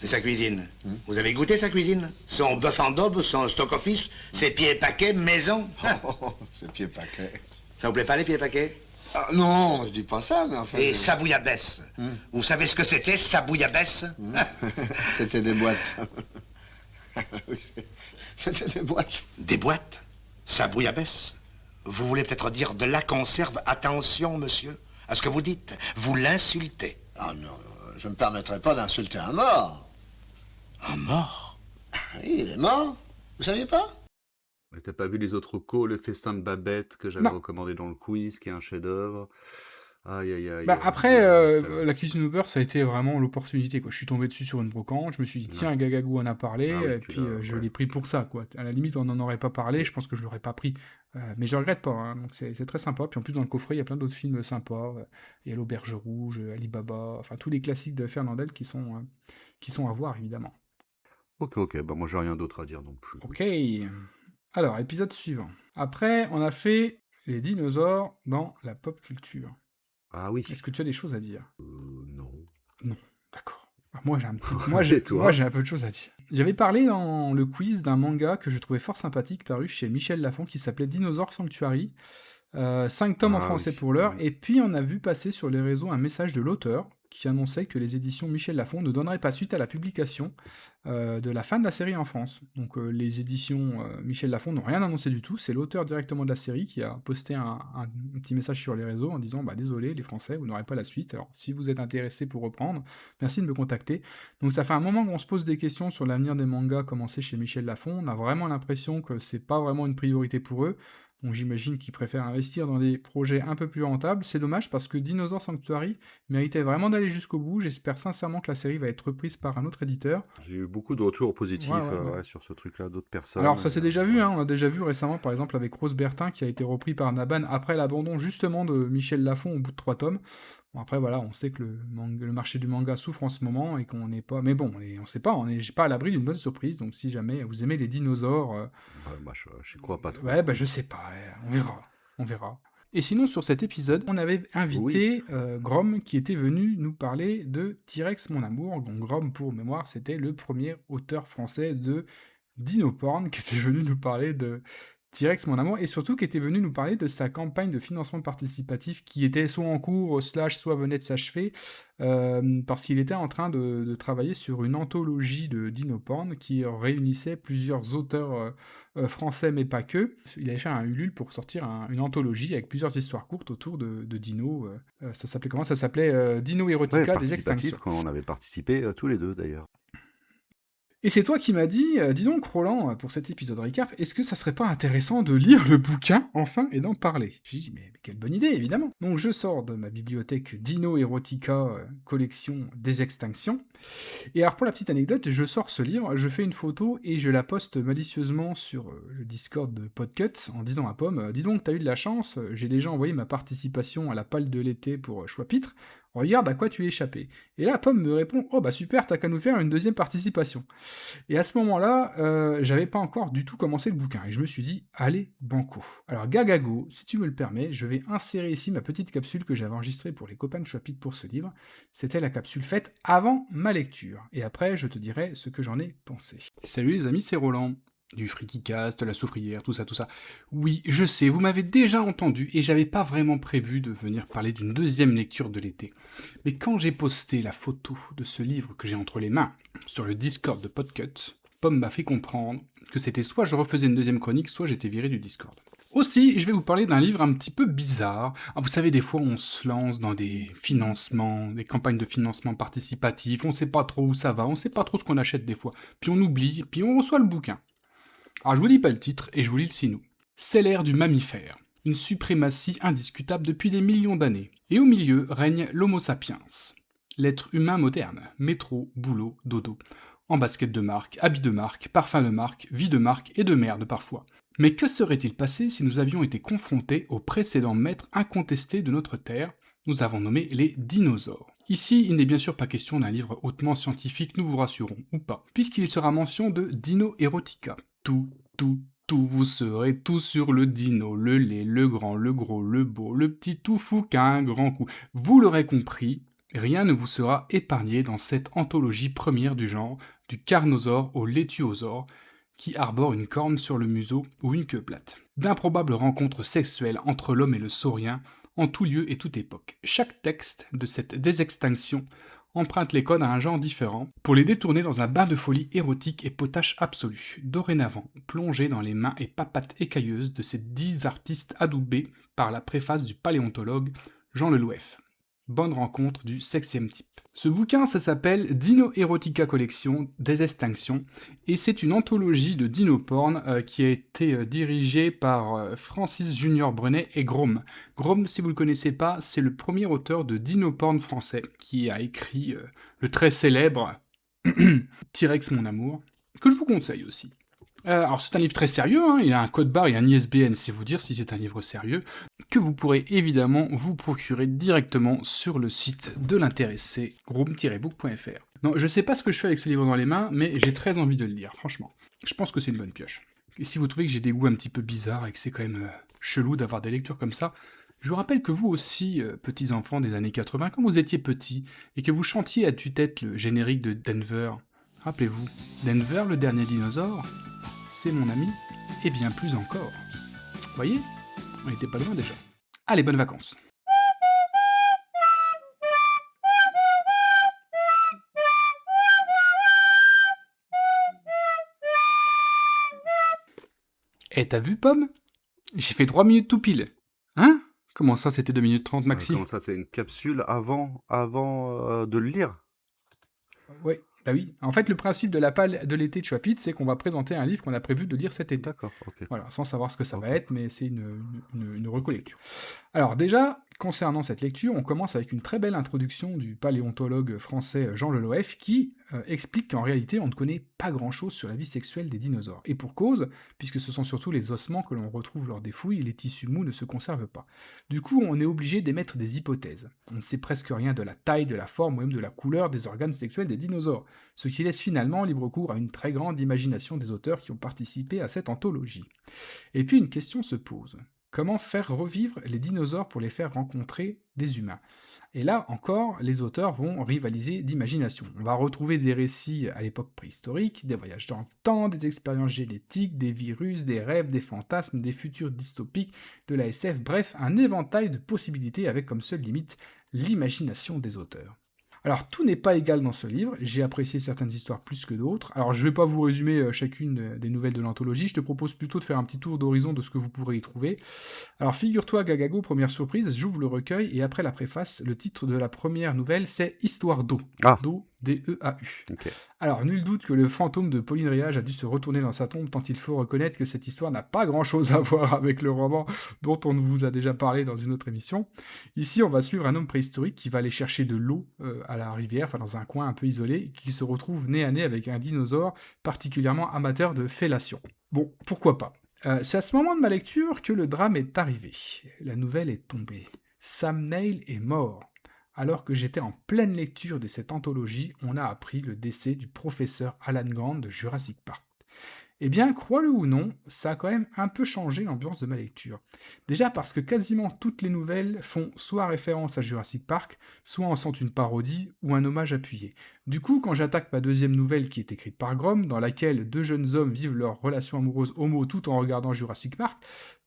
Et sa cuisine? Vous avez goûté sa cuisine? Son bœuf en daube, son stock office, ses pieds paquets maison? Oh, c'est pied paquet. Ça vous plaît pas les pieds paquets? Ah, non, je dis pas ça, mais enfin... Et sa bouillabaisse? Vous savez ce que c'était, sa bouillabaisse? C'était des boîtes. Oui, c'était des boîtes. Des boîtes? Sa bouillabaisse? Vous voulez peut-être dire de la conserve? Attention, monsieur, à ce que vous dites. Vous l'insultez. Ah non, je ne me permettrai pas d'insulter un mort. Un mort? Oui, il est mort. Vous saviez pas? Mais t'as pas vu les autres recos, le festin de Babette que j'avais Non. recommandé dans le quiz, qui est un chef-d'œuvre. Aïe aïe aïe. Bah, après, la cuisine au beurre, ça a été vraiment l'opportunité, quoi. Je suis tombé dessus sur une brocante, je me suis dit, tiens, Gagagou en a parlé, Ah oui, et tu puis l'as, je ouais. l'ai pris pour ça, quoi. À la limite, on n'en aurait pas parlé, je pense que je l'aurais pas pris. Mais je regrette pas, hein. Donc c'est très sympa. Puis en plus, dans le coffret, il y a plein d'autres films sympas. Il y a L'Auberge Rouge, Alibaba, enfin tous les classiques de Fernandel qui sont à voir, évidemment. Ok, bah moi j'ai rien d'autre à dire non plus. Ok. Alors, épisode suivant. Après, on a fait les dinosaures dans la pop culture. Ah oui. Est-ce que tu as des choses à dire? Non. Non, d'accord. Moi, j'ai un petit... Et toi moi, j'ai un peu de choses à dire. J'avais parlé dans le quiz d'un manga que je trouvais fort sympathique, paru chez Michel Lafon, qui s'appelait Dinosaur Sanctuary. 5 tomes en Ah français oui, pour l'heure. oui. Et puis, on a vu passer sur les réseaux un message de l'auteur qui annonçait que les éditions Michel Lafon ne donneraient pas suite à la publication de la fin de la série en France. Donc les éditions Michel Lafon n'ont rien annoncé du tout, c'est l'auteur directement de la série qui a posté un petit message sur les réseaux en disant « Désolé les Français, vous n'aurez pas la suite, alors si vous êtes intéressés pour reprendre, merci de me contacter ». Donc ça fait un moment qu'on se pose des questions sur l'avenir des mangas commencés chez Michel Lafon, on a vraiment l'impression que c'est pas vraiment une priorité pour eux. Donc j'imagine qu'ils préfèrent investir dans des projets un peu plus rentables. C'est dommage parce que Dinosaur Sanctuary méritait vraiment d'aller jusqu'au bout. J'espère sincèrement que la série va être reprise par un autre éditeur. J'ai eu beaucoup de retours positifs Ouais. sur ce truc-là, d'autres personnes. Alors ça s'est déjà vu, hein, on a déjà vu récemment par exemple avec Rose Bertin qui a été repris par Naban après l'abandon justement de Michel Lafon au bout de 3 tomes. Bon après voilà, on sait que le marché du manga souffre en ce moment et qu'on n'est pas... Mais bon, on sait pas, on n'est pas à l'abri d'une bonne surprise, donc si jamais vous aimez les dinosaures... Ouais, bah, je crois pas trop. Ouais, bah je sais pas, on verra. Et sinon, sur cet épisode, on avait invité Grom, qui était venu nous parler de T-Rex Mon Amour. Donc Grom, pour mémoire, c'était le premier auteur français de Dinoporn, qui était venu nous parler de T-Rex Mon Amour, et surtout qui était venu nous parler de sa campagne de financement participatif, qui était soit en cours, soit venait de s'achever, parce qu'il était en train de travailler sur une anthologie de Dinoporn qui réunissait plusieurs auteurs français, mais pas que. Il avait fait un Ulule pour sortir une anthologie avec plusieurs histoires courtes autour de Dino. Ça s'appelait comment? Ça s'appelait Dino Erotica des extinctions. Quand on avait participé tous les deux d'ailleurs. Et c'est toi qui m'as dit, dis donc Roland, pour cet épisode récap, est-ce que ça serait pas intéressant de lire le bouquin, enfin, et d'en parler? J'ai dit, mais quelle bonne idée, évidemment. Donc je sors de ma bibliothèque Dino Erotica, collection des extinctions, et alors pour la petite anecdote, je sors ce livre, je fais une photo, et je la poste malicieusement sur le Discord de Podcut, en disant à Pomme, dis donc, t'as eu de la chance, j'ai déjà envoyé ma participation à la palle de l'été pour Choix-Pitre, regarde à quoi tu es échappé. Et là, Pomme me répond, oh bah super, t'as qu'à nous faire une deuxième participation. Et à ce moment-là, j'avais pas encore du tout commencé le bouquin, et je me suis dit, allez, banco. Alors Gagago, si tu me le permets, je vais insérer ici ma petite capsule que j'avais enregistrée pour les copains de Choix-Pitre pour ce livre. C'était la capsule faite avant ma lecture, et après je te dirai ce que j'en ai pensé. Salut les amis, c'est Roland. Du FrikiCast, la soufrière, tout ça. Oui, je sais, vous m'avez déjà entendu, et j'avais pas vraiment prévu de venir parler d'une deuxième lecture de l'été. Mais quand j'ai posté la photo de ce livre que j'ai entre les mains sur le Discord de Podcut, Pomme m'a fait comprendre que c'était soit je refaisais une deuxième chronique, soit j'étais viré du Discord. Aussi, je vais vous parler d'un livre un petit peu bizarre. Vous savez, des fois, on se lance dans des financements, des campagnes de financement participatif, on sait pas trop où ça va, on sait pas trop ce qu'on achète des fois, puis on oublie, puis on reçoit le bouquin. Alors je vous lis pas le titre, et je vous lis le sinou. C'est l'ère du mammifère, une suprématie indiscutable depuis des millions d'années. Et au milieu règne l'homo sapiens, l'être humain moderne, métro, boulot, dodo. En basket de marque, habits de marque, parfum de marque, vie de marque et de merde parfois. Mais que serait-il passé si nous avions été confrontés aux précédents maîtres incontestés de notre Terre, nous avons nommé les dinosaures. Ici, il n'est bien sûr pas question d'un livre hautement scientifique, nous vous rassurons, ou pas, puisqu'il sera mention de Dino Erotica. Tout, vous serez tout sur le dino, le laid, le grand, le gros, le beau, le petit tout fou qu'à un grand coup. Vous l'aurez compris, Rien ne vous sera épargné dans cette anthologie première du genre, du carnosaure au létuosaure, qui arbore une corne sur le museau ou une queue plate. D'improbables rencontres sexuelles entre l'homme et le saurien, en tout lieu et toute époque. Chaque texte de cette désextinction emprunte les codes à un genre différent, pour les détourner dans un bain de folie érotique et potache absolue. Dorénavant, plongé dans les mains et papates écailleuses de ces 10 artistes adoubés par la préface du paléontologue Jean Lelouef. Bonne rencontre du 6e type. Ce bouquin, ça s'appelle Dino Erotica Collection des Extinctions, et c'est une anthologie de dinoporn qui a été dirigée par Francis Junior Brenet et Grom. Grom, si vous le connaissez pas, c'est le premier auteur de dinoporn français, qui a écrit le très célèbre T-Rex mon amour, que je vous conseille aussi. Alors c'est un livre très sérieux, hein, il a un code barre et un ISBN, c'est vous dire si c'est un livre sérieux, que vous pourrez évidemment vous procurer directement sur le site de l'intéressé, groom-book.fr. Non, je sais pas ce que je fais avec ce livre dans les mains, mais j'ai très envie de le lire, franchement. Je pense que c'est une bonne pioche. Et si vous trouvez que j'ai des goûts un petit peu bizarres et que c'est quand même chelou d'avoir des lectures comme ça, je vous rappelle que vous aussi, petits enfants des années 80, quand vous étiez petits, et que vous chantiez à tue-tête le générique de Denver, rappelez-vous, Denver, le dernier dinosaure, c'est mon ami, et bien plus encore. Voyez, on était pas loin déjà. Allez, bonnes vacances. Eh, t'as vu, Pomme? J'ai fait 3 minutes tout pile. Hein? Comment ça, c'était 2 minutes 30, Maxi? Comment ça, c'est une capsule avant de le lire? Ouais, bah oui. En fait, le principe de la palle de l'été de Chapitre, c'est qu'on va présenter un livre qu'on a prévu de lire cet été. D'accord, ok. Voilà, sans savoir ce que ça va Ok. être, mais c'est une recollecture. Alors déjà, concernant cette lecture, on commence avec une très belle introduction du paléontologue français Jean Lelouef qui explique qu'en réalité, on ne connaît pas grand-chose sur la vie sexuelle des dinosaures. Et pour cause, puisque ce sont surtout les ossements que l'on retrouve lors des fouilles, les tissus mous ne se conservent pas. Du coup, on est obligé d'émettre des hypothèses. On ne sait presque rien de la taille, de la forme ou même de la couleur des organes sexuels des dinosaures, ce qui laisse finalement libre cours à une très grande imagination des auteurs qui ont participé à cette anthologie. Et puis une question se pose. Comment faire revivre les dinosaures pour les faire rencontrer des humains? Et là encore, les auteurs vont rivaliser d'imagination. On va retrouver des récits à l'époque préhistorique, des voyages dans le temps, des expériences génétiques, des virus, des rêves, des fantasmes, des futurs dystopiques, de la SF, bref, un éventail de possibilités avec comme seule limite l'imagination des auteurs. Alors tout n'est pas égal dans ce livre, j'ai apprécié certaines histoires plus que d'autres. Alors je ne vais pas vous résumer chacune des nouvelles de l'anthologie, je te propose plutôt de faire un petit tour d'horizon de ce que vous pourrez y trouver. Alors figure-toi, Gagago, première surprise, j'ouvre le recueil et après la préface, le titre de la première nouvelle c'est Histoire d'eau. Ah. D'eau, D-E-A-U. Ok. Alors, nul doute que le fantôme de Pauline Réage a dû se retourner dans sa tombe tant il faut reconnaître que cette histoire n'a pas grand-chose à voir avec le roman dont on vous a déjà parlé dans une autre émission. Ici, on va suivre un homme préhistorique qui va aller chercher de l'eau à la rivière, enfin dans un coin un peu isolé, qui se retrouve nez à nez avec un dinosaure particulièrement amateur de fellation. Bon, pourquoi pas. C'est à ce moment de ma lecture que le drame est arrivé. La nouvelle est tombée. Sam Neill est mort. Alors que j'étais en pleine lecture de cette anthologie, on a appris le décès du professeur Alan Grant de Jurassic Park. Eh bien, crois-le ou non, ça a quand même un peu changé l'ambiance de ma lecture. Déjà parce que quasiment toutes les nouvelles font soit référence à Jurassic Park, soit en sont une parodie ou un hommage appuyé. Du coup, quand j'attaque ma deuxième nouvelle qui est écrite par Grom, dans laquelle 2 jeunes hommes vivent leur relation amoureuse homo tout en regardant Jurassic Park,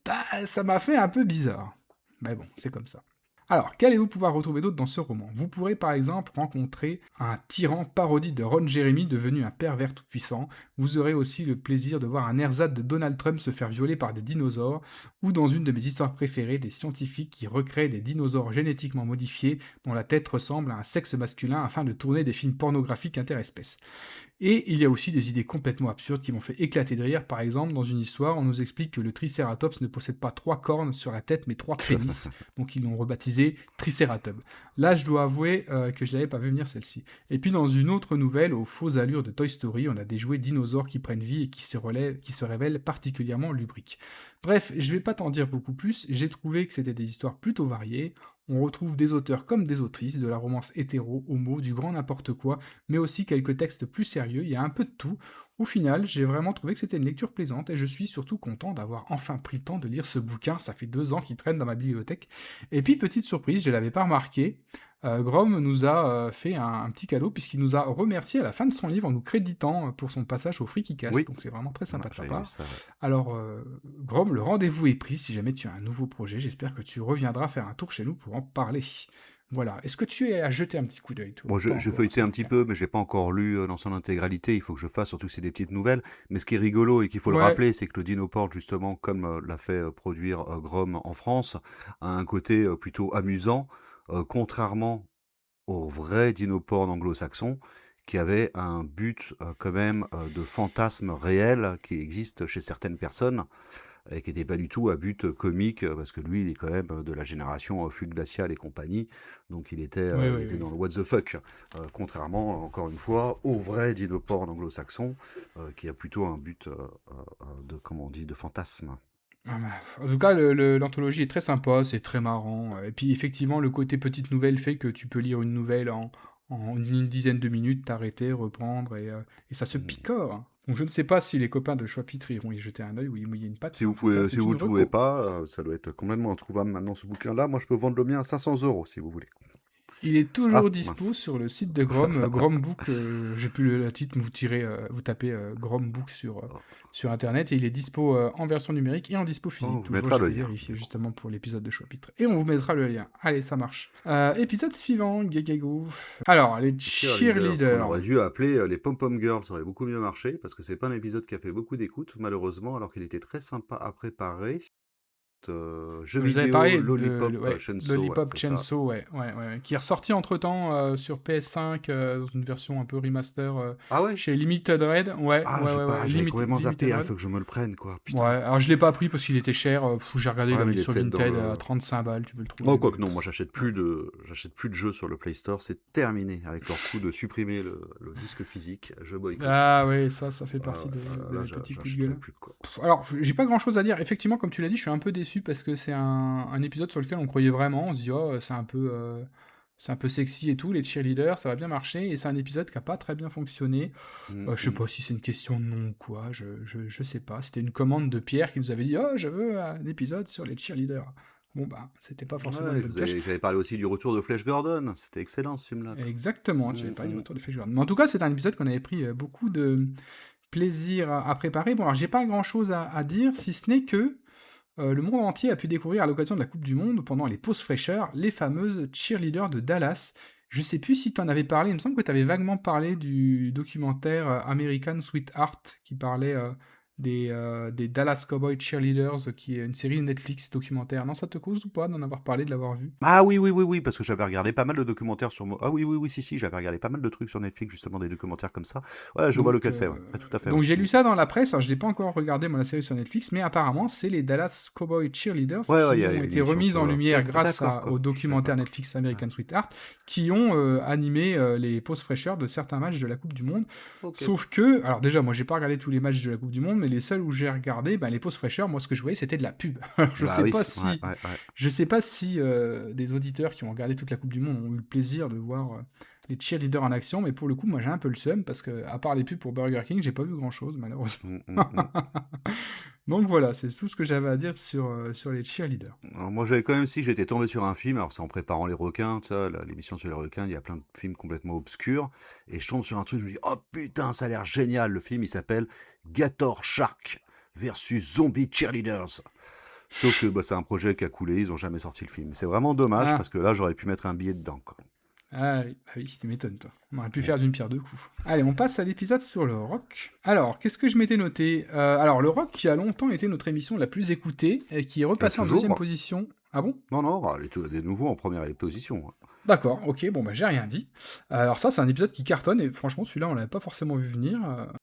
bah ça m'a fait un peu bizarre. Mais bon, c'est comme ça. Alors, qu'allez-vous pouvoir retrouver d'autre dans ce roman? Vous pourrez par exemple rencontrer un tyran parodie de Ron Jeremy devenu un pervers tout-puissant. Vous aurez aussi le plaisir de voir un ersatz de Donald Trump se faire violer par des dinosaures, ou dans une de mes histoires préférées, des scientifiques qui recréent des dinosaures génétiquement modifiés dont la tête ressemble à un sexe masculin afin de tourner des films pornographiques interespèces. Et il y a aussi des idées complètement absurdes qui m'ont fait éclater de rire. Par exemple, dans une histoire, on nous explique que le Triceratops ne possède pas 3 cornes sur la tête, mais 3 pénis. Donc ils l'ont rebaptisé Triceratops. Là, je dois avouer que je l'avais pas vu venir celle-ci. Et puis dans une autre nouvelle, aux fausses allures de Toy Story, on a des jouets dinosaures qui prennent vie et qui se révèlent particulièrement lubriques. Bref, je vais pas t'en dire beaucoup plus, j'ai trouvé que c'était des histoires plutôt variées. On retrouve des auteurs comme des autrices, de la romance hétéro, homo, du grand n'importe quoi, mais aussi quelques textes plus sérieux, il y a un peu de tout. Au final, j'ai vraiment trouvé que c'était une lecture plaisante et je suis surtout content d'avoir enfin pris le temps de lire ce bouquin, ça fait 2 ans qu'il traîne dans ma bibliothèque. Et puis, petite surprise, je ne l'avais pas remarqué, Grom nous a fait un petit cadeau, puisqu'il nous a remercié à la fin de son livre en nous créditant pour son passage au Freakycast. Oui. Donc c'est vraiment très sympa de sa J'avais part. vu ça, ouais. Alors, Grom, le rendez-vous est pris. Si jamais tu as un nouveau projet, j'espère que tu reviendras faire un tour chez nous pour en parler. Voilà. Est-ce que tu es à jeter un petit coup d'œil, toi? Bon, Pas j'ai encore, feuilleté ça un va petit faire. peu, mais j'ai pas encore lu dans son intégralité. Il faut que je fasse, surtout que c'est des petites nouvelles. Mais ce qui est rigolo et qu'il faut le Ouais, rappeler, c'est que le Dinoport, justement, comme l'a fait produire Grom en France, a un côté plutôt amusant, contrairement au vrai Dinoport anglo-saxon, qui avait un but quand même de fantasme réel qui existe chez certaines personnes et qui n'était pas du tout à but comique, parce que lui, il est quand même de la génération Fugue Glaciale et compagnie, donc il était oui. dans le what the fuck, contrairement, encore une fois, au vrai Dinoport anglo-saxon, qui a plutôt un but de, comment on dit, de fantasme. Ah bah, en tout cas, l'anthologie est très sympa, c'est très marrant. Et puis, effectivement, le côté petite nouvelle fait que tu peux lire une nouvelle en une dizaine de minutes, t'arrêter, reprendre, et ça se Mm. picore, hein. Donc, je ne sais pas si les copains de Chapitre iront y jeter un œil ou y mouiller une patte, Si mais vous en tout cas, pouvez, c'est si vous une le trouvez reco. pas, ça doit être complètement introuvable maintenant ce bouquin-là. Moi, je peux vendre le mien à 500 € si vous voulez. Il est toujours Ah, dispo mince. sur le site de Grom, Grombook, j'ai plus le titre, mais vous tapez Grombook sur Internet, et il est dispo en version numérique et en dispo On physique, vous toujours, mettra j'ai le été lien. vérifié Du coup. justement pour l'épisode de Chapitre. Et on vous mettra le lien. Allez, ça marche. Épisode suivant, Gagago. Alors, les Cheerleaders, qu'on cheerleaders. aurait dû appeler les Pom-Pom Girls, ça aurait beaucoup mieux marché, parce que c'est pas un épisode qui a fait beaucoup d'écoute, malheureusement, alors qu'il était très sympa à préparer. Jeu Je vous avais vidéo parlé Lollipop ouais, Chainsaw, ouais, Lollipop c'est ça. Chainsaw, ouais, qui est ressorti entre-temps sur PS5 dans une version un peu remaster Ah ouais? chez Limited Red. Ouais, Ah, j'ai pas, j'avais complètement Limited zappé, il Red. faut que je me le prenne, quoi, Ouais, putain. alors je l'ai pas pris parce qu'il était cher. J'ai regardé, il Ouais, a mais mis il est sur peut-être dans Vinted le... à 35 balles, tu peux le Oh, trouver. quoi que non, moi Ouais. j'achète plus de jeux sur le Play Store, c'est terminé avec leur coup de supprimer le disque physique, je boycotte. Ah ouais, ça fait partie de Là, mes petits coups de j'achèterai gueule. plus, quoi. Alors, j'ai pas grand chose à dire. Effectivement, comme tu l'as dit, je suis un peu déçu parce que c'est un épisode sur lequel on croyait vraiment. On se dit, oh, c'est un peu sexy et tout, les cheerleaders, ça va bien marcher. Et c'est un épisode qui a pas très bien fonctionné. Je sais pas si c'est une question de nom ou quoi, je sais pas. C'était une commande de Pierre qui nous avait dit, oh, je veux un épisode sur les cheerleaders. Bon, bah, c'était pas forcément une Ouais, bonne pioche. j'avais parlé aussi du retour de Flash Gordon, c'était excellent ce film-là, quoi. Exactement, tu avais Mm, parlé du mm. retour de Flash Gordon. Mais en tout cas, c'est un épisode qu'on avait pris beaucoup de plaisir à préparer. Bon, alors j'ai pas grand chose à dire, si ce n'est que le monde entier a pu découvrir à l'occasion de la Coupe du Monde, pendant les pauses fraîcheurs, les fameuses cheerleaders de Dallas. Je sais plus si tu en avais parlé, il me semble que tu avais vaguement parlé du documentaire American Sweetheart, qui parlait des Dallas Cowboy Cheerleaders, qui est une série Netflix documentaire. Non, ça te cause ou pas d'en avoir parlé, de l'avoir vu? Ah oui, parce que j'avais regardé pas mal de documentaires sur... Ah oui, si, j'avais regardé pas mal de trucs sur Netflix, justement, des documentaires comme ça. Ouais, je vois lequel c'est, ouais. Ouais, tout à fait, Donc ouais. j'ai lu ça dans la presse, alors je l'ai pas encore regardé moi la série sur Netflix, mais apparemment c'est les Dallas Cowboy Cheerleaders Ouais, qui il y a ont une été émission remises sur en le... lumière Ouais, grâce d'accord, quoi. au Je savais documentaire pas. Netflix American Sweetheart, qui ont animé les pauses fraîcheurs de certains matchs de la Coupe du Monde. Ok. Sauf que, alors déjà moi j'ai pas regardé tous les matchs de la Coupe du Monde, mais les seuls où j'ai regardé, ben, les pauses fraîcheurs, moi ce que je voyais c'était de la pub. Alors, je Bah sais oui, pas si, ouais. je sais pas si des auditeurs qui ont regardé toute la Coupe du Monde ont eu le plaisir de voir les cheerleaders en action, mais pour le coup, moi j'ai un peu le seum parce que, à part les pubs pour Burger King, j'ai pas vu grand chose, malheureusement. Donc voilà, c'est tout ce que j'avais à dire sur les cheerleaders. Alors, moi, j'avais quand même, si j'étais tombé sur un film, alors c'est en préparant les requins, tu sais, l'émission sur les requins, il y a plein de films complètement obscurs, et je tombe sur un truc, je me dis, oh putain, ça a l'air génial, le film, il s'appelle Gator Shark versus Zombie Cheerleaders. Sauf que bah, c'est un projet qui a coulé, ils ont jamais sorti le film. C'est vraiment dommage, Ah. parce que là, j'aurais pu mettre un billet dedans, quoi. Ah oui, tu m'étonnes, toi. On aurait pu faire d'une pierre deux coups. Allez, on passe à l'épisode sur le rock. Alors, qu'est-ce que je m'étais noté Alors, le rock qui a longtemps été notre émission la plus écoutée, et qui est repassée en toujours, deuxième bah. position. Ah bon? Non, elle est de nouveau en première position. D'accord, ok, bon bah j'ai rien dit. Alors ça, c'est un épisode qui cartonne, et franchement, celui-là, on l'avait pas forcément vu venir.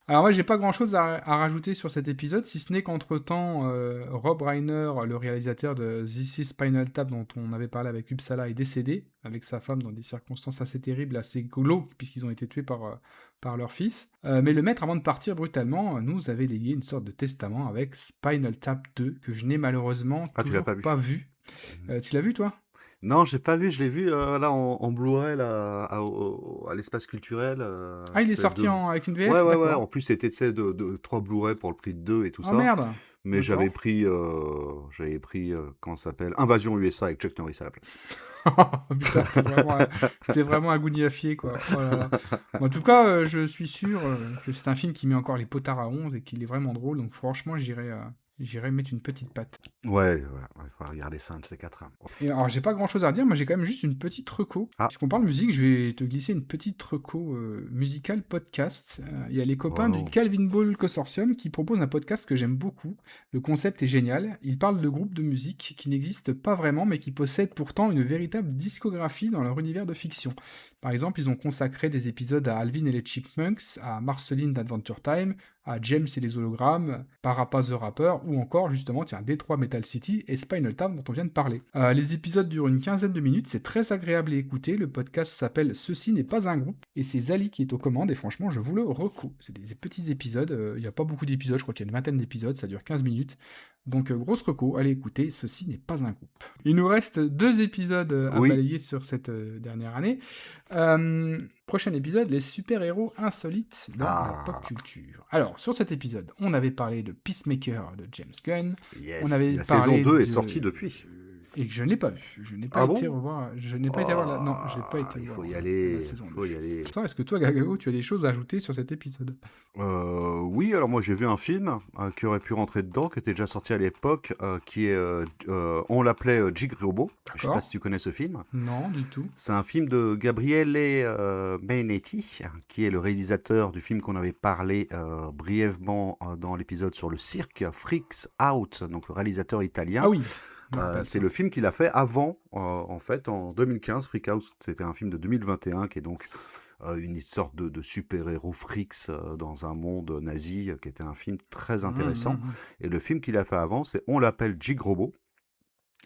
Alors moi, j'ai pas grand-chose à rajouter sur cet épisode, si ce n'est qu'entre-temps, Rob Reiner, le réalisateur de This is Spinal Tap, dont on avait parlé avec Uppsala, est décédé, avec sa femme, dans des circonstances assez terribles, assez glauques, puisqu'ils ont été tués par leur fils. Mais le maître, avant de partir brutalement, nous avait légué une sorte de testament avec Spinal Tap 2, que je n'ai malheureusement Ah, tu l'as toujours pas vu. pas vu. Tu l'as vu, toi? Non, j'ai pas vu, je l'ai vu là en Blu-ray là, à l'espace culturel. Ah, il est c'est sorti deux- avec une VF, Ouais, d'accord. en plus c'était tu sais, de 3 Blu-ray pour le prix de 2 et tout Oh ça. merde! Mais j'avais pris, comment ça s'appelle, Invasion USA avec Chuck Norris à la place. Putain, t'es vraiment un gougnafier, quoi. Oh là là. En tout cas, je suis sûr que c'est un film qui met encore les potards à 11 et qu'il est vraiment drôle. Donc franchement, j'irai mettre une petite patte. Ouais, il faut regarder ça, un de ces quatre. Et alors, j'ai pas grand chose à dire, moi j'ai quand même juste une petite reco. Ah. Puisqu'on parle musique, je vais te glisser une petite reco musicale podcast. Il y a les copains Oh. du Calvin Ball Consortium qui proposent un podcast que j'aime beaucoup. Le concept est génial. Ils parlent de groupes de musique qui n'existent pas vraiment, mais qui possèdent pourtant une véritable discographie dans leur univers de fiction. Par exemple, ils ont consacré des épisodes à Alvin et les Chipmunks, à Marceline d'Adventure Time, à James et les hologrammes, Parappa the Rapper, ou encore, justement, Detroit Metal City et Spinal Tap dont on vient de parler. Les épisodes durent une quinzaine de minutes, c'est très agréable à écouter, le podcast s'appelle « Ceci n'est pas un groupe », et c'est Zali qui est aux commandes, et franchement, je vous le recours. C'est des petits épisodes, il n'y a pas beaucoup d'épisodes, je crois qu'il y a une vingtaine d'épisodes, ça dure 15 minutes, donc grosse reco, allez écouter, Ceci n'est pas un groupe. Il nous reste 2 épisodes à balayer sur cette dernière année. Prochain épisode, les super-héros insolites dans la pop culture. Alors, sur cet épisode, on avait parlé de Peacemaker de James Gunn. Yes, On avait la parlé saison 2 est de- sortie depuis. Et que je n'ai pas vu. Je n'ai pas Ah été bon revoir. Je n'ai pas été voir la... Non, j'ai pas été Il voir faut y la aller, saison il faut 2. y aller. Attends, est-ce que toi, Gagago, tu as des choses à ajouter sur cet épisode? Oui, alors moi j'ai vu un film qui aurait pu rentrer dedans, qui était déjà sorti à l'époque, qui est, on l'appelait Jig Robo. Je sais D'accord. pas si tu connais ce film. Non, du tout. C'est un film de Gabriele Mainetti, qui est le réalisateur du film qu'on avait parlé brièvement dans l'épisode sur le cirque, Freaks Out, donc le réalisateur italien. Ah oui. Je me rappelle C'est ça. le film qu'il a fait avant, en fait, en 2015. Freak Out, c'était un film de 2021 qui est donc une sorte de super-héros freaks dans un monde nazi, qui était un film très intéressant. Et le film qu'il a fait avant, c'est On l'appelle Jig Robo.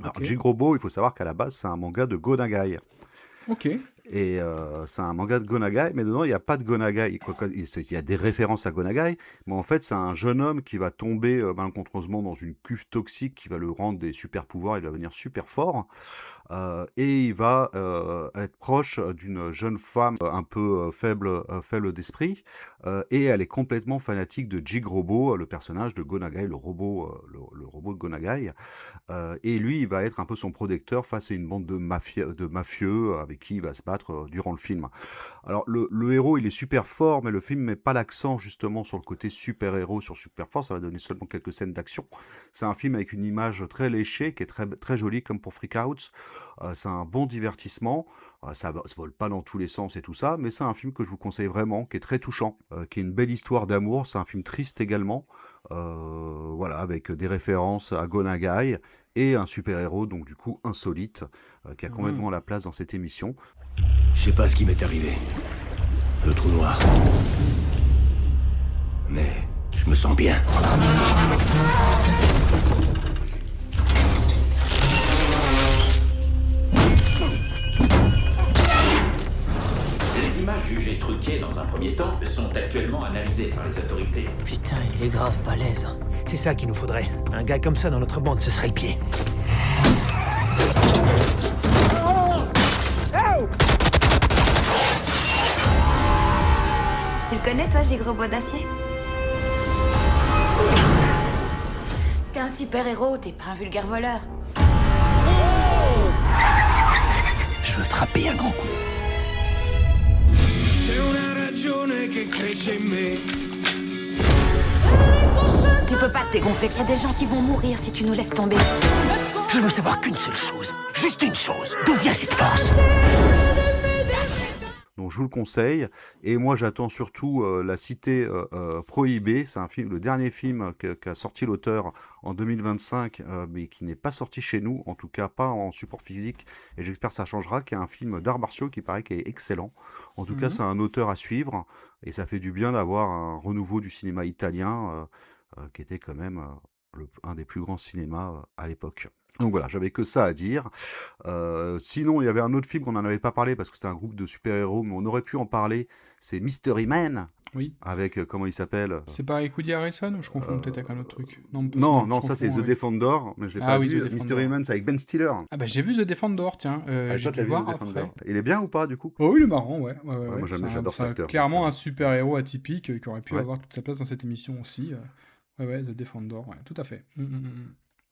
Alors, Ok. Jig Robo, il faut savoir qu'à la base, c'est un manga de Go Nagai. Ok. Et c'est un manga de Go Nagai, mais dedans, il n'y a pas de Go Nagai. Il y a des références à Go Nagai, mais en fait, c'est un jeune homme qui va tomber malencontreusement dans une cuve toxique qui va le rendre des super pouvoirs, il va devenir super fort. Et il va être proche d'une jeune femme un peu faible d'esprit, et elle est complètement fanatique de Jig Robo, le personnage de Go Nagai, le robot de Go Nagai. Et lui, il va être un peu son protecteur face à une bande de mafieux avec qui il va se battre durant le film. Alors, le héros, il est super fort, mais le film met pas l'accent justement sur le côté super-héros, sur super fort, ça va donner seulement quelques scènes d'action. C'est un film avec une image très léchée, qui est très, très jolie, comme pour Freak Out. C'est un bon divertissement, ça vole pas dans tous les sens et tout ça, mais c'est un film que je vous conseille vraiment, qui est très touchant, qui est une belle histoire d'amour, c'est un film triste également, voilà, avec des références à Go Nagai, et un super-héros, donc du coup insolite, qui a complètement la place dans cette émission. Je sais pas ce qui m'est arrivé. Le trou noir. Mais je me sens bien. Les images jugées truquées dans un premier temps sont actuellement analysées par les autorités. Putain, il est grave balèze. C'est ça qu'il nous faudrait. Un gars comme ça dans notre bande, ce serait le pied. Tu le connais, toi, Gros Bois d'Acier? T'es un super-héros, t'es pas un vulgaire voleur. Je veux frapper un grand coup. Tu peux pas te dégonfler, qu'il y a des gens qui vont mourir si tu nous laisses tomber. Je veux savoir qu'une seule chose. Juste une chose. D'où vient cette force? Donc je vous le conseille, et moi j'attends surtout La Cité Prohibée. C'est un film, le dernier film qu'a sorti l'auteur en 2025, mais qui n'est pas sorti chez nous, en tout cas pas en support physique, et j'espère que ça changera, qui est un film d'arts martiaux qui paraît qu'il est excellent. En tout cas, c'est un auteur à suivre, et ça fait du bien d'avoir un renouveau du cinéma italien, qui était quand même un des plus grands cinémas à l'époque. Donc voilà, j'avais que ça à dire. Sinon, il y avait un autre film qu'on n'en avait pas parlé parce que c'était un groupe de super-héros, mais on aurait pu en parler. C'est Mystery Man. Oui. Avec, comment il s'appelle C'est pas avec Woody Harrison ou je confonds peut-être avec un autre truc? Non, ça c'est The Defender, mais je l'ai pas vu. Mystery Man, c'est avec Ben Stiller. Ah bah j'ai vu The Defender, tiens. J'ai dû voir après. Il est bien ou pas, du coup? Oh oui, il est marrant, ouais. Moi j'adore cet acteur. Clairement un super-héros atypique qui aurait pu avoir toute sa place dans cette émission aussi. Ouais, The Defender, ouais, tout à fait.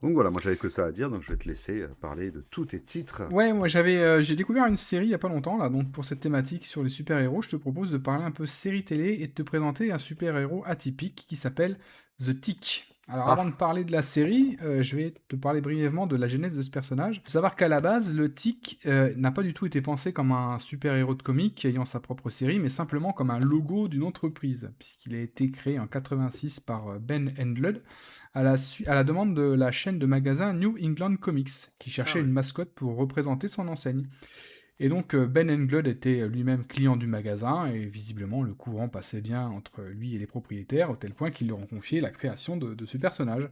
Donc voilà, moi j'avais que ça à dire, donc je vais te laisser parler de tous tes titres. Ouais, moi j'ai découvert une série il y a pas longtemps, là, donc pour cette thématique sur les super-héros, je te propose de parler un peu série télé et de te présenter un super-héros atypique qui s'appelle The Tick. Alors avant de parler de la série, je vais te parler brièvement de la genèse de ce personnage. Il faut savoir qu'à la base, le Tick n'a pas du tout été pensé comme un super-héros de comics ayant sa propre série, mais simplement comme un logo d'une entreprise, puisqu'il a été créé en 86 par Ben Endlund, à la demande de la chaîne de magasins New England Comics, qui cherchait une mascotte pour représenter son enseigne. Et donc Ben Englund était lui-même client du magasin, et visiblement le courant passait bien entre lui et les propriétaires, au tel point qu'ils leur ont confié la création de ce personnage.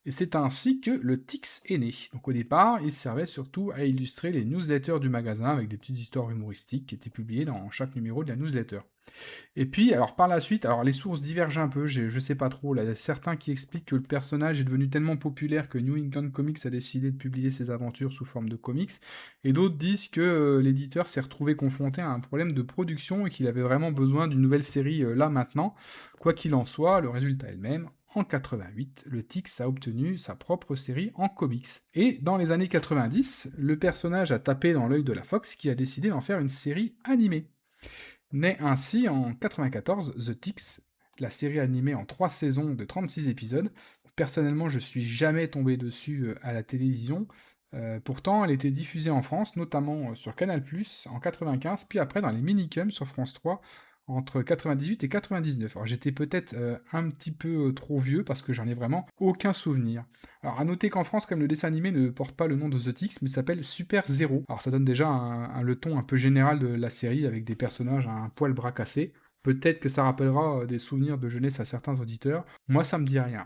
Et c'est ainsi que le Tix est né. Donc au départ, il servait surtout à illustrer les newsletters du magasin, avec des petites histoires humoristiques qui étaient publiées dans chaque numéro de la newsletter. Et puis, alors par la suite, alors les sources divergent un peu, je sais pas trop, là, il y a certains qui expliquent que le personnage est devenu tellement populaire que New England Comics a décidé de publier ses aventures sous forme de comics, et d'autres disent que l'éditeur s'est retrouvé confronté à un problème de production et qu'il avait vraiment besoin d'une nouvelle série là maintenant. Quoi qu'il en soit, le résultat est le même. En 88, le Tix a obtenu sa propre série en comics. Et dans les années 90, le personnage a tapé dans l'œil de la Fox qui a décidé d'en faire une série animée. Naît ainsi en 94 The Tix, la série animée en 3 saisons de 36 épisodes. Personnellement, je suis jamais tombé dessus à la télévision. Pourtant, elle était diffusée en France, notamment sur Canal+, en 95, puis après dans les minicums sur France 3, entre 98 et 99. Alors j'étais peut-être un petit peu trop vieux, parce que j'en ai vraiment aucun souvenir. Alors à noter qu'en France, comme le dessin animé ne porte pas le nom de The Tix, mais s'appelle Super Zero. Alors ça donne déjà le ton un peu général de la série, avec des personnages à un poil bras cassé. Peut-être que ça rappellera des souvenirs de jeunesse à certains auditeurs. Moi, ça me dit rien.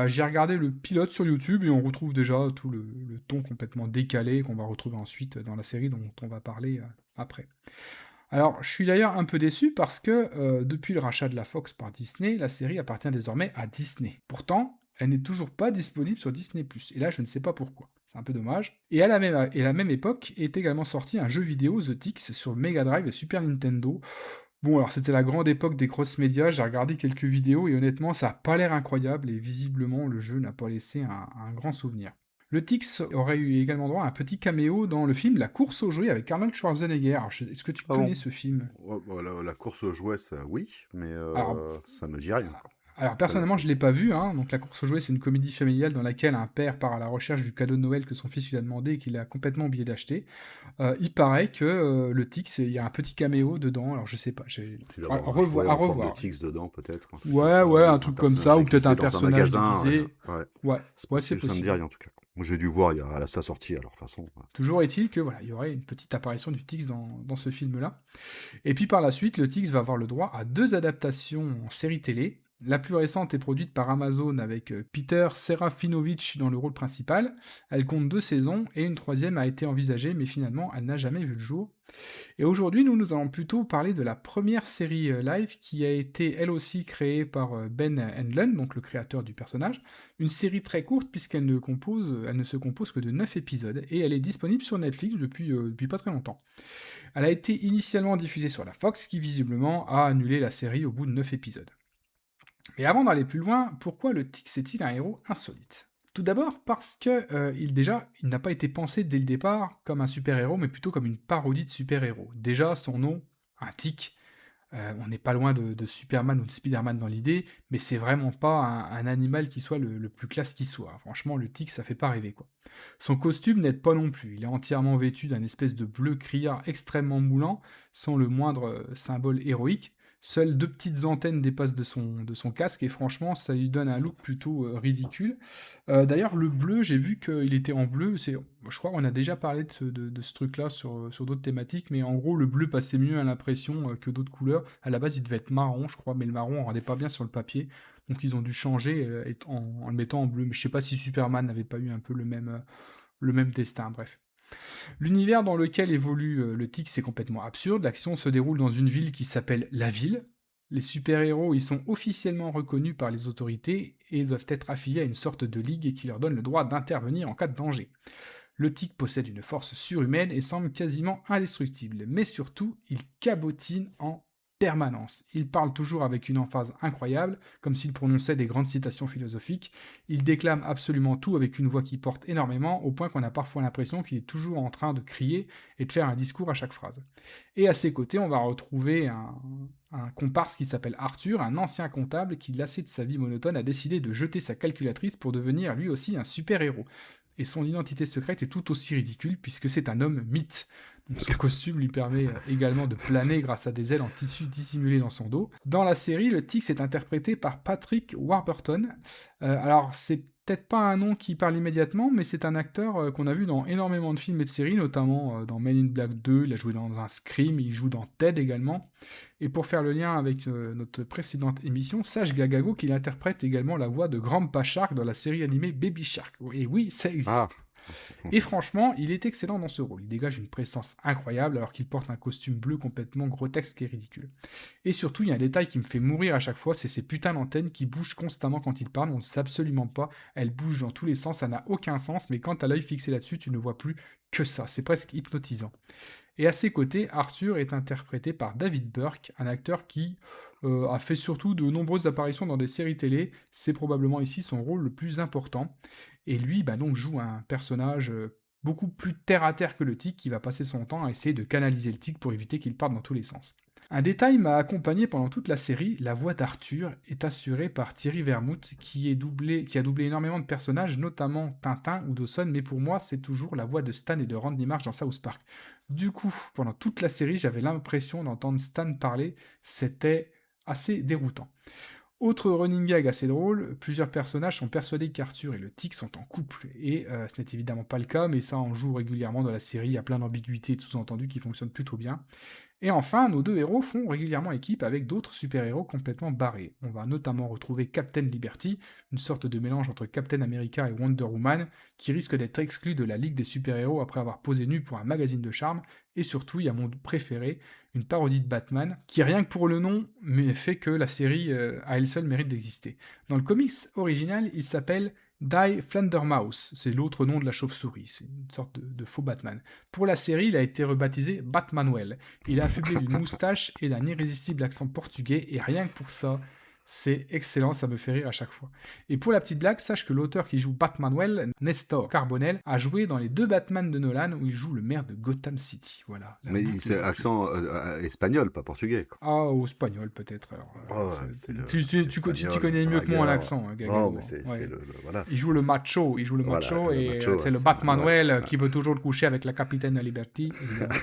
J'ai regardé le pilote sur YouTube et on retrouve déjà tout le ton complètement décalé qu'on va retrouver ensuite dans la série dont on va parler après. Alors, je suis d'ailleurs un peu déçu parce que depuis le rachat de la Fox par Disney, la série appartient désormais à Disney. Pourtant, elle n'est toujours pas disponible sur Disney+. Et là, je ne sais pas pourquoi. C'est un peu dommage. Et à la même époque est également sorti un jeu vidéo, The Tix, sur Mega Drive et Super Nintendo. Bon, alors c'était la grande époque des cross-médias, j'ai regardé quelques vidéos et honnêtement, ça n'a pas l'air incroyable et visiblement, le jeu n'a pas laissé un grand souvenir. Le Tix aurait eu également droit à un petit caméo dans le film La course aux jouets avec Arnold Schwarzenegger. Alors, est-ce que tu connais ce film ? La course aux jouets, ça, oui, mais ça me dit rien. Alors personnellement, je ne l'ai pas vu, hein. Donc La course aux jouets, c'est une comédie familiale dans laquelle un père part à la recherche du cadeau de Noël que son fils lui a demandé et qu'il a complètement oublié d'acheter. Il paraît que le Tix, il y a un petit caméo dedans, alors je sais pas, à revoir. Le Tix dedans, peut-être. Ouais, un truc comme ça, ou peut-être un personnage déguisé. Ouais, c'est possible. Ça me dit rien, en tout cas. Moi, j'ai dû voir à sa sortie, alors, de toute façon. Toujours est-il que, voilà, il y aurait une petite apparition du Tix dans ce film-là. Et puis par la suite, le Tix va avoir le droit à 2 adaptations en série télé. La plus récente est produite par Amazon avec Peter Serafinovich dans le rôle principal. Elle compte 2 saisons et une 3e a été envisagée, mais finalement elle n'a jamais vu le jour. Et aujourd'hui, nous allons plutôt parler de la première série live qui a été elle aussi créée par Ben Endlund, donc le créateur du personnage. Une série très courte puisqu'elle ne se compose que de 9 épisodes et elle est disponible sur Netflix depuis pas très longtemps. Elle a été initialement diffusée sur la Fox qui visiblement a annulé la série au bout de 9 épisodes. Mais avant d'aller plus loin, pourquoi le Tix est-il un héros insolite ? Tout d'abord parce que il n'a pas été pensé dès le départ comme un super-héros, mais plutôt comme une parodie de super-héros. Déjà, son nom, un tic, on n'est pas loin de Superman ou de Spider-Man dans l'idée, mais c'est vraiment pas un animal qui soit le plus classe qui soit. Franchement, le tic, ça fait pas rêver, quoi. Son costume n'aide pas non plus. Il est entièrement vêtu d'un espèce de bleu criard extrêmement moulant, sans le moindre symbole héroïque. Seules 2 petites antennes dépassent de son casque et franchement ça lui donne un look plutôt ridicule. D'ailleurs le bleu, j'ai vu qu'il était en bleu, je crois qu'on a déjà parlé de ce truc là sur d'autres thématiques, mais en gros le bleu passait mieux à l'impression que d'autres couleurs. À la base il devait être marron je crois, mais le marron on rendait pas bien sur le papier, donc ils ont dû changer en le mettant en bleu, mais je sais pas si Superman n'avait pas eu un peu le même destin, bref. L'univers dans lequel évolue le Tic, c'est complètement absurde. L'action se déroule dans une ville qui s'appelle La Ville. Les super-héros y sont officiellement reconnus par les autorités et doivent être affiliés à une sorte de ligue qui leur donne le droit d'intervenir en cas de danger. Le Tic possède une force surhumaine et semble quasiment indestructible, mais surtout, il cabotine en permanence. Il parle toujours avec une emphase incroyable, comme s'il prononçait des grandes citations philosophiques. Il déclame absolument tout avec une voix qui porte énormément, au point qu'on a parfois l'impression qu'il est toujours en train de crier et de faire un discours à chaque phrase. Et à ses côtés, on va retrouver un comparse qui s'appelle Arthur, un ancien comptable qui, lassé de sa vie monotone, a décidé de jeter sa calculatrice pour devenir lui aussi un super-héros. Et son identité secrète est tout aussi ridicule puisque c'est un homme mythe. Donc son costume lui permet également de planer grâce à des ailes en tissu dissimulées dans son dos. Dans la série, le Tic est interprété par Patrick Warburton. Alors c'est peut-être pas un nom qui parle immédiatement, mais c'est un acteur qu'on a vu dans énormément de films et de séries, notamment dans Men in Black 2, il a joué dans un Scream, il joue dans Ted également. Et pour faire le lien avec notre précédente émission, sache Gagago qu'il interprète également la voix de Grandpa Shark dans la série animée Baby Shark. Et oui, ça existe. Ah. Et franchement, il est excellent dans ce rôle. Il dégage une prestance incroyable alors qu'il porte un costume bleu complètement grotesque et ridicule. Et surtout, il y a un détail qui me fait mourir à chaque fois, c'est ces putains d'antennes qui bougent constamment quand il parle. On ne sait absolument pas. Elles bougent dans tous les sens, ça n'a aucun sens, mais quand tu as l'œil fixé là-dessus, tu ne vois plus que ça. C'est presque hypnotisant. Et à ses côtés, Arthur est interprété par David Burke, un acteur qui a fait surtout de nombreuses apparitions dans des séries télé. C'est probablement ici son rôle le plus important. Et lui, donc, joue un personnage beaucoup plus terre-à-terre que le Tic, qui va passer son temps à essayer de canaliser le Tic pour éviter qu'il parte dans tous les sens. Un détail m'a accompagné pendant toute la série, la voix d'Arthur est assurée par Thierry Vermouth, qui a doublé énormément de personnages, notamment Tintin ou Dawson, mais pour moi, c'est toujours la voix de Stan et de Randy Marsh dans South Park. Du coup, pendant toute la série, j'avais l'impression d'entendre Stan parler, c'était assez déroutant. Autre running gag assez drôle, plusieurs personnages sont persuadés qu'Arthur et le Tic sont en couple, et ce n'est évidemment pas le cas, mais ça en joue régulièrement dans la série, il y a plein d'ambiguïtés et de sous-entendus qui fonctionnent plutôt bien. Et enfin, nos deux héros font régulièrement équipe avec d'autres super-héros complètement barrés. On va notamment retrouver Captain Liberty, une sorte de mélange entre Captain America et Wonder Woman, qui risque d'être exclu de la Ligue des super-héros après avoir posé nu pour un magazine de charme, et surtout, il y a mon préféré, une parodie de Batman, qui rien que pour le nom, mais fait que la série à elle seule mérite d'exister. Dans le comics original, il s'appelle Die Flandermaus, c'est l'autre nom de la chauve-souris, c'est une sorte de faux Batman. Pour la série, il a été rebaptisé Batmanuel. Il est affublé d'une moustache et d'un irrésistible accent portugais, et rien que pour ça, c'est excellent, ça me fait rire à chaque fois. Et pour la petite blague, sache que l'auteur qui joue Batmanuel, Nestor Carbonell, a joué dans les deux Batman de Nolan où il joue le maire de Gotham City. Voilà. Mais c'est accent espagnol, pas portugais, quoi. Ah, ou espagnol peut-être. Alors, tu connais mieux que moi l'accent, hein, Oh, mais c'est voilà. Il joue le macho, et c'est le Batmanuel qui veut toujours coucher avec la capitaine Liberty, évidemment.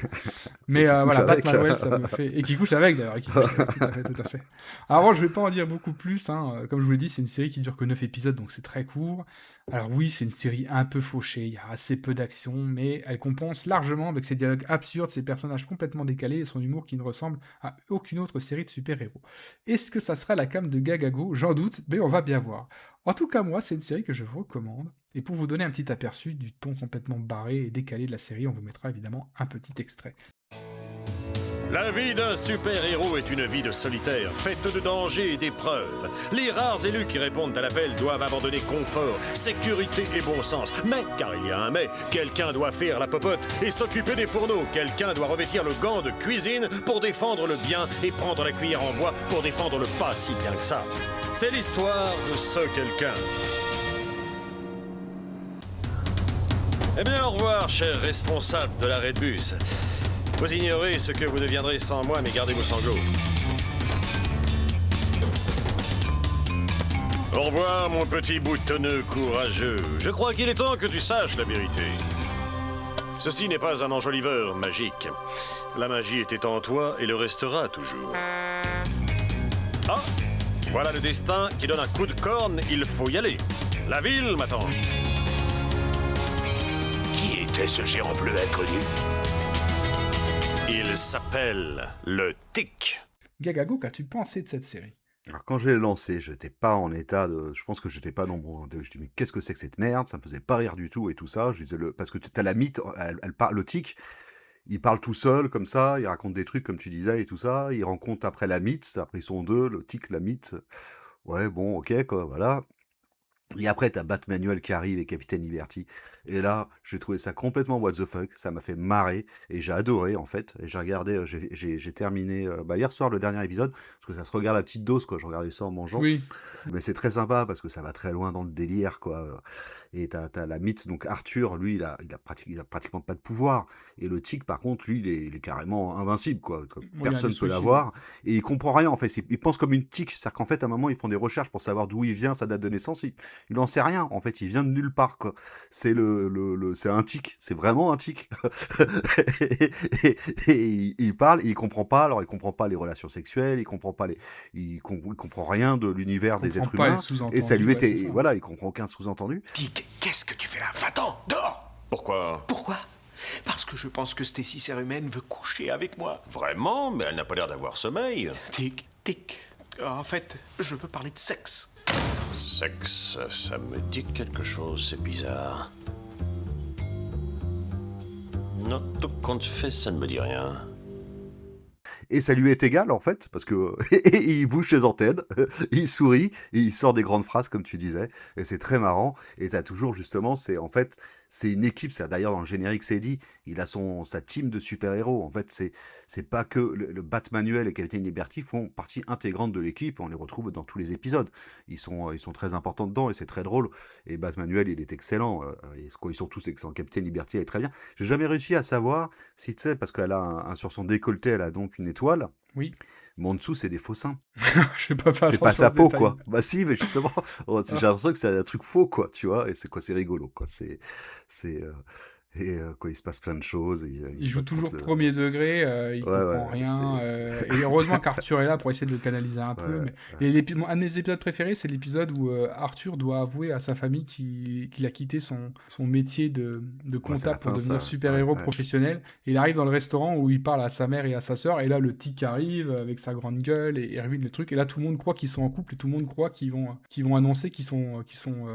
Mais voilà, Batmanuel, ça me fait... Et qui couche avec, d'ailleurs. Tout à fait. Alors, je vais pas en dire beaucoup plus, hein. Comme je vous l'ai dit, c'est une série qui dure que 9 épisodes, donc c'est très court. Alors oui, c'est une série un peu fauchée, il y a assez peu d'action, mais elle compense largement avec ses dialogues absurdes, ses personnages complètement décalés et son humour qui ne ressemble à aucune autre série de super-héros. Est-ce que ça sera la came de Gagago ? J'en doute, mais on va bien voir. En tout cas, moi, c'est une série que je vous recommande, et pour vous donner un petit aperçu du ton complètement barré et décalé de la série, on vous mettra évidemment un petit extrait. La vie d'un super-héros est une vie de solitaire, faite de dangers et d'épreuves. Les rares élus qui répondent à l'appel doivent abandonner confort, sécurité et bon sens. Mais, car il y a un mais, quelqu'un doit faire la popote et s'occuper des fourneaux. Quelqu'un doit revêtir le gant de cuisine pour défendre le bien et prendre la cuillère en bois pour défendre le pas si bien que ça. C'est l'histoire de ce quelqu'un. Eh bien, au revoir, cher responsable de l'arrêt de bus. Vous ignorez ce que vous deviendrez sans moi, mais gardez vos sanglots. Au revoir, mon petit boutonneux courageux. Je crois qu'il est temps que tu saches la vérité. Ceci n'est pas un enjoliveur magique. La magie était en toi et le restera toujours. Ah, voilà le destin qui donne un coup de corne, il faut y aller. La ville m'attend. Qui était ce géant bleu inconnu ? Il s'appelle le Tic. Gagago, qu'as-tu pensé de cette série ? Alors quand j'ai lancé, j'étais pas en état de... Je pense que j'étais pas dans mon... Je dis mais qu'est-ce que c'est que cette merde? Ça me faisait pas rire du tout et tout ça. Je disais parce que t'as la mythe, elle parle, le tic, il parle tout seul comme ça, il raconte des trucs comme tu disais et tout ça. Il rencontre après la mythe, après ils sont deux, le tic, la mythe. Ouais, bon, ok, quoi, voilà. Et après, t'as Batmanuel qui arrive et Capitaine Liberty. Et là, j'ai trouvé ça complètement what the fuck. Ça m'a fait marrer. Et j'ai adoré, en fait. Et j'ai regardé, j'ai terminé hier soir le dernier épisode. Parce que ça se regarde à petite dose, quoi. Je regardais ça en mangeant. Oui. Mais c'est très sympa parce que ça va très loin dans le délire, quoi. Et t'as la mythe, donc Arthur, lui, il a pratiquement pas de pouvoir. Et le tic, par contre, lui, il est carrément invincible, quoi. Personne ne peut l'avoir. Et il comprend rien, en fait. Il pense comme une tic. C'est-à-dire qu'en fait, à un moment, ils font des recherches pour savoir d'où il vient, sa date de naissance. Il en sait rien, en fait, il vient de nulle part, quoi. C'est c'est un tic, c'est vraiment un tic. et il parle, il comprend pas, alors il comprend pas les relations sexuelles, il comprend comprend rien de l'univers des êtres humains. Et ça lui était, voilà, il comprend aucun sous-entendu. Tic, qu'est-ce que tu fais là? Va-t'en, dehors! Pourquoi? Pourquoi? Parce que je pense que Stacy Serumen veut coucher avec moi. Vraiment? Mais elle n'a pas l'air d'avoir sommeil. Tic, tic. En fait, je veux parler de sexe. Sexe, ça me dit quelque chose, c'est bizarre. Non, tout compte fait, ça ne me dit rien. Et ça lui est égal, en fait, parce que il bouge ses antennes, il sourit, et il sort des grandes phrases, comme tu disais, et c'est très marrant. Et t'as toujours, justement, c'est une équipe, c'est d'ailleurs dans le générique, c'est dit, il a sa team de super-héros. En fait, c'est pas que le Batmanuel et Captain Liberty font partie intégrante de l'équipe, on les retrouve dans tous les épisodes. Ils sont très importants dedans, et c'est très drôle. Et Batmanuel, il est excellent, ils sont tous excellents. Captain Liberty, elle est très bien. J'ai jamais réussi à savoir si, tu sais, parce qu'elle a sur son décolleté, elle a donc une étoile. Oui. Mais en dessous, c'est des faux seins. Je sais pas faire c'est pas sa peau, quoi. Bah si, mais justement, j'ai l'impression que c'est un truc faux, quoi, tu vois. Et c'est rigolo, quoi. Quoi, il se passe plein de choses. Il joue toujours premier degré, il comprend rien. Et heureusement qu'Arthur est là pour essayer de le canaliser un peu. Mais un de mes épisodes préférés, c'est l'épisode où Arthur doit avouer à sa famille qu'il a quitté son métier de comptable pour devenir super-héros professionnel. Et il arrive dans le restaurant où il parle à sa mère et à sa sœur. Et là, le tic arrive avec sa grande gueule et ruine le truc. Et là, tout le monde croit qu'ils sont en couple et tout le monde croit qu'ils vont annoncer qu'ils sont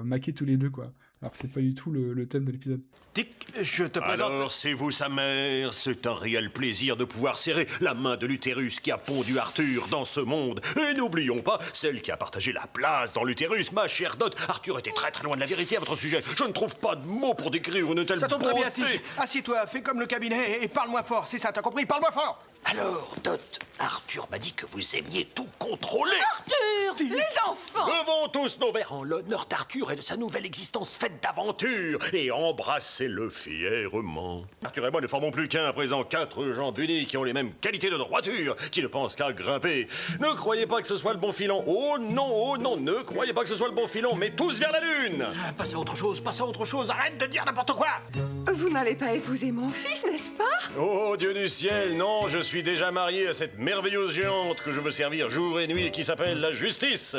maqués tous les deux, quoi. Alors que c'est pas du tout le thème de l'épisode. Tic, je te présente... Alors, c'est vous sa mère. C'est un réel plaisir de pouvoir serrer la main de l'utérus qui a pondu Arthur dans ce monde. Et n'oublions pas, celle qui a partagé la place dans l'utérus, ma chère Dot. Arthur était très très loin de la vérité à votre sujet. Je ne trouve pas de mots pour décrire une telle Ça tombe très bien, beauté. Tic. Assieds-toi, fais comme le cabinet et parle-moi fort. C'est ça, t'as compris? Parle-moi fort. Alors, Dot, Arthur m'a dit que vous aimiez tout contrôler. Arthur, les enfants! Levons tous nos verres en l'honneur d'Arthur et de sa nouvelle existence faite d'aventure et embrassez-le fièrement. Arthur et moi ne formons plus qu'un, à présent 4 jambes unies qui ont les mêmes qualités de droiture, qui ne pensent qu'à grimper. Ne croyez pas que ce soit le bon filon. Oh non, ne croyez pas que ce soit le bon filon, mais tous vers la lune. Passe à autre chose, arrête de dire n'importe quoi. Vous n'allez pas épouser mon fils, n'est-ce pas? Oh Dieu du ciel, non, je suis déjà marié à cette merveilleuse géante que je veux servir jour et nuit et qui s'appelle la justice.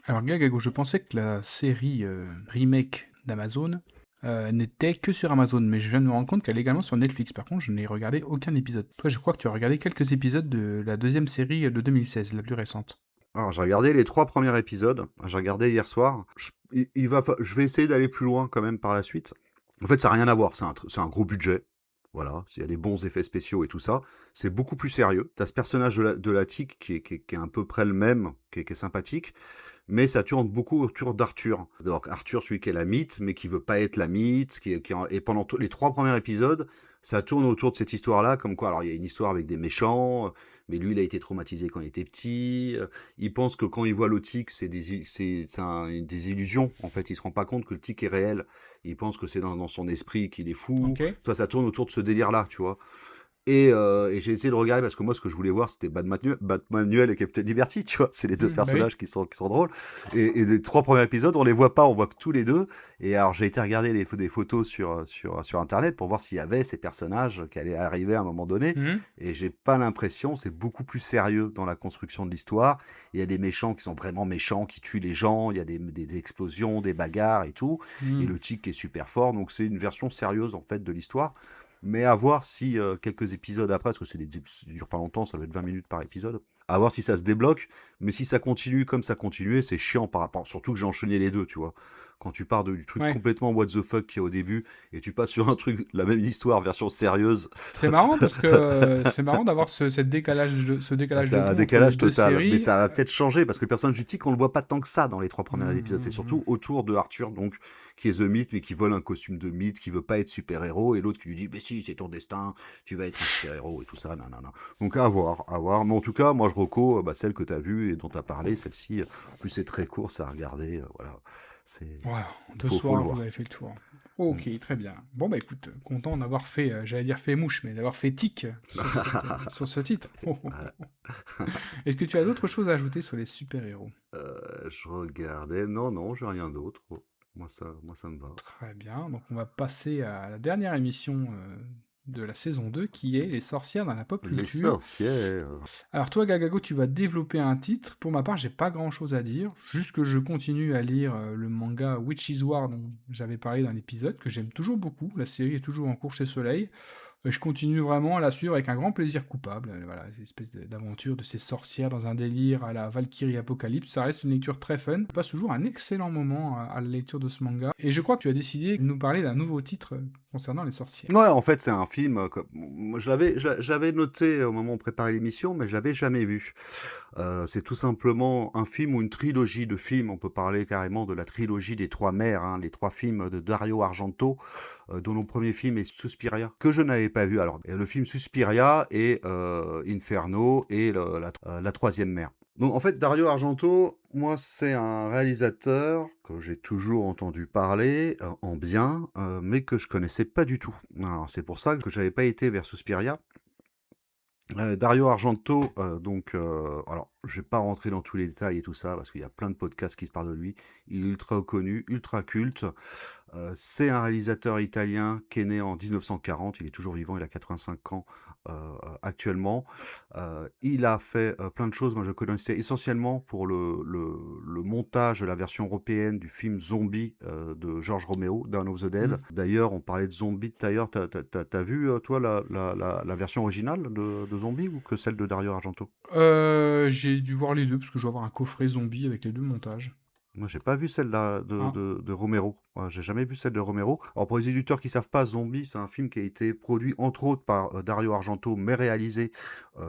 Alors Gagago, je pensais que la série remake d'Amazon n'était que sur Amazon, mais je viens de me rendre compte qu'elle est également sur Netflix. Par contre, je n'ai regardé aucun épisode. Toi, je crois que tu as regardé quelques épisodes de la deuxième série de 2016, la plus récente. Alors, j'ai regardé les 3 premiers épisodes. J'ai regardé hier soir. Je vais essayer d'aller plus loin quand même par la suite. En fait, ça n'a rien à voir. C'est un gros budget. Voilà, il y a des bons effets spéciaux et tout ça. C'est beaucoup plus sérieux. T'as ce personnage de la tic qui est à peu près le même, qui est sympathique, mais ça tourne beaucoup autour d'Arthur. Donc Arthur, celui qui est la mythe, mais qui veut pas être la mythe, et pendant les 3 premiers épisodes, ça tourne autour de cette histoire-là, comme quoi, alors il y a une histoire avec des méchants, mais lui, il a été traumatisé quand il était petit. Il pense que quand il voit le tic, c'est des illusions. En fait, il se rend pas compte que le tic est réel. Il pense que c'est dans son esprit qu'il est fou. Okay. Toi, ça tourne autour de ce délire-là, tu vois. Et j'ai essayé de regarder parce que moi, ce que je voulais voir, c'était Batmanuel et Captain Liberty, tu vois. C'est les deux personnages qui sont drôles. Et les 3 premiers épisodes, on les voit pas, on voit que tous les deux. Et alors, j'ai été regarder des photos sur Internet pour voir s'il y avait ces personnages qui allaient arriver à un moment donné. Et j'ai pas l'impression, c'est beaucoup plus sérieux dans la construction de l'histoire. Il y a des méchants qui sont vraiment méchants, qui tuent les gens. Il y a des explosions, des bagarres et tout. Et le tic est super fort. Donc, c'est une version sérieuse, en fait, de l'histoire. Mais à voir si quelques épisodes après, parce que ça dure pas longtemps, ça va être 20 minutes par épisode, à voir si ça se débloque. Mais si ça continue comme ça continuait, c'est chiant par rapport. Surtout que j'ai enchaîné les deux, tu vois. Quand tu pars du truc complètement what the fuck qu'il y a au début et tu passes sur un truc, la même histoire, version sérieuse. C'est marrant parce que c'est marrant d'avoir ce décalage de ton un décalage total. séries. Mais ça va peut-être changer parce que le personnage du tic, on le voit pas tant que ça dans les 3 premiers épisodes. C'est surtout autour de Arthur, donc, qui est The Myth, mais qui vole un costume de mythe, qui veut pas être super-héros, et l'autre qui lui dit, mais si, c'est ton destin, tu vas être un super-héros et tout ça, nanana. Donc à voir. Mais en tout cas, moi je reco celle que tu as vue et dont tu as parlé, celle-ci, en plus c'est très court, ça à regarder, voilà. Voilà, 2 soirs, vous avez fait le tour. Ok, très bien. Bon, bah écoute, content d'avoir fait, j'allais dire fait mouche, mais d'avoir fait tic sur ce titre. Est-ce que tu as d'autres choses à ajouter sur les super-héros? Je regardais, non, j'ai rien d'autre. Moi, ça me va. Très bien, donc on va passer à la dernière émission de la saison 2, qui est les sorcières dans la pop culture. Les sorcières. Alors toi, Gagago, tu vas développer un titre. Pour ma part, j'ai pas grand-chose à dire. Juste que je continue à lire le manga Witch's War dont j'avais parlé dans l'épisode, que j'aime toujours beaucoup. La série est toujours en cours chez Soleil. Je continue vraiment à la suivre avec un grand plaisir coupable. Voilà, cette espèce d'aventure de ces sorcières dans un délire à la Valkyrie Apocalypse. Ça reste une lecture très fun. Je passe toujours un excellent moment à la lecture de ce manga. Et je crois que tu as décidé de nous parler d'un nouveau titre concernant les sorcières. Ouais, en fait, c'est un film. J'avais noté au moment où on préparait l'émission, mais je l'avais jamais vu. C'est tout simplement un film ou une trilogie de films. On peut parler carrément de la trilogie des 3 mers, hein, les 3 films de Dario Argento, dont le premier film est Suspiria, que je n'avais pas vu. Alors, le film Suspiria et Inferno et la 3e mer. Donc, en fait, Dario Argento, moi, c'est un réalisateur que j'ai toujours entendu parler en bien, mais que je connaissais pas du tout. Alors, c'est pour ça que j'avais pas été vers Suspiria. Dario Argento, alors je vais pas rentrer dans tous les détails et tout ça, parce qu'il y a plein de podcasts qui se parlent de lui. Il est ultra connu, ultra culte. C'est un réalisateur italien qui est né en 1940, il est toujours vivant, il a 85 ans actuellement. Il a fait plein de choses, moi je le connaissais essentiellement pour le montage de la version européenne du film Zombie de George Romero, Dawn of the Dead. D'ailleurs, on parlait de Zombie tout à l'heure, t'as vu toi la version originale de Zombie ou que celle de Dario Argento? J'ai dû voir les deux, parce que je dois avoir un coffret Zombie avec les deux montages. Moi, j'ai pas vu celle de Romero. J'ai jamais vu celle de Romero. Alors, pour les éditeurs qui savent pas, Zombie, c'est un film qui a été produit entre autres par Dario Argento, mais réalisé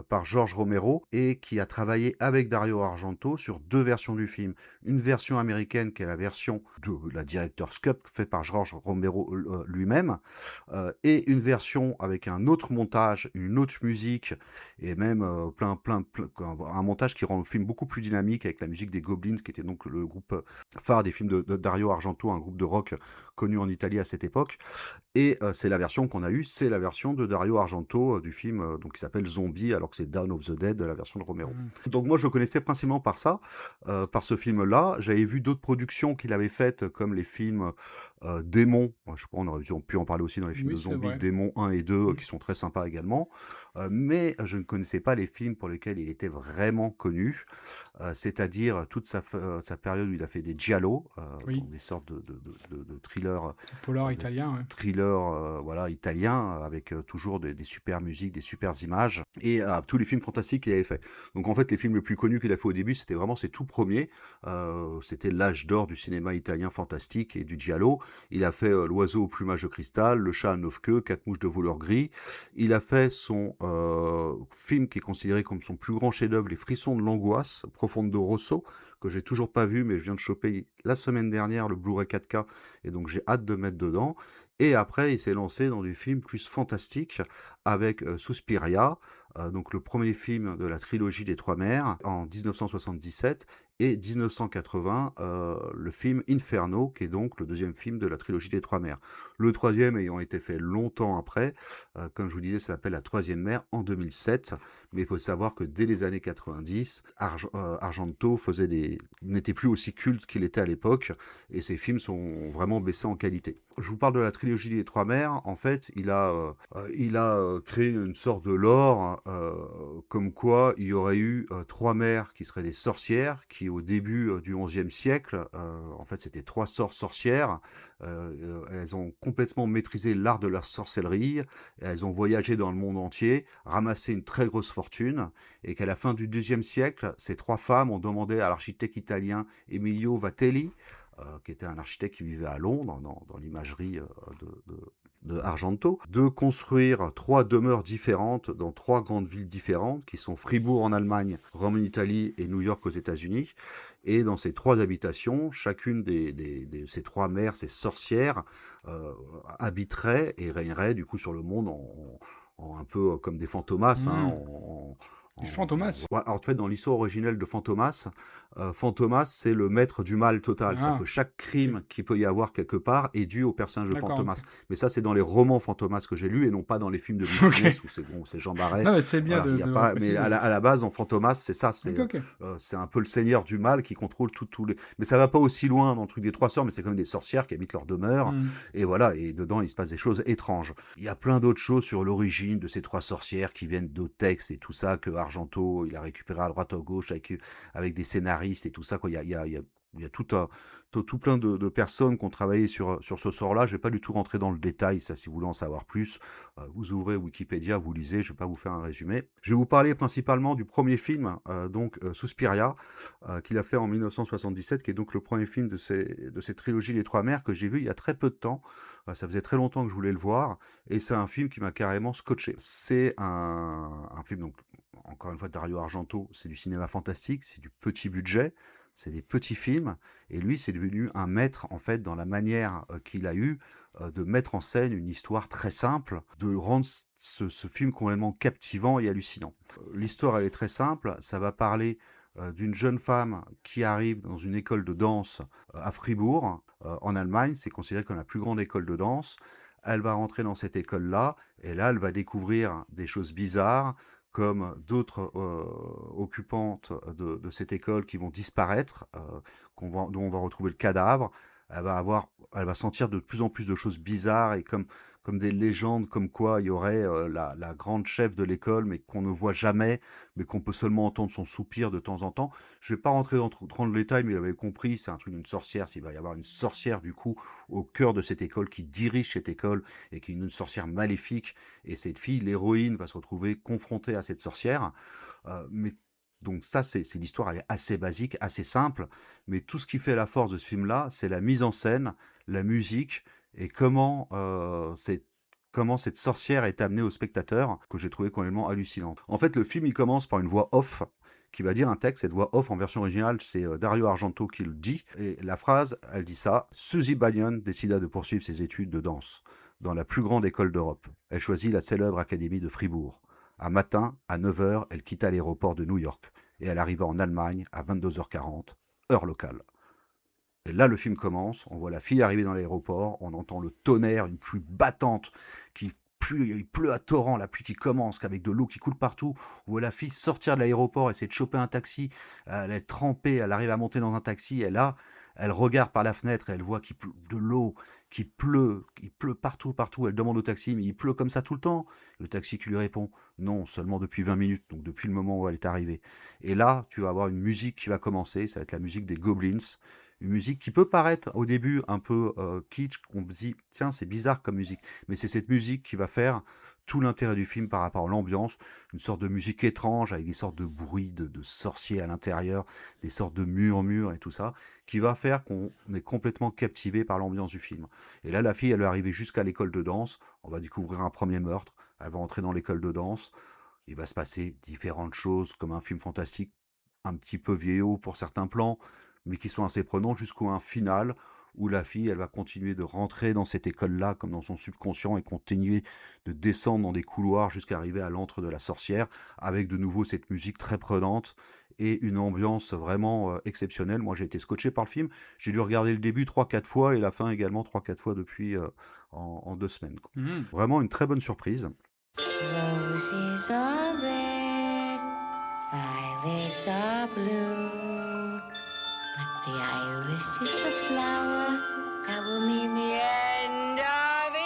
par George Romero, et qui a travaillé avec Dario Argento sur 2 versions du film. Une version américaine, qui est la version de la Director's Cut, faite par George Romero lui-même, et une version avec un autre montage, une autre musique, et même un montage qui rend le film beaucoup plus dynamique, avec la musique des Goblins, qui était donc le groupe phare des films de Dario Argento, un groupe de rock connu en Italie à cette époque. Et c'est la version qu'on a eue, c'est la version de Dario Argento du film donc, qui s'appelle Zombie, alors que c'est Dawn of the Dead de la version de Romero. Donc moi je le connaissais principalement par ça, par ce film-là. J'avais vu d'autres productions qu'il avait faites, comme les films Démon, je crois qu'on aurait pu en parler aussi dans les films de Zombie, Démon 1 et 2, qui sont très sympas également. Mais je ne connaissais pas les films pour lesquels il était vraiment connu, c'est-à-dire toute sa période où il a fait des giallo, des sortes de thrillers, polar italien, voilà, italiens, avec toujours des super musiques, des super images, et tous les films fantastiques qu'il avait fait. Donc en fait, les films les plus connus qu'il a fait au début, c'était vraiment ses tout premiers. C'était l'âge d'or du cinéma italien fantastique et du giallo. Il a fait L'oiseau au plumage de cristal, Le chat à 9 queues, 4 mouches de voleur gris. Il a fait son film qui est considéré comme son plus grand chef-d'œuvre, Les frissons de l'angoisse, Profondo Rosso, que j'ai toujours pas vu, mais je viens de choper la semaine dernière le Blu-ray 4K, et donc j'ai hâte de mettre dedans. Et après, il s'est lancé dans du film plus fantastique avec Suspiria, donc le premier film de la trilogie des 3 mers en 1977, et 1980, le film Inferno, qui est donc le 2e film de la trilogie des 3 mers. Le 3e ayant été fait longtemps après, comme je vous disais, ça s'appelle La 3e mer en 2007, mais il faut savoir que dès les années 90, Argento n'était plus aussi culte qu'il était à l'époque, et ses films sont vraiment baissés en qualité. Je vous parle de la trilogie des 3 mers. En fait, il a créé une sorte de lore comme quoi il y aurait eu 3 mères qui seraient des sorcières, qui au début du XIe siècle, en fait c'était 3 sorcières, elles ont complètement maîtrisé l'art de la sorcellerie, et elles ont voyagé dans le monde entier, ramassé une très grosse fortune, et qu'à la fin du XIIe siècle, ces 3 femmes ont demandé à l'architecte italien Emilio Vatelli, qui était un architecte qui vivait à Londres, dans l'imagerie de Argento, de construire 3 demeures différentes dans 3 grandes villes différentes, qui sont Fribourg en Allemagne, Rome en Italie et New York aux États-Unis. Et dans ces 3 habitations, chacune de ces 3 mères, ces sorcières, habiterait et régnerait du coup sur le monde en un peu comme des fantomas, Des Fantomas. Ouais, alors, en fait, dans l'histoire originelle de Fantomas, Fantomas, c'est le maître du mal total. C'est-à-dire que chaque crime qu'il peut y avoir quelque part est dû au personnage de Fantomas. Mais ça, c'est dans les romans Fantomas que j'ai lus et non pas dans les films de Louis de Funès où c'est Jean Barret. Non, mais c'est bien mais à la base, en Fantomas, c'est ça. C'est un peu le seigneur du mal qui contrôle tous les... Mais ça va pas aussi loin dans le truc des 3 sœurs, mais c'est quand même des sorcières qui habitent leur demeure. Et voilà, et dedans, il se passe des choses étranges. Il y a plein d'autres choses sur l'origine de ces 3 sorcières qui viennent d'autres textes et tout ça, que Argento, il a récupéré à droite à gauche avec des scénaristes et tout ça, quoi. Il y a tout plein de personnes qui ont travaillé sur ce sort-là. Je ne vais pas du tout rentrer dans le détail, ça, si vous voulez en savoir plus. Vous ouvrez Wikipédia, vous lisez, je ne vais pas vous faire un résumé. Je vais vous parler principalement du premier film, Suspiria, qu'il a fait en 1977, qui est donc le premier film de ces trilogies Les Trois Mères, que j'ai vu il y a très peu de temps. Ça faisait très longtemps que je voulais le voir, et c'est un film qui m'a carrément scotché. C'est un film, donc, encore une fois, Dario Argento, c'est du cinéma fantastique, c'est du petit budget, c'est des petits films, et lui, c'est devenu un maître, en fait, dans la manière qu'il a eu de mettre en scène une histoire très simple, de rendre ce film complètement captivant et hallucinant. L'histoire, elle est très simple, ça va parler d'une jeune femme qui arrive dans une école de danse à Fribourg, en Allemagne. C'est considéré comme la plus grande école de danse. Elle va rentrer dans cette école-là, et là, elle va découvrir des choses bizarres, comme d'autres occupantes de cette école qui vont disparaître, dont on va retrouver le cadavre. Elle va sentir de plus en plus de choses bizarres, et comme des légendes, comme quoi il y aurait la grande chef de l'école, mais qu'on ne voit jamais, mais qu'on peut seulement entendre son soupir de temps en temps. Je ne vais pas rentrer dans le détail, mais vous l'avez compris, c'est un truc d'une sorcière. S'il va y avoir une sorcière, du coup, au cœur de cette école, qui dirige cette école, et qui est une sorcière maléfique, et cette fille, l'héroïne, va se retrouver confrontée à cette sorcière. Donc ça, c'est l'histoire, elle est assez basique, assez simple, mais tout ce qui fait la force de ce film-là, c'est la mise en scène, la musique, et comment cette sorcière est amenée au spectateur, que j'ai trouvé complètement hallucinante. En fait, le film, il commence par une voix off, qui va dire un texte. Cette voix off, en version originale, c'est Dario Argento qui le dit, et la phrase, elle dit ça: « Suzy Bannion décida de poursuivre ses études de danse dans la plus grande école d'Europe. Elle choisit la célèbre académie de Fribourg. Un matin, à 9h, elle quitta l'aéroport de New York, et elle arriva en Allemagne à 22h40, heure locale. » Et là, le film commence, on voit la fille arriver dans l'aéroport, on entend le tonnerre, une pluie battante, il pleut à torrent, la pluie qui commence, avec de l'eau qui coule partout. On voit la fille sortir de l'aéroport, essayer de choper un taxi, elle est trempée, elle arrive à monter dans un taxi, et là, elle regarde par la fenêtre et elle voit de l'eau, il pleut partout, elle demande au taxi, mais il pleut comme ça tout le temps? Le taxi qui lui répond: non, seulement depuis 20 minutes, donc depuis le moment où elle est arrivée. Et là, tu vas avoir une musique qui va commencer, ça va être la musique des Goblins, une musique qui peut paraître au début un peu kitsch, on se dit tiens, c'est bizarre comme musique, mais c'est cette musique qui va faire tout l'intérêt du film par rapport à l'ambiance, une sorte de musique étrange avec des sortes de bruits de sorciers à l'intérieur, des sortes de murmures et tout ça, qui va faire qu'on est complètement captivé par l'ambiance du film. Et là, la fille, elle va arriver jusqu'à l'école de danse, on va découvrir un premier meurtre, elle va entrer dans l'école de danse, il va se passer différentes choses, comme un film fantastique, un petit peu vieillot pour certains plans, mais qui sont assez prenants, jusqu'au un final où la fille, elle va continuer de rentrer dans cette école-là, comme dans son subconscient, et continuer de descendre dans des couloirs jusqu'à arriver à l'antre de la sorcière, avec de nouveau cette musique très prenante et une ambiance vraiment exceptionnelle. Moi, j'ai été scotché par le film. J'ai dû regarder le début 3-4 fois et la fin également 3-4 fois depuis en 2 semaines. Vraiment une très bonne surprise. Roses are red, violets are blue, but the iris is the flower that will mean the end of it.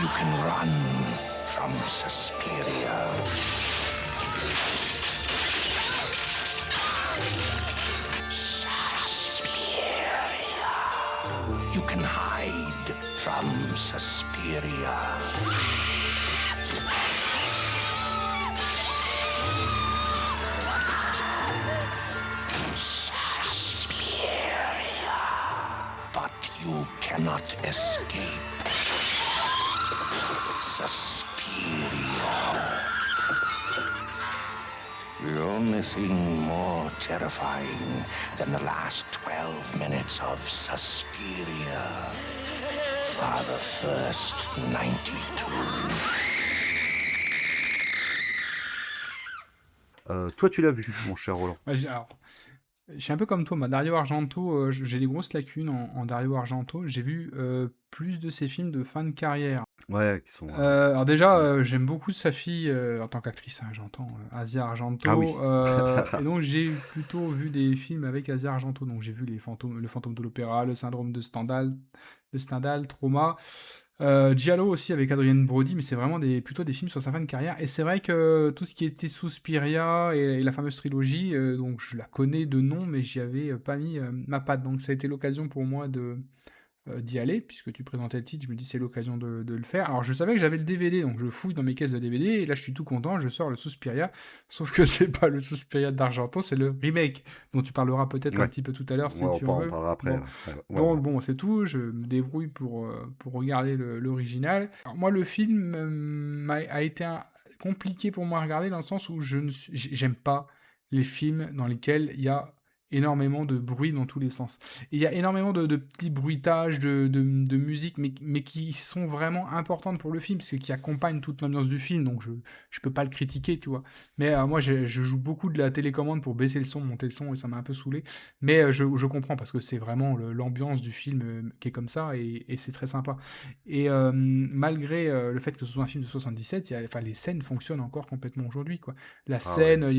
You can run from Suspiria. You can hide from Suspiria. Suspiria. But you cannot escape Suspiria. The only thing more terrifying than the last 12 minutes of Suspiria are the first 92. Toi, tu l'as vu, mon cher Roland. Alors, je suis un peu comme toi, moi. Dario Argento, j'ai des grosses lacunes en Dario Argento. J'ai vu plus de ses films de fin de carrière. Ouais, qui sont. Alors déjà, j'aime beaucoup sa fille en tant qu'actrice, hein, j'entends, Asia Argento. Ah oui. Et donc j'ai plutôt vu des films avec Asia Argento. Donc j'ai vu Le Fantôme de l'Opéra, Le Syndrome de Stendhal, Trauma. Giallo aussi avec Adrien Brody, mais c'est vraiment plutôt des films sur sa fin de carrière. Et c'est vrai que tout ce qui était Suspiria et la fameuse trilogie, donc je la connais de nom, mais j'y avais pas mis ma patte. Donc ça a été l'occasion pour moi d'y aller, puisque tu présentais le titre, je me dis c'est l'occasion de le faire. Alors je savais que j'avais le DVD, donc je fouille dans mes caisses de DVD, et là je suis tout content, je sors le Suspiria, sauf que c'est pas le Suspiria d'Argento, c'est le remake, dont tu parleras peut-être un petit peu tout à l'heure si tu veux. On parlera après. Bon, c'est tout, je me débrouille pour regarder l'original. Alors moi le film a été compliqué pour moi à regarder, dans le sens où j'aime pas les films dans lesquels il y a énormément de bruit dans tous les sens. Et il y a énormément de petits bruitages, de musique, mais qui sont vraiment importantes pour le film, parce que qui accompagnent toute l'ambiance du film, donc je peux pas le critiquer, tu vois. Mais moi, je joue beaucoup de la télécommande pour baisser le son, monter le son, et ça m'a un peu saoulé. Mais je comprends, parce que c'est vraiment l'ambiance du film qui est comme ça, et c'est très sympa. Et malgré le fait que ce soit un film de 77, les scènes fonctionnent encore complètement aujourd'hui, quoi. Il y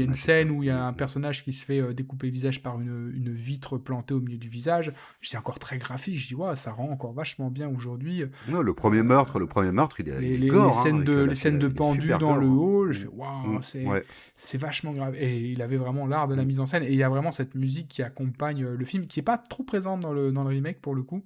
a une scène où il y a un personnage qui se fait découper le visage par une vitre plantée au milieu du visage. C'est encore très graphique, je dis ouais, ça rend encore vachement bien aujourd'hui. Non, le premier meurtre, il est gore, les scènes de pendus dans le hall, je fais waouh, ouais. C'est vachement grave. Et il avait vraiment l'art de la mise en scène, et il y a vraiment cette musique qui accompagne le film, qui est pas trop présente dans le remake pour le coup.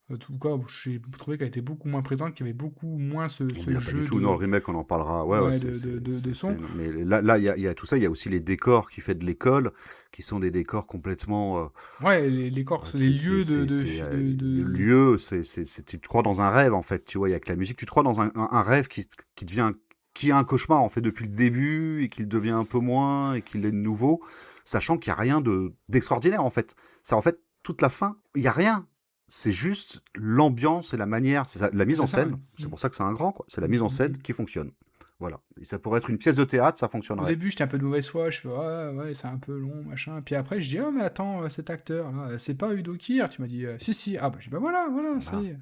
En tout cas, j'ai trouvé qu'elle était beaucoup moins présente, qu'il y avait beaucoup moins ce jeu de... Dans le remake, on en parlera. De son. Mais là, il y a tout ça. Il y a aussi les décors qui fait de l'école, qui sont des décors complètement... les décors, c'est des lieux lieux, tu te crois dans un rêve, en fait. Tu vois, il y a que la musique. Tu te crois dans un rêve qui devient... qui est un cauchemar, en fait, depuis le début, et qu'il devient un peu moins, et qu'il est de nouveau, sachant qu'il n'y a rien d'extraordinaire, en fait. C'est en fait, toute la fin, il n'y a rien. C'est juste l'ambiance et la manière, c'est la mise en scène. C'est pour ça que c'est un grand, quoi. C'est la mise en scène qui fonctionne. Voilà. Et ça pourrait être une pièce de théâtre, ça fonctionnerait. Au début, j'étais un peu de mauvaise foi, je fais ouais, c'est un peu long, machin. Puis après, je dis mais attends, cet acteur là, c'est pas Udo Kier. Tu m'as dit si. Ah bah je dis voilà, ça y est.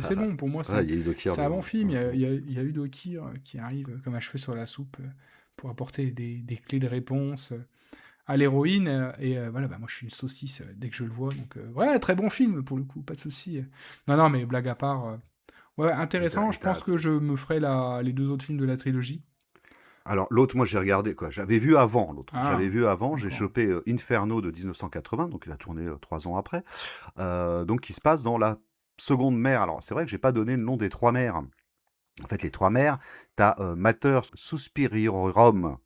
C'est bon pour moi. C'est un bon film. Il y a Udo Kier qui arrive comme un cheveu sur la soupe pour apporter des clés de réponse à l'héroïne, et voilà, moi je suis une saucisse dès que je le vois, donc très bon film pour le coup, pas de souci. Non, mais blague à part, intéressant. Je pense que je me ferai les 2 autres films de la trilogie. Alors l'autre, moi j'ai regardé quoi, j'avais vu avant, j'ai chopé Inferno de 1980, donc il a tourné 3 ans après, donc qui se passe dans la seconde mer. Alors c'est vrai que j'ai pas donné le nom des 3 mers. En fait, les 3 mers, t'as Mater Suspiriorum,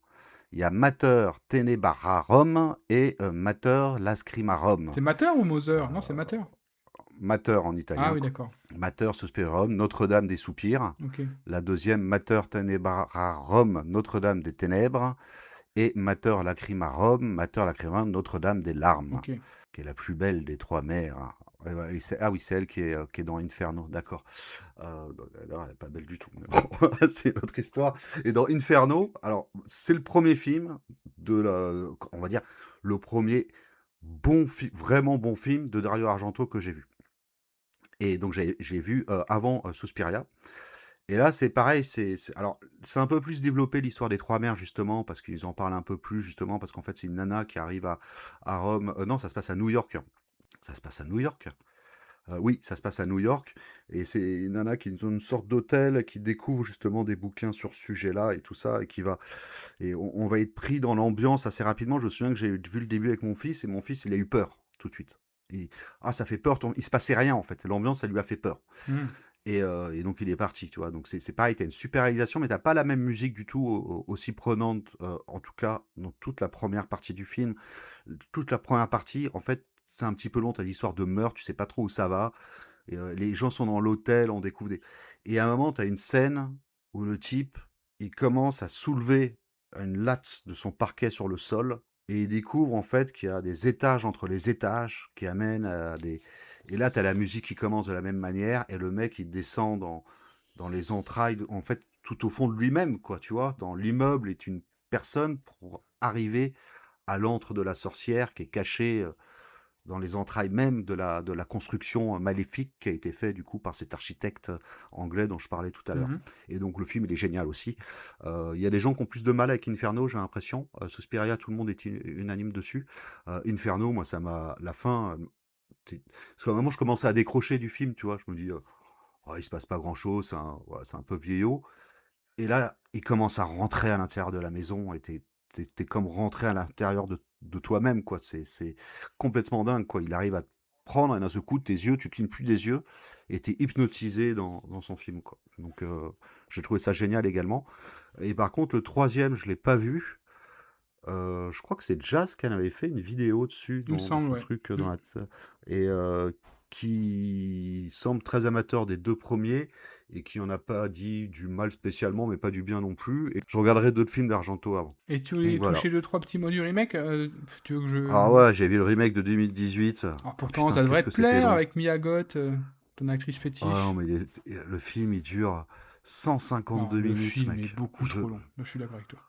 il y a Mater Tenebrarum et Mater Lacrimarum. C'est Mater ou Moser? Non, c'est Mater. Mater en italien. Ah oui, d'accord. Mater Suspiriorum, Notre-Dame des soupirs. Okay. La deuxième, Mater Tenebrarum, Notre-Dame des ténèbres. Et Mater Lacrimarum, Notre-Dame des larmes. Okay. Qui est la plus belle des 3 mers. Ah oui, c'est elle qui est dans Inferno, d'accord. Alors, elle n'est pas belle du tout. Mais bon, c'est une autre histoire. Et dans Inferno, alors, c'est le premier film on va dire, le premier vraiment bon film de Dario Argento que j'ai vu. Et donc, j'ai vu avant Suspiria. Et là, c'est pareil, alors, c'est un peu plus développé l'histoire des 3 mers, justement, parce qu'ils en parlent un peu plus, justement, parce qu'en fait, c'est une nana qui arrive à Rome. Non, ça se passe à New York. Oui, ça se passe à New York et c'est une nana qui est dans une sorte d'hôtel qui découvre justement des bouquins sur ce sujet-là et tout ça et on va être pris dans l'ambiance assez rapidement. Je me souviens que j'ai vu le début avec mon fils et mon fils, il a eu peur tout de suite. Ça fait peur, il se passait rien en fait. L'ambiance, ça lui a fait peur. Et donc il est parti, tu vois. Donc c'est pareil, t'as une super réalisation, mais t'as pas la même musique du tout aussi prenante, en tout cas dans toute la première partie du film. Toute la première partie, en fait, c'est un petit peu long, t'as l'histoire de meurtre, tu sais pas trop où ça va. Et, les gens sont dans l'hôtel, on découvre des... Et à un moment, t'as une scène où le type, il commence à soulever une latte de son parquet sur le sol, et il découvre en fait qu'il y a des étages entre les étages qui amènent à des... Et là, tu as la musique qui commence de la même manière, et le mec, il descend dans les entrailles, en fait, tout au fond de lui-même, quoi, tu vois. Dans l'immeuble est une personne pour arriver à l'antre de la sorcière qui est cachée dans les entrailles même de la construction maléfique qui a été fait du coup par cet architecte anglais dont je parlais tout à l'heure. Et donc le film il est génial aussi. Il y a des gens qui ont plus de mal avec Inferno, j'ai l'impression. Suspiria, tout le monde est unanime dessus. Inferno, moi ça m'a... La fin... Parce qu'à un moment je commençais à décrocher du film, tu vois. Je me dis, il se passe pas grand chose, c'est un peu vieillot. Et là, il commence à rentrer à l'intérieur de la maison et t'es comme rentré à l'intérieur de toi-même, quoi. C'est complètement dingue, quoi. Il arrive à te prendre et d'un seul coup, tes yeux, tu clignes plus des yeux et t'es hypnotisé dans son film, quoi. Donc, j'ai trouvé ça génial également. Et par contre, le troisième, je l'ai pas vu. Je crois que c'est Jazz qui en avait fait une vidéo dessus, Il me semble, son ouais. truc et qui semble très amateur des deux premiers et qui en a pas dit du mal spécialement, mais pas du bien non plus. Et je regarderai d'autres films d'Argento avant. Et tu Donc voulais voilà. toucher 2-3 petits mots du remake tu veux que je... Ah ouais, j'ai vu le remake de 2018. Pourtant, Putain, ça devrait qu'est-ce te que c'était plaire long. avec Mia Goth, ton actrice fétiche. Ah non, mais le film, il dure 152 Non, le minutes, film mec. est beaucoup trop long. Je suis d'accord avec toi.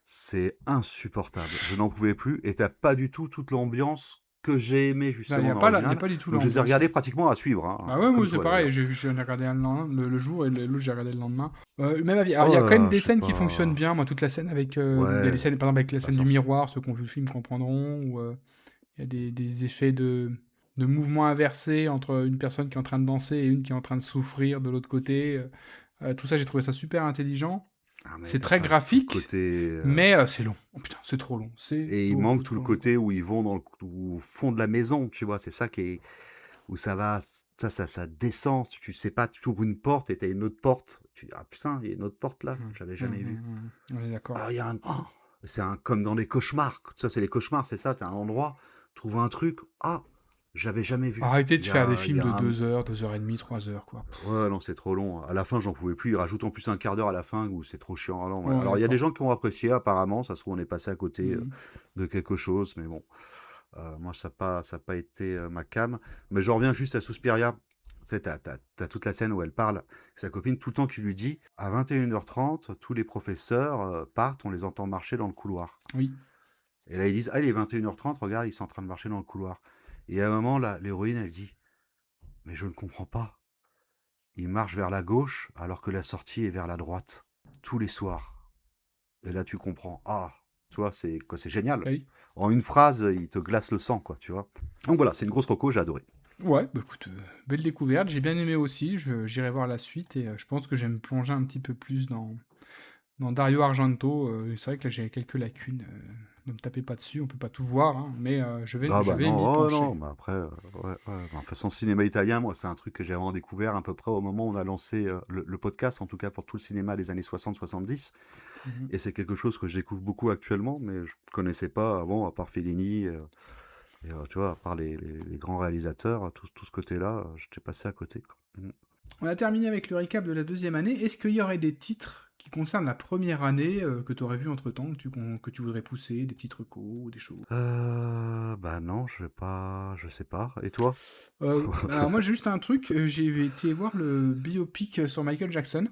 C'est insupportable. Je n'en pouvais plus. Et t'as pas du tout toute l'ambiance que j'ai aimée justement Il n'y a, dans pas l'original. du tout Donc je les ai l'ambiance. regardés pratiquement à suivre. Hein, Ah ouais, moi comme c'est toi, pareil, d'ailleurs. j'en ai regardé un le jour et l'autre j'ai regardé le lendemain. Même avis. Alors il y a quand même des scènes qui fonctionnent bien, moi toute la scène avec... Il y a des scènes par exemple avec la scène du miroir, ceux qui ont vu le film comprendront, où il y a des effets de mouvements inversés entre une personne qui est en train de danser et une qui est en train de souffrir de l'autre côté. Tout ça j'ai trouvé ça super intelligent. C'est très graphique, mais c'est long. Oh putain, c'est trop long. Et il manque tout le côté où ils vont au fond de la maison, tu vois. C'est ça qui est... Où ça va... Ça descend. Tu sais pas, tu ouvres une porte et t'as une autre porte. Tu dis, ah putain, il y a une autre porte là. J'avais jamais vu. On est d'accord. Ah, il y a un... c'est comme dans les cauchemars. Ça, c'est les cauchemars, c'est ça. T'as un endroit, trouve un truc. Ah, j'avais jamais vu. Arrêtez de faire des films de 2 heures, 2h30, 3 heures, quoi. Ouais, non, c'est trop long. À la fin, j'en pouvais plus. Ils rajoutent en plus un quart d'heure à la fin où c'est trop chiant. Alors, Ouais, alors il y a d'accord. des gens qui ont apprécié, apparemment. Ça se trouve, on est passé à côté de quelque chose. Mais bon, moi, ça n'a pas été ma came. Mais je reviens juste à Suspiria. Tu sais, t'as toute la scène où elle parle. Sa copine, tout le temps, qui lui dit à 21h30, tous les professeurs partent, on les entend marcher dans le couloir. Oui. Et là, ils disent, ah, il est 21h30, regarde, ils sont en train de marcher dans le couloir. Et à un moment, là, l'héroïne, elle dit, mais je ne comprends pas. Ils marchent vers la gauche alors que la sortie est vers la droite, tous les soirs. Et là, tu comprends. Ah, tu vois, c'est génial. Oui. En une phrase, il te glace le sang, quoi, tu vois. Donc voilà, c'est une grosse reco, j'ai adoré. Ouais, bah écoute, belle découverte. J'ai bien aimé aussi. J'irai voir la suite et je pense que je vais me plonger un petit peu plus dans Dario Argento. C'est vrai que là, j'ai quelques lacunes. Ne me tapez pas dessus, on peut pas tout voir, hein, mais je vais m'y pencher. Non, mais après, ouais. De toute façon, cinéma italien, moi, c'est un truc que j'ai vraiment découvert à peu près au moment où on a lancé le podcast, en tout cas pour tout le cinéma des années 60-70. Et c'est quelque chose que je découvre beaucoup actuellement, mais je ne connaissais pas avant, à part Fellini, et tu vois, à part les grands réalisateurs, tout ce côté-là, j'étais passé à côté, quoi. On a terminé avec le récap de la deuxième année. Est-ce qu'il y aurait des titres qui concernent la première année que tu aurais vu entre-temps, que tu voudrais pousser, des petites recos ou des choses? Bah non, je sais pas. Et toi? Alors moi j'ai juste un truc, j'ai été voir le biopic sur Michael Jackson,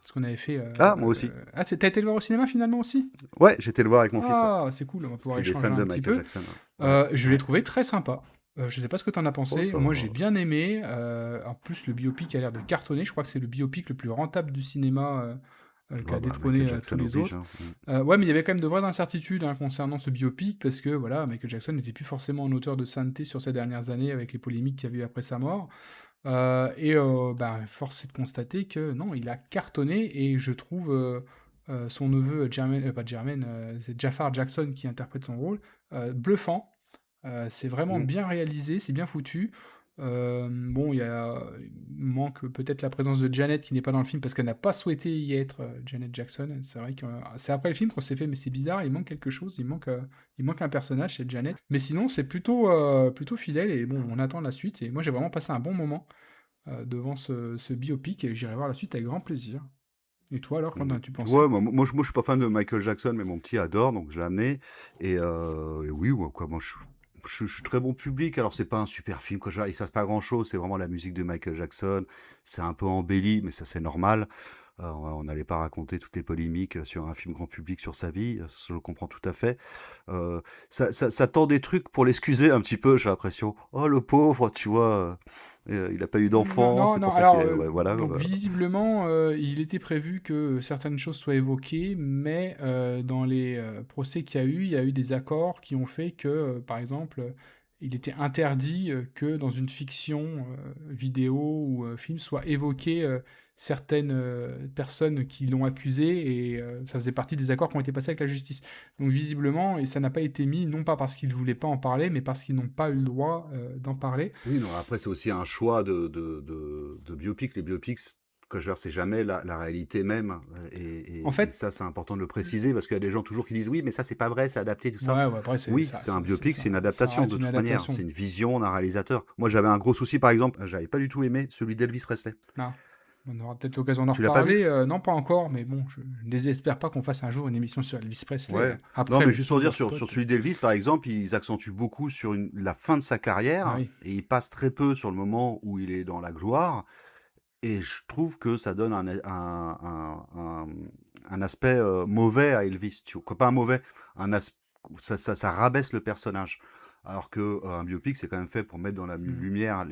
parce qu'on avait fait... Ah, moi aussi. Ah, t'as été le voir au cinéma finalement aussi? Ouais, j'étais le voir avec mon fils. Ah, c'est cool, on va pouvoir Il est échanger fan de un petit Michael peu. Jackson, ouais. Je l'ai trouvé très sympa. Je sais pas ce que t'en as pensé. ça Moi va. j'ai bien aimé. En plus le biopic a l'air de cartonner. Je crois que c'est le biopic le plus rentable du cinéma qui a Michael détrôné tous Jackson les oblige, autres. hein. Ouais, mais il y avait quand même de vraies incertitudes concernant ce biopic, parce que voilà, Michael Jackson n'était plus forcément un auteur de sainteté sur ces dernières années avec les polémiques qu'il y avait eu après sa mort. Force est de constater que non, il a cartonné, et je trouve son neveu c'est Jafar Jackson qui interprète son rôle, bluffant. C'est vraiment bien réalisé, c'est bien foutu. Bon, il manque peut-être la présence de Janet qui n'est pas dans le film parce qu'elle n'a pas souhaité y être, Janet Jackson. C'est vrai que c'est après le film qu'on s'est fait, mais c'est bizarre, il manque quelque chose, il manque un personnage, c'est Janet. Mais sinon, c'est plutôt fidèle, et bon, on attend la suite. Et moi, j'ai vraiment passé un bon moment devant ce biopic, et j'irai voir la suite avec grand plaisir. Et toi, alors, qu'en as-tu pensé? Ouais, moi, je suis pas fan de Michael Jackson, mais mon petit adore, donc je l'ai amené. Et oui, ouais, quoi, moi, je suis très bon public. Alors, c'est pas un super film, quoi. Il se passe pas grand-chose. C'est vraiment la musique de Michael Jackson. C'est un peu embelli, mais ça, c'est normal. On n'allait pas raconter toutes les polémiques sur un film grand public sur sa vie. Je le comprends tout à fait. Ça tend des trucs pour l'excuser un petit peu, j'ai l'impression. Oh, le pauvre, tu vois, il n'a pas eu d'enfant, c'est pour ça alors, qu'il... ouais, voilà. donc visiblement, il était prévu que certaines choses soient évoquées, mais dans les procès qu'il y a eu des accords qui ont fait que, par exemple, il était interdit que dans une fiction, vidéo ou film, soient évoquées certaines personnes qui l'ont accusé, et ça faisait partie des accords qui ont été passés avec la justice. Donc visiblement, et ça n'a pas été mis, non pas parce qu'ils ne voulaient pas en parler, mais parce qu'ils n'ont pas eu le droit d'en parler. Oui, non, après, c'est aussi un choix de biopic. Les biopics, que je veux dire, c'est jamais la réalité même. En fait, et ça, c'est important de le préciser, parce qu'il y a des gens toujours qui disent oui, mais ça, c'est pas vrai, c'est adapté, tout ça. Ouais, après, Oui, c'est un biopic, c'est une adaptation reste de une toute manière. adaptation. C'est une vision d'un réalisateur. Moi, j'avais un gros souci, par exemple, j'avais pas du tout aimé celui d'Elvis Presley. Non. On aura peut-être l'occasion d'en Tu l'as pas vu? reparler. Non, pas encore, mais bon, je ne désespère pas qu'on fasse un jour une émission sur Elvis Presley. Ouais. Après Non, mais le juste pour dire, Super sur Spot. celui d'Elvis, par exemple, ils accentuent beaucoup sur la fin de sa carrière, Ah oui. et ils passent très peu sur le moment où il est dans la gloire. Et je trouve que ça donne un aspect mauvais à Elvis, tu vois. Quoi, pas un mauvais, ça rabaisse le personnage. Alors que un biopic, c'est quand même fait pour mettre dans la lumière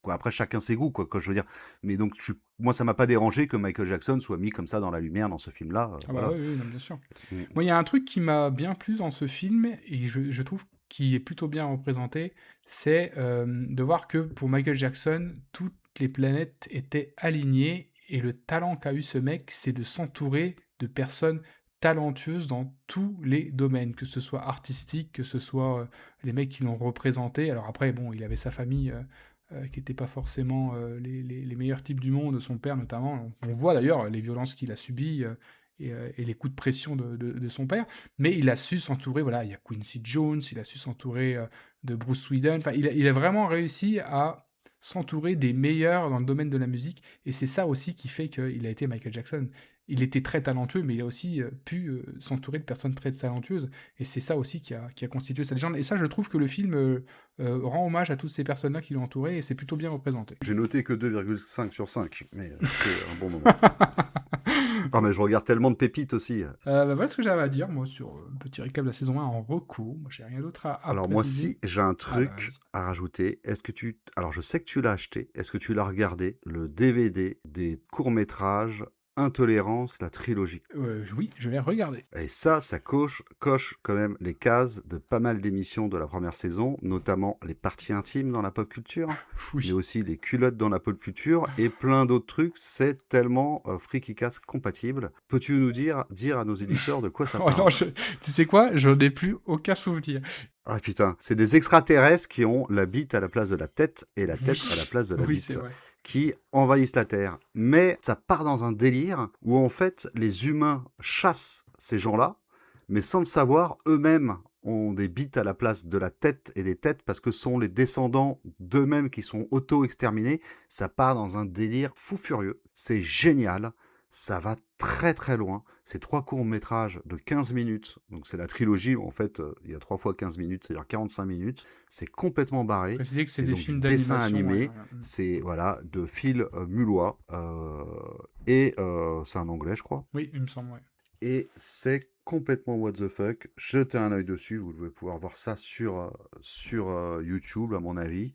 quoi, après, chacun ses goûts, quoi, je veux dire. Mais donc, moi, ça m'a pas dérangé que Michael Jackson soit mis comme ça dans la lumière dans ce film-là. Ah bah Voilà. oui, non, bien sûr. Mm. Moi, il y a un truc qui m'a bien plu dans ce film, et je trouve qu'il est plutôt bien représenté, c'est de voir que pour Michael Jackson, toutes les planètes étaient alignées, et le talent qu'a eu ce mec, c'est de s'entourer de personnes talentueuses dans tous les domaines, que ce soit artistique, que ce soit les mecs qui l'ont représenté. Alors après, bon, il avait sa famille qui n'étaient pas forcément les meilleurs types du monde, son père notamment. On voit d'ailleurs les violences qu'il a subies et les coups de pression de son père, mais il a su s'entourer, voilà, il y a Quincy Jones, il a su s'entourer de Bruce Whedon, enfin, il a vraiment réussi à s'entourer des meilleurs dans le domaine de la musique, et c'est ça aussi qui fait qu'il a été Michael Jackson. Il était très talentueux, mais il a aussi pu s'entourer de personnes très talentueuses, et c'est ça aussi qui a constitué sa légende. Et ça, je trouve que le film rend hommage à toutes ces personnes-là qui l'ont entouré, et c'est plutôt bien représenté. J'ai noté que 2,5 sur 5, mais c'est un bon moment. Ah, mais je regarde tellement de pépites aussi. Voilà ce que j'avais à dire, moi, sur un petit récap de la saison 1 en recours. Moi, j'ai rien d'autre à Alors, moi, préciser. si, j'ai un Ah, bah, truc vas-y. à rajouter. Alors, je sais que tu l'as acheté. Est-ce que tu l'as regardé, le DVD des courts-métrages Intolérance, la trilogie? Oui, je l'ai regardé. Et ça coche quand même les cases de pas mal d'émissions de la première saison, notamment les parties intimes dans la pop culture, mais aussi les culottes dans la pop culture et plein d'autres trucs. C'est tellement Freaky-Cast compatible. Peux-tu nous dire à nos éditeurs de quoi ça Oh parle? non, tu sais quoi? J'en ai plus aucun souvenir. Ah putain, c'est des extraterrestres qui ont la bite à la place de la tête et la tête à la place de la Oui, bite, c'est vrai. qui envahissent la Terre. Mais ça part dans un délire où en fait les humains chassent ces gens-là, mais sans le savoir, eux-mêmes ont des bites à la place de la tête et des têtes parce que ce sont les descendants d'eux-mêmes qui sont auto-exterminés. Ça part dans un délire fou furieux. C'est génial. Ça va très très loin. C'est 3 courts-métrages de 15 minutes. Donc c'est la trilogie où en fait il y a 3 fois 15 minutes, c'est-à-dire 45 minutes. C'est complètement barré. Préciser que c'est des donc films du dessin d'animation. animé. Ouais. C'est voilà, de Phil Mullois. Et c'est un anglais, je crois. Oui, il me semble, ouais. Et c'est complètement what the fuck. Jetez un œil dessus. Vous devez pouvoir voir ça sur YouTube, à mon avis.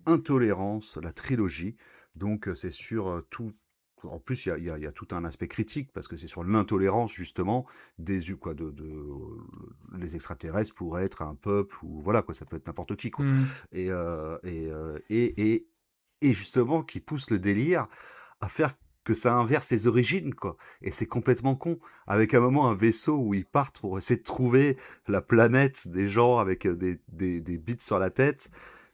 Intolérance, la trilogie. Donc c'est sur En plus, il y a tout un aspect critique parce que c'est sur l'intolérance justement les extraterrestres pourraient être un peuple ou voilà quoi, ça peut être n'importe qui quoi. Et, euh, et, euh, et, et, et justement qui pousse le délire à faire que ça inverse les origines quoi. Et c'est complètement con. Avec un moment un vaisseau où ils partent pour essayer de trouver la planète des gens avec des bits sur la tête.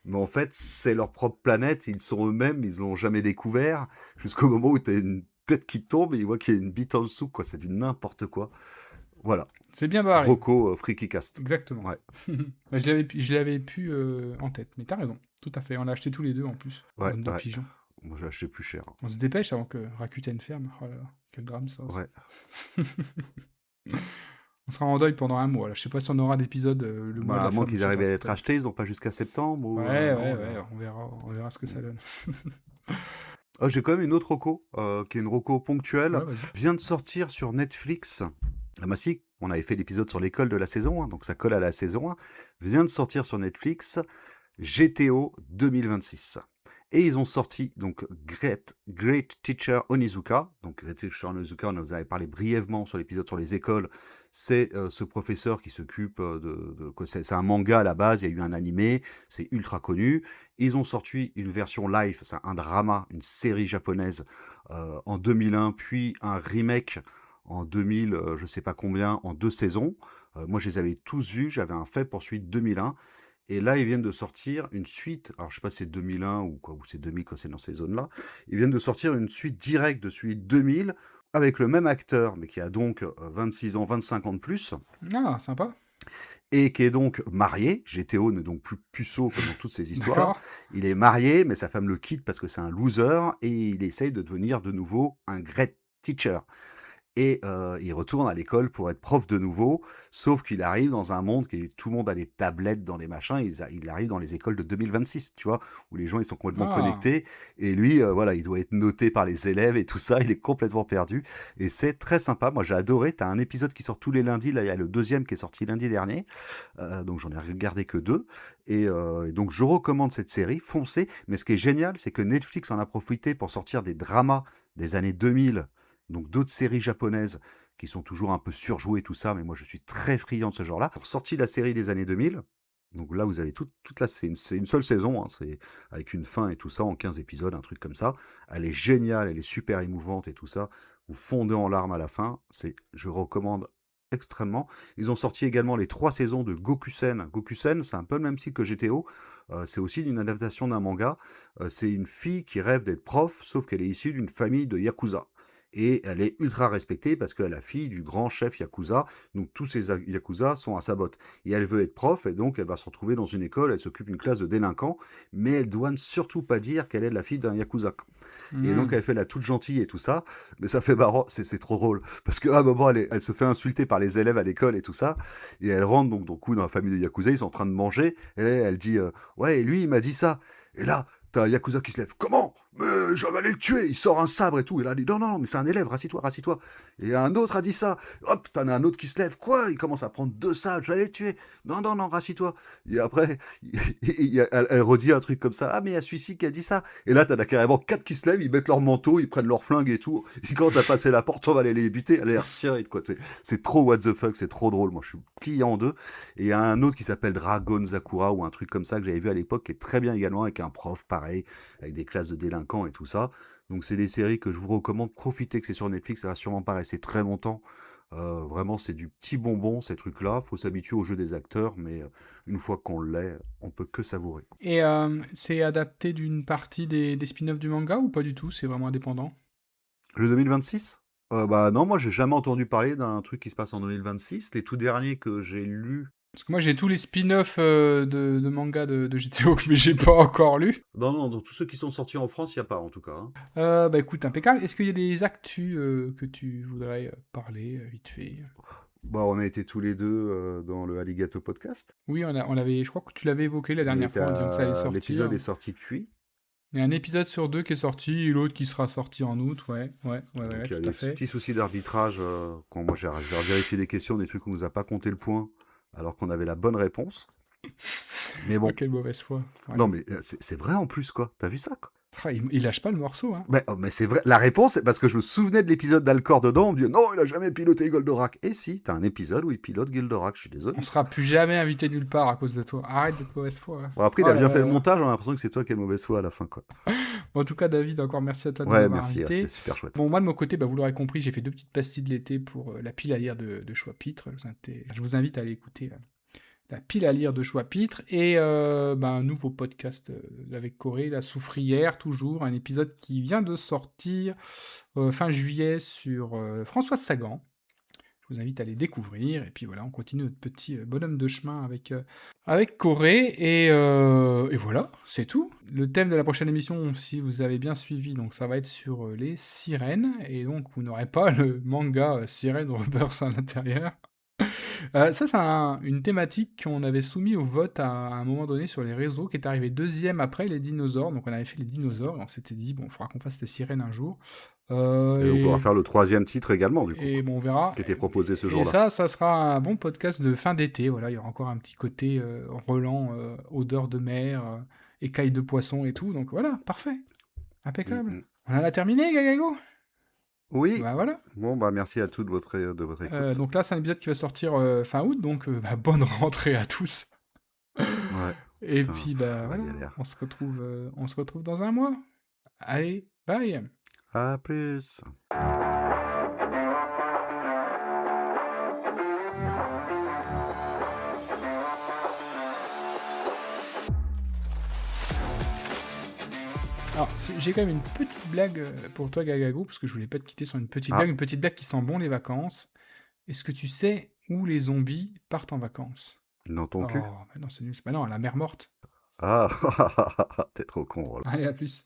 Mais en fait, c'est leur propre planète, ils sont eux-mêmes, ils l'ont jamais découvert, jusqu'au moment où tu as une tête qui tombe et ils voient qu'il y a une bite en dessous, quoi. C'est du n'importe quoi. Voilà. C'est bien barré. Rocco Freaky Cast. Exactement. Ouais. Je l'avais plus en tête, mais t'as raison, tout à fait. On l'a acheté tous les deux en plus. Ouais, Bande de pigeons. Moi, j'ai acheté plus cher. On se dépêche avant que Rakuten ferme. Oh là là, quel drame ça aussi. Ouais. On sera en deuil pendant un mois. Là. Je sais pas si on aura d'épisodes le mois de la à moins fin, qu'ils je sais arrivent pas, à être peut-être. achetés, ils n'ont pas jusqu'à septembre ou, Ouais, non, on verra ce que ça donne. J'ai quand même une autre Rocco, qui est une Rocco ponctuelle. Ouais, vas-y. Vient de sortir sur Netflix. Ah bah si, on avait fait l'épisode sur l'école de la saison 1, donc ça colle à la saison 1. Vient de sortir sur Netflix GTO 2026. Et ils ont sorti donc Great Teacher Onizuka. Donc Great Teacher Onizuka, on nous avait parlé brièvement sur l'épisode sur les écoles. C'est ce professeur qui s'occupe c'est un manga à la base, il y a eu un animé, c'est ultra connu. Ils ont sorti une version live, c'est un drama, une série japonaise en 2001, puis un remake en 2000, je sais pas combien, en 2 saisons. Moi, je les avais tous vus, j'avais un fait pour suite 2001. Et là, ils viennent de sortir une suite, alors je sais pas si c'est 2001 ou quoi, ou c'est 2000 quand c'est dans ces zones-là. Ils viennent de sortir une suite directe de celui de 2000 avec le même acteur, mais qui a donc 26 ans, 25 ans de plus. Ah, sympa. Et qui est donc marié. GTO n'est donc plus puceau comme dans toutes ces histoires. D'accord. Il est marié, mais sa femme le quitte parce que c'est un loser et il essaye de devenir de nouveau un great teacher. Et il retourne à l'école pour être prof de nouveau, sauf qu'il arrive dans un monde qui tout le monde a les tablettes dans les machins, il arrive dans les écoles de 2026, tu vois, où les gens ils sont complètement connectés, et lui, voilà, il doit être noté par les élèves et tout ça, il est complètement perdu, et c'est très sympa, moi j'ai adoré, t'as un épisode qui sort tous les lundis, là il y a le 2e qui est sorti lundi dernier, donc j'en ai regardé que 2, et donc je recommande cette série, foncez, mais ce qui est génial, c'est que Netflix en a profité pour sortir des dramas des années 2000, donc d'autres séries japonaises qui sont toujours un peu surjouées, tout ça, mais moi je suis très friand de ce genre-là. Pour sortir la série des années 2000, donc là vous avez toute la c'est une seule saison, hein, c'est avec une fin et tout ça, en 15 épisodes, un truc comme ça. Elle est géniale, elle est super émouvante et tout ça. Vous fondez en larmes à la fin, je recommande extrêmement. Ils ont sorti également les 3 saisons de Gokusen. Gokusen, c'est un peu le même style que GTO, c'est aussi une adaptation d'un manga. C'est une fille qui rêve d'être prof, sauf qu'elle est issue d'une famille de Yakuza. Et elle est ultra respectée parce qu'elle est la fille du grand chef Yakuza, donc tous ces Yakuza sont à sa botte. Et elle veut être prof, et donc elle va se retrouver dans une école, elle s'occupe d'une classe de délinquants, mais elle doit surtout pas dire qu'elle est la fille d'un Yakuza. Et donc elle fait la toute gentille et tout ça, mais ça fait marrant, c'est trop drôle, parce qu'à un moment elle se fait insulter par les élèves à l'école et tout ça, et elle rentre donc dans la famille de Yakuza, ils sont en train de manger, et elle dit ouais, et lui il m'a dit ça, et là, t'as un Yakuza qui se lève. Comment? Mais j'avais allé le tuer. Il sort un sabre et tout. Et là, il dit non, mais c'est un élève. Rassis-toi, rassis-toi. Et un autre a dit ça. Hop, t'en as un autre qui se lève. Quoi? Il commence à prendre 2 sabres. J'allais le tuer. Non, rassis-toi. Et après, elle redit un truc comme ça. Ah, mais il y a celui-ci qui a dit ça. Et là, t'en as carrément 4 qui se lèvent. Ils mettent leur manteau. Ils prennent leur flingue et tout. Ils commencent à passer la porte. On va aller les buter. Aller les retirer. Quoi. C'est trop what the fuck. C'est trop drôle. Moi, je suis plié en deux. Et il y a un autre qui s'appelle Dragon Sakura ou un truc comme ça que j'avais vu à l'époque qui est très bien également avec un prof pareil, avec des classes de délinquants et tout ça. Donc c'est des séries que je vous recommande. Profitez que c'est sur Netflix, ça va sûrement pas rester très longtemps. Vraiment, c'est du petit bonbon ces trucs-là. Faut s'habituer au jeu des acteurs, mais une fois qu'on l'est, on peut que savourer. Et c'est adapté d'une partie des spin-offs du manga ou pas du tout? C'est vraiment indépendant? Le 2026 bah non, moi j'ai jamais entendu parler d'un truc qui se passe en 2026. Les tout derniers que j'ai lus. Parce que moi j'ai tous les spin-offs de manga de GTO, mais j'ai pas encore lu. Non, dans tous ceux qui sont sortis en France, il n'y a pas en tout cas. Hein. Bah écoute, impeccable. Est-ce qu'il y a des actus que tu voudrais parler vite fait? Bah, on a été tous les deux dans le Alligato Podcast. Oui, on avait, je crois que tu l'avais évoqué la dernière fois, en disant que ça allait sortir. L'épisode est sorti depuis. Il y a un épisode sur 2 qui est sorti, et l'autre qui sera sorti en août, ouais, Donc, tout à fait. il y a des petits soucis d'arbitrage quand moi j'ai vérifié des questions, des trucs où on nous a pas compté le point, alors qu'on avait la bonne réponse. Mais bon. Oh, quelle mauvaise foi. Ouais. Non mais c'est vrai en plus quoi, t'as vu ça quoi. Ah, il lâche pas le morceau, hein. Mais c'est vrai, la réponse, c'est parce que je me souvenais de l'épisode d'Alcor dedans, on me dit non, il a jamais piloté Goldorak. Et si, t'as un épisode où il pilote Goldorak, je suis désolé. On sera plus jamais invité nulle part à cause de toi. Arrête d'être mauvaise foi. Bon, après, il a bien fait le montage, on a l'impression que c'est toi qui es mauvaise foi à la fin, quoi. Bon, en tout cas, David, encore merci à toi de Ouais, m'avoir merci, invité. c'est super chouette. Bon, moi, de mon côté, vous l'aurez compris, j'ai fait 2 petites pastilles de l'été pour la pile à lire de Choix-Pitre. Je vous invite à aller écouter la pile à lire de Choix-Pitre et un nouveau podcast avec Corée, La Soufrière, toujours, un épisode qui vient de sortir fin juillet sur Françoise Sagan. Je vous invite à les découvrir, et puis voilà, on continue notre petit bonhomme de chemin avec Corée, et voilà, c'est tout. Le thème de la prochaine émission, si vous avez bien suivi, donc ça va être sur les sirènes, et donc vous n'aurez pas le manga Sirène Rebirth à l'intérieur. Ça, c'est une thématique qu'on avait soumis au vote à un moment donné sur les réseaux, qui est arrivé 2e après les dinosaures. Donc on avait fait les dinosaures, et on s'était dit, bon, il faudra qu'on fasse les sirènes un jour. Et on pourra faire le 3e titre également, du coup. Et bon, on verra. Qui était proposé ce jour-là. Et ça sera un bon podcast de fin d'été. Voilà, il y aura encore un petit côté relent, odeur de mer, écailles de poisson et tout. Donc voilà, parfait. Impeccable. On en a terminé, Gagago ? Oui. Voilà. Bon, merci à tous de votre écoute. Donc là, c'est un épisode qui va sortir fin août, donc bonne rentrée à tous. Ouais. Et puis, voilà, on se retrouve dans un mois. Allez, bye. À plus. Alors, j'ai quand même une petite blague pour toi, Gagago, parce que je voulais pas te quitter sur une petite blague qui sent bon les vacances. Est-ce que tu sais où les zombies partent en vacances ? Dans ton cul ? Non, c'est nul. Non, à la mer morte. Ah, t'es trop con. Allez, à plus.